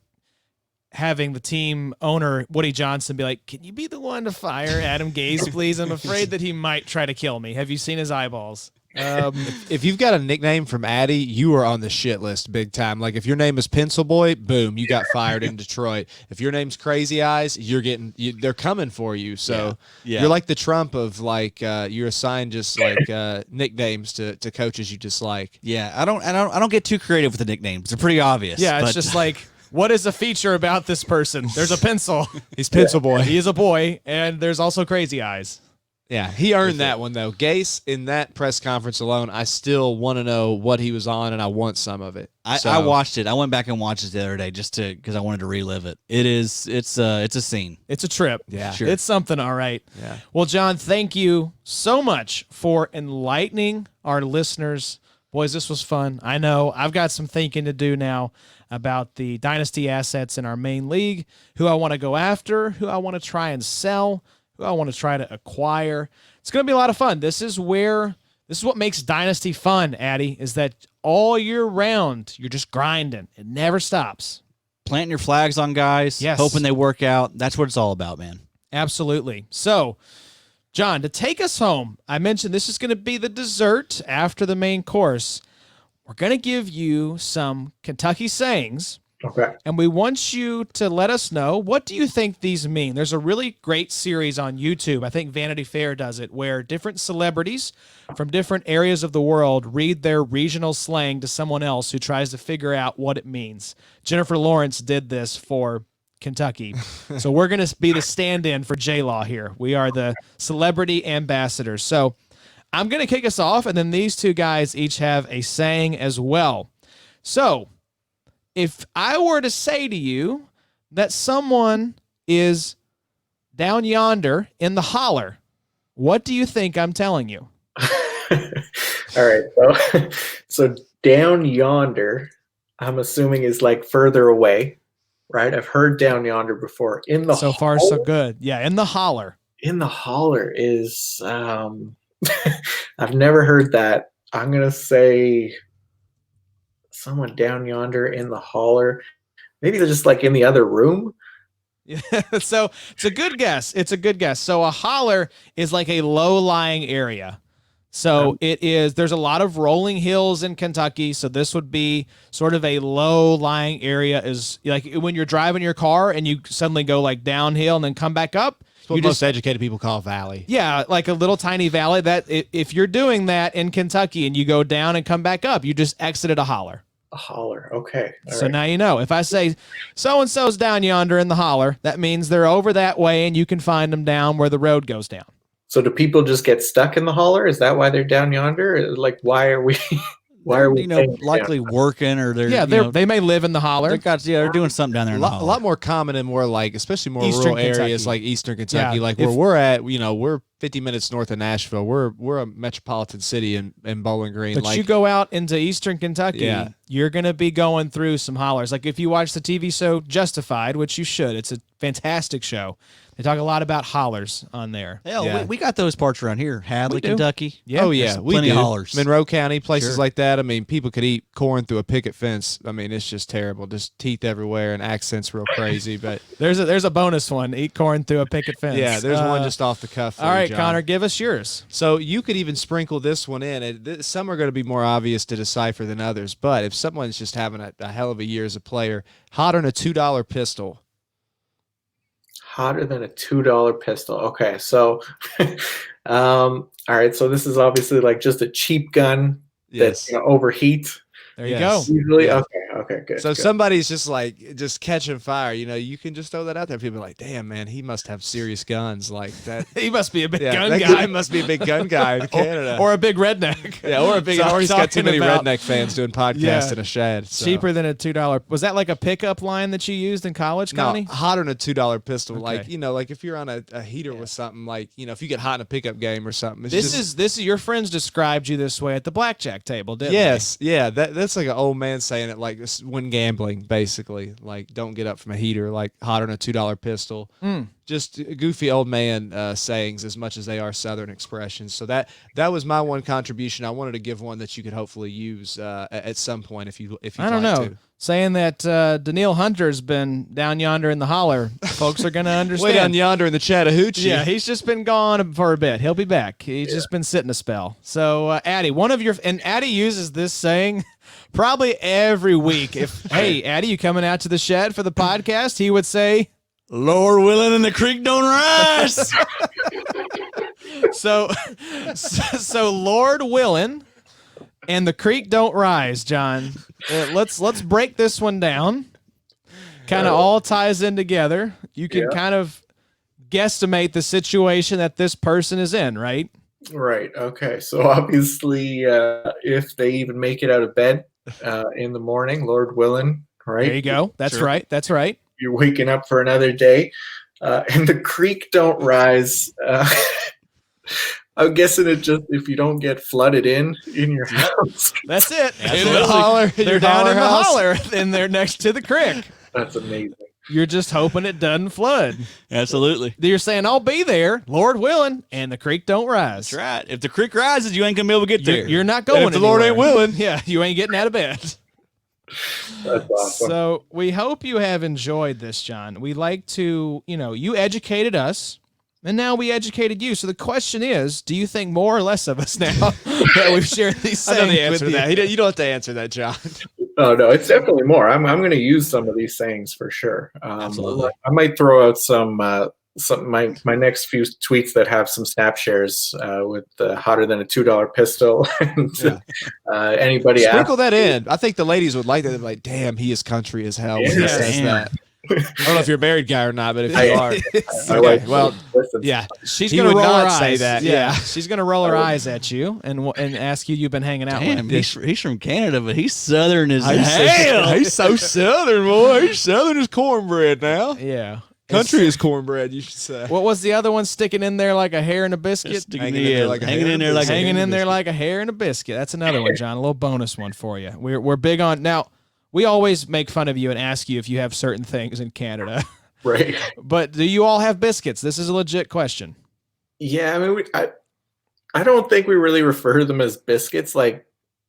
S1: having the team owner, Woody Johnson, be like, can you be the one to fire Adam Gase, please? I'm afraid that he might try to kill me. Have you seen his eyeballs?
S5: If you've got a nickname from Addy, you are on the shit list big time. Like if your name is Pencil Boy, boom, you got fired in Detroit. If your name's Crazy Eyes, they're coming for you. So you're like the Trump of like you're assigned just like nicknames to coaches you dislike.
S6: Yeah, I don't get too creative with the nicknames. They're pretty obvious.
S1: Yeah, it's just like, what is a feature about this person? There's a pencil.
S5: He's Pencil Boy.
S1: He is a boy, and there's also Crazy Eyes.
S5: Yeah, he earned that one, though. Gase, in that press conference alone, I still want to know what he was on, and I want some of it.
S6: I watched it. I went back and watched it the other day just because I wanted to relive it. It's a scene.
S1: It's a trip.
S5: Yeah.
S6: Sure.
S1: It's something, all right.
S5: Yeah.
S1: Well, John, thank you so much for enlightening our listeners. Boys, this was fun. I know I've got some thinking to do now about the dynasty assets in our main league, who I want to go after, who I want to try and sell, who I want to try to acquire. It's going to be a lot of fun. This is what makes Dynasty fun, Addy, is that all year round, you're just grinding. It never stops.
S6: Planting your flags on guys,
S1: Yes.
S6: hoping they work out. That's what it's all about, man.
S1: Absolutely. So, John, to take us home, I mentioned this is going to be the dessert after the main course. We're going to give you some Kentucky sayings.
S4: Okay.
S1: And we want you to let us know, what do you think these mean? There's a really great series on YouTube. I think Vanity Fair does it, where different celebrities from different areas of the world read their regional slang to someone else who tries to figure out what it means. Jennifer Lawrence did this for Kentucky. So we're going to be the stand-in for J-Law here. We are the celebrity ambassadors. So I'm going to kick us off, and then these two guys each have a saying as well. So if I were to say to you that someone is down yonder in the holler, what do you think I'm telling you?
S4: All right. So down yonder, I'm assuming is like further away, right? I've heard down yonder before. In the
S1: So far, so good. Yeah, in the holler.
S4: In the holler is I've never heard that. I'm gonna say someone down yonder in the holler. Maybe they're just like in the other room.
S1: Yeah, so it's a good guess. It's a good guess. So a holler is like a low-lying area. So there's a lot of rolling hills in Kentucky. So this would be sort of a low-lying area, is like when you're driving your car and you suddenly go like downhill and then come back up.
S5: It's what most educated people call a valley.
S1: Yeah, like a little tiny valley. That if you're doing that in Kentucky and you go down and come back up, you just exited a holler.
S4: A holler. Okay. All
S1: So
S4: right.
S1: now you know. If I say so-and-so's down yonder in the holler, that means they're over that way and you can find them down where the road goes down.
S4: So do people just get stuck in the holler? Is that why they're down yonder? Like, why are we? Why are we paying
S6: likely working or they're
S1: they may live in the holler.
S6: they're doing something down there.
S5: A
S6: In the
S5: lot,
S6: holler.
S5: more common in more like, especially more
S1: Eastern
S5: rural areas
S1: Kentucky.
S5: like Eastern Kentucky,
S1: Yeah,
S5: like
S1: if-
S5: where we're at. We're 50 minutes north of Nashville. We're a metropolitan city in Bowling Green.
S1: But
S5: like
S1: you go out into Eastern Kentucky,
S5: Yeah.
S1: you're going to be going through some hollers. Like if you watch the TV show Justified, which you should, it's a fantastic show. They talk a lot about hollers on there.
S6: Hell,
S5: Yeah.
S6: we got those parts around here. Hadley,
S1: We do.
S6: Kentucky.
S1: Yeah.
S5: oh yeah,
S6: There's
S5: we
S6: plenty
S5: do.
S6: of hollers.
S5: Monroe County, places
S6: Sure.
S5: like that. I mean, people could eat corn through a picket fence. I mean, it's just terrible. Just teeth everywhere and accents real crazy. But
S1: There's a bonus one. Eat corn through a picket fence.
S5: yeah, there's one just off the cuff. for
S1: All
S5: you,
S1: right,
S5: John.
S1: Connor, give us yours.
S5: So you could even sprinkle this one in. Some are going to be more obvious to decipher than others. But if someone's just having a hell of a year as a player, hotter than a $2 pistol.
S4: hotter than a $2 pistol? Okay, so all right, so this is obviously like just a cheap gun
S5: Yes.
S4: that's overheat.
S1: There you
S5: Yes.
S1: go.
S4: Usually,
S5: Yeah.
S4: okay, good.
S5: So
S4: good.
S5: somebody's just like just catching fire. You can just throw that out there. People are like, damn, man, he must have serious guns like that.
S1: He must be a big
S5: Yeah,
S1: gun
S5: that
S1: guy.
S5: guy must be a big gun guy in Canada.
S1: or a big redneck.
S5: yeah, or a big.
S1: So
S5: Or he's got too
S1: talking
S5: many
S1: about-
S5: redneck fans doing podcasts
S1: Yeah.
S5: in a shed. So.
S1: Cheaper than a $2. Was that like a pickup line that you used in college,
S5: No,
S1: Connie?
S5: hotter than a $2 pistol. Like
S1: Okay.
S5: like if you're on a heater with something, like if you get hot in a pickup game or something. It's
S1: This
S5: just,
S1: is your friends described you this way at the blackjack table, didn't
S5: yes, yeah. That's like an old man saying it, like when gambling, basically. Like don't get up from a heater, like hotter than a $2 pistol. Just goofy old man sayings as much as they are Southern expressions. So that was my one contribution. I wanted to give one that you could hopefully use at some point if you
S1: I don't know.
S5: To.
S1: Saying that Daniil Hunter's been down yonder in the holler, folks are going to understand.
S5: Way down yonder in the Chattahoochee.
S1: Yeah, he's just been gone for a bit. He'll be back. He's just been sitting a spell. So, Addy, and Addy uses this saying probably every week. If, hey, Addy, you coming out to the shed for the podcast? He would say,
S6: Lord willing, and the creek don't rise.
S1: so Lord willing, and the creek don't rise, John. Let's break this one down. Kind of all ties in together. You can kind of guesstimate the situation that this person is in, right?
S4: Right. Okay. So obviously, if they even make it out of bed in the morning, Lord willing, right?
S1: There you go. That's
S4: Sure.
S1: right. That's right.
S4: You're waking up for another day, and the creek don't rise. I'm guessing it just if you don't get flooded in your house.
S1: That's it.
S5: In the holler,
S1: They're
S5: your
S1: down in the
S5: house.
S1: holler, and they're next to the creek.
S4: That's amazing.
S1: You're just hoping it doesn't flood.
S6: Absolutely.
S1: You're saying, I'll be there, Lord willing, and the creek don't rise.
S6: That's right. If the creek rises, you ain't gonna be able to get there.
S1: You're not going
S5: if the Lord ain't
S1: anywhere.
S5: willing.
S1: Yeah, you ain't getting out of bed.
S4: That's awesome.
S1: So we hope you have enjoyed this, John. We like to, you educated us, and now we educated you. So the question is, do you think more or less of us now that we've shared these
S5: I know the
S1: sayings
S5: answer
S1: with
S5: to
S1: you?
S5: that. You don't have to answer that, John.
S4: Oh no, it's definitely more. I'm going to use some of these sayings for sure.
S6: Absolutely.
S4: I might throw out some my next few tweets that have some snap shares with hotter than a $2 pistol. And anybody
S5: Sprinkle
S4: asks,
S5: that in. I think the ladies would like that. They're like, damn, he is country as hell when he
S4: Yeah.
S5: says
S6: Damn.
S5: that. I don't know if you're a married guy or not, but if you are,
S4: my wife,
S5: well,
S4: listen,
S5: yeah,
S1: She's
S5: He
S1: gonna
S5: would
S1: roll her
S5: not
S1: eyes.
S5: say that, yeah.
S1: she's gonna roll her eyes at you and ask you've been hanging out with
S6: Damn,
S1: him.
S6: he's from Canada, but he's southern as
S5: He's
S6: hell.
S5: he's so southern, boy. He's southern as cornbread now.
S1: Yeah,
S5: Country is cornbread, you should say.
S1: What was the other one sticking in there like a hair in a biscuit?
S5: Hanging in there like a
S6: hanging
S5: hair
S6: in there like a
S1: Hanging
S6: hair
S1: in there like a hair in a biscuit. That's another one, John. A little bonus one for you. We're big on now. We always make fun of you and ask you if you have certain things in Canada.
S4: right?
S1: But do you all have biscuits? This is a legit question.
S4: Yeah, I mean, I don't think we really refer to them as biscuits. Like,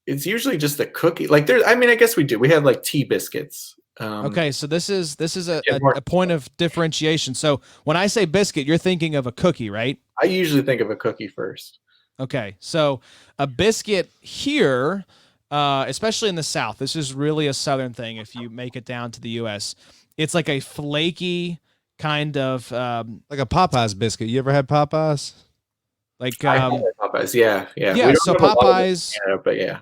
S4: it's usually just a cookie. Like, I mean, I guess we do. We have like tea biscuits.
S1: Okay, so this is
S4: Yeah, more-
S1: a point of differentiation. So when I say biscuit, you're thinking of a cookie, right?
S4: I usually think of a cookie first.
S1: Okay, so a biscuit here, especially in the South, this is really a Southern thing. If you make it down to the U.S., it's like a flaky kind of
S5: Like a Popeyes biscuit. You ever had Popeyes?
S1: like
S4: I have Popeyes. Yeah.
S1: yeah.
S4: We don't
S1: So
S4: have a lot of it in
S1: Popeyes.
S4: Canada, but yeah.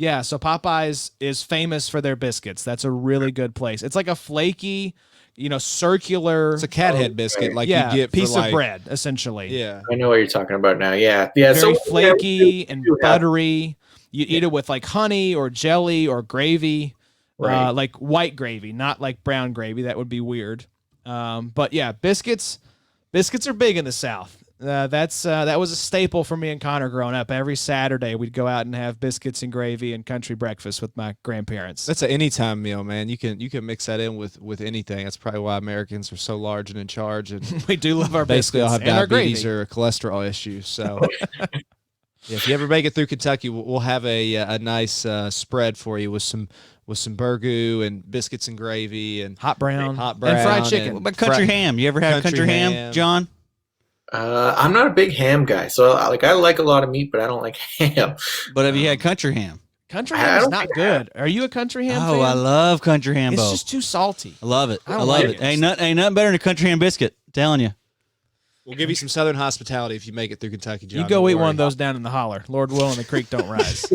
S1: Yeah, so Popeyes is famous for their biscuits. That's a really good place. It's like a flaky, circular,
S5: It's a cat head biscuit, like
S1: yeah,
S5: you get
S1: piece
S5: for
S1: of
S5: like,
S1: bread, essentially.
S5: Yeah.
S4: I know what you're talking about now. Yeah. Yeah.
S1: Very
S4: so
S1: flaky
S4: we
S1: and
S4: do have-
S1: buttery. You eat it with like honey or jelly or gravy,
S4: Right.
S1: like white gravy, not like brown gravy. That would be weird. But yeah, biscuits are big in the South. That was a staple for me and Connor growing up. Every Saturday we'd go out and have biscuits and gravy and country breakfast with my grandparents.
S5: That's an anytime meal, man. You can mix that in with anything. That's probably why Americans are so large and in charge, and
S1: we do love our
S5: basically all
S1: biscuits
S5: have
S1: and our
S5: diabetes
S1: gravy.
S5: or cholesterol issues. So yeah, if you ever make it through Kentucky, we'll have a nice spread for you with some burgoo and biscuits and gravy and
S1: Hot brown
S5: and
S1: fried chicken.
S6: What about country ham? You ever had country ham, John?
S4: I'm not a big ham guy, so I like a lot of meat, but I don't like ham.
S6: But have you had country ham?
S1: Country
S4: I
S1: ham is
S4: don't
S1: not
S4: think
S1: good. Are you a country ham
S6: Oh,
S1: fan?
S6: I love country ham,
S1: It's
S6: Bo.
S1: just too salty.
S6: I love it.
S1: I
S6: I
S1: don't
S6: love
S1: like
S6: it.
S1: it.
S6: Ain't nothing better than a country ham biscuit. Telling you.
S5: we'll give you some Southern hospitality if you make it through Kentucky, John.
S1: You go
S5: Don't
S1: eat one
S5: worry.
S1: of those down in the holler. Lord willing, the creek don't rise.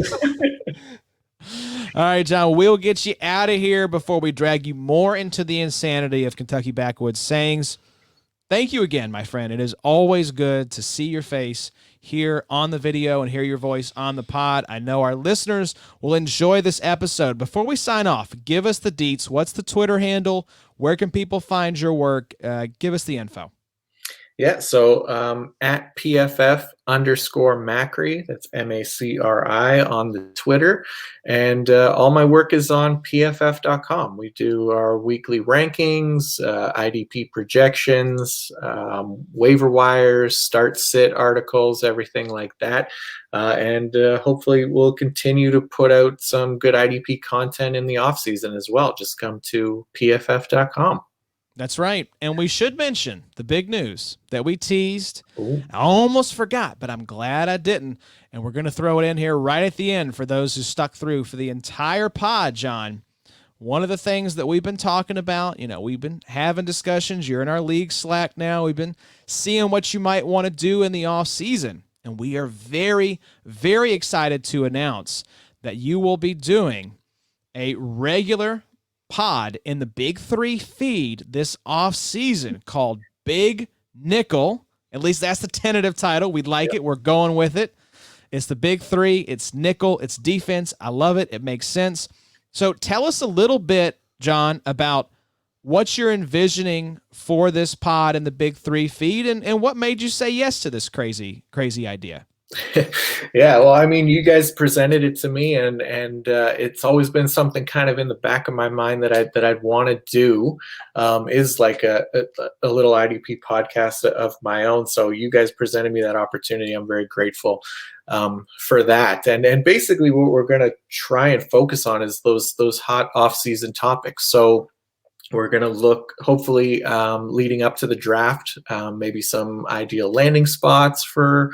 S1: All right, John, we'll get you out of here before we drag you more into the insanity of Kentucky Backwoods sayings. Thank you again, my friend. It is always good to see your face here on the video and hear your voice on the pod. I know our listeners will enjoy this episode. Before we sign off, give us the deets. What's the Twitter handle? Where can people find your work? Give us the info.
S4: Yeah, so at PFF_Macri, that's Macri on the Twitter, and all my work is on PFF.com. We do our weekly rankings, IDP projections, waiver wires, start sit articles, everything like that, and hopefully we'll continue to put out some good IDP content in the off season as well. Just come to PFF.com.
S1: That's right. And we should mention the big news that we teased.
S4: Ooh.
S1: I almost forgot, but I'm glad I didn't. And we're going to throw it in here right at the end for those who stuck through for the entire pod, John. One of the things that we've been talking about, we've been having discussions. You're in our league Slack now. We've been seeing what you might want to do in the off season. And we are very, very excited to announce that you will be doing a regular pod in the Big Three feed this off season called Big Nickel. At least that's the tentative title. We like it. We're going with it. It's the Big Three. It's nickel. It's defense. I love it. It makes sense. So tell us a little bit, John, about what you're envisioning for this pod in the Big Three feed and what made you say yes to this crazy idea.
S4: Yeah, well, I mean, you guys presented it to me, and it's always been something kind of in the back of my mind that I'd want to do, is like a little IDP podcast of my own. So you guys presented me that opportunity. I'm very grateful for that. And basically, what we're going to try and focus on is those hot off-season topics. So we're going to look, hopefully, leading up to the draft, maybe some ideal landing spots for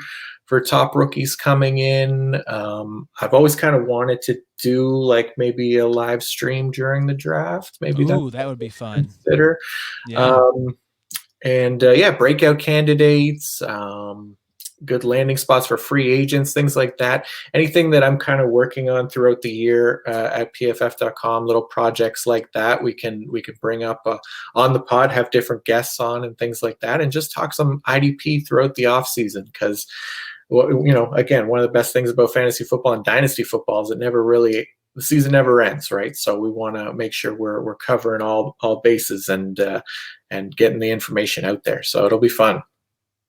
S4: top rookies coming in. I've always kind of wanted to do like maybe a live stream during the draft. Maybe
S1: that would be fun.
S4: Consider.
S1: Yeah.
S4: Breakout candidates, good landing spots for free agents, things like that. Anything that I'm kind of working on throughout the year at PFF.com, little projects like that, we can bring up on the pod, have different guests on and things like that, and just talk some IDP throughout the off season because. Well, again, one of the best things about fantasy football and dynasty football is the season never ends, right? So we want to make sure we're covering all bases and getting the information out there. So it'll be fun.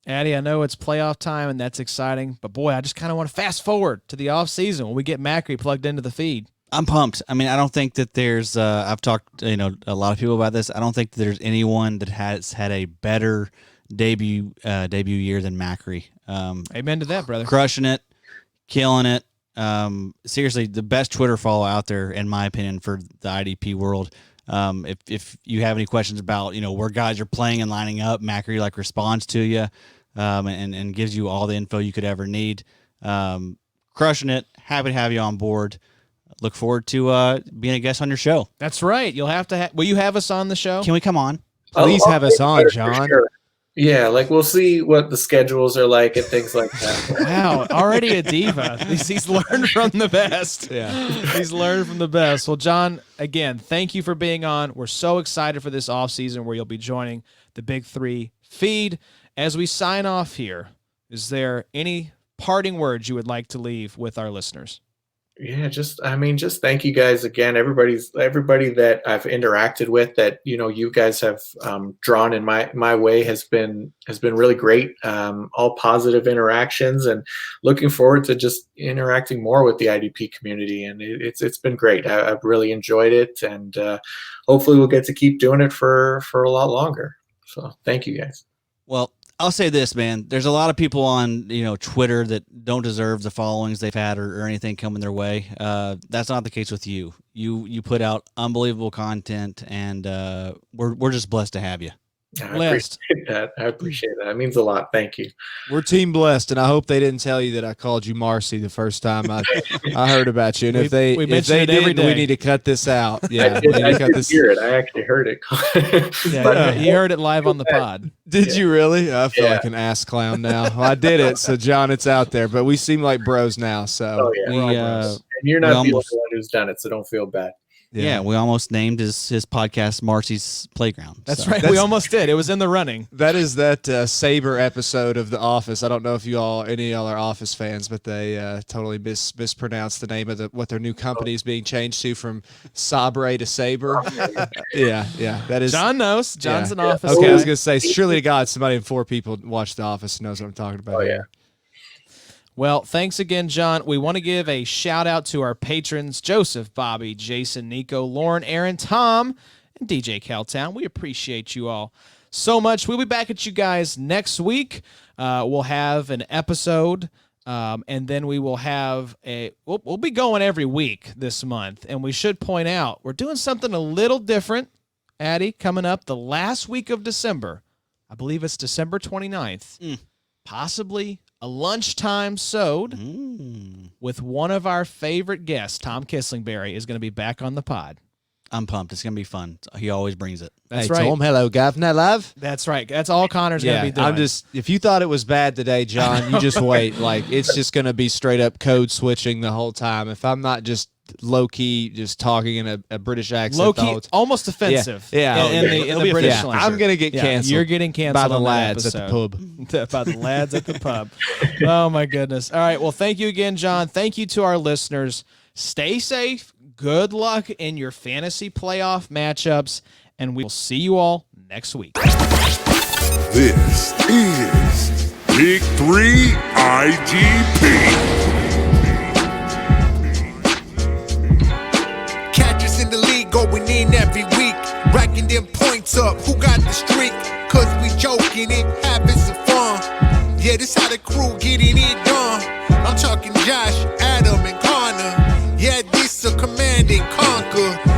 S1: Addy, I know it's playoff time and that's exciting, but boy, I just kind of want to fast forward to the off season when we get Macri plugged into the feed.
S6: I'm pumped. I mean, I don't think that there's. I've talked, a lot of people about this. I don't think that there's anyone that has had a better debut year than Macri.
S1: Amen to that, brother.
S6: Crushing it, killing it. Seriously, the best Twitter follow out there, in my opinion, for the IDP world. If you have any questions about where guys are playing and lining up, Macri responds to you, and gives you all the info you could ever need. Crushing it. Happy to have you on board. Look forward to being a guest on your show.
S1: That's right. You'll have to. Will you have us on the show?
S6: Can we come on?
S5: Please have us on, John.
S4: Sure. Yeah, we'll see what the schedules are like and things like that.
S1: Wow, already a diva. He's learned from the best.
S5: Yeah.
S1: He's learned from the best. Well, John, again, thank you for being on. We're so excited for this offseason where you'll be joining the Big Three feed. As we sign off here, is there any parting words you would like to leave with our listeners?
S4: Yeah, just thank you guys again. Everybody that I've interacted with, that you guys have drawn in my way, has been really great. All positive interactions, and looking forward to just interacting more with the IDP community. And it's been great. I've really enjoyed it, and hopefully we'll get to keep doing it for a lot longer. So thank you guys.
S6: Well, I'll say this, man. There's a lot of people on Twitter that don't deserve the followings they've had or anything coming their way. That's not the case with you. You put out unbelievable content, and we're just blessed to have you.
S4: I appreciate that. It means a lot. Thank you.
S5: We're team blessed, and I hope they didn't tell you that I called you Marcy the first time I heard about you. And if they did, we need to cut this out. Yeah,
S4: I did hear it. I actually heard it.
S1: Yeah, he heard it live on the pod.
S5: Did you really? I feel like an ass clown now. Well, I did it, so John, it's out there. But we seem like bros now. So
S4: and you're not the only one who's done it, so don't feel bad.
S6: Yeah, we almost named his podcast Marcy's Playground.
S1: That's right. We almost did. It was in the running.
S5: That is that Saber episode of The Office. I don't know if any of y'all are Office fans, but they totally mispronounced the name of what their new company is being changed to, from Sabre to Saber. Yeah. That is.
S1: John knows. John's an Office
S5: Okay,
S1: guy.
S5: I was going to say, surely to God, somebody in 4 people watch The Office and knows what I'm talking about.
S4: Oh, yeah.
S1: Well, thanks again, John. We want to give a shout out to our patrons, Joseph, Bobby, Jason, Nico, Lauren, Aaron, Tom, and DJ Caltown. We appreciate you all so much. We'll be back at you guys next week. We'll have an episode, and then we will have we'll be going every week this month. And we should point out, we're doing something a little different, Addie, coming up the last week of December. I believe it's December 29th. Possibly a lunchtime sode with one of our favorite guests, Tom Kislingberry, is going to be back on the pod.
S6: I'm pumped. It's going to be fun. He always brings it.
S1: That's
S5: hey,
S1: right.
S5: Tom, hello, Governor, love.
S1: That's right. That's all Connor's going to be doing.
S5: If you thought it was bad today, John, you just wait. Like, it's just going to be straight up code switching the whole time. If I'm not just low key, just talking in a British accent,
S1: low key, almost offensive.
S5: Yeah.
S1: In the British language.
S5: I'm going to get canceled.
S1: You're getting canceled
S5: by the lads
S1: at
S5: the pub.
S1: By the lads at the pub. Oh, my goodness. All right. Well, thank you again, John. Thank you to our listeners. Stay safe. Good luck in your fantasy playoff matchups, and we will see you all next week.
S2: This is Big 3 IDP.
S3: Catchers in the league going in every week, racking them points up. Who got the streak? Cause we joking and having some fun. Yeah, this how the crew getting it done. I'm talking Josh, Adam, and Connor. Yeah, this a command and conquer.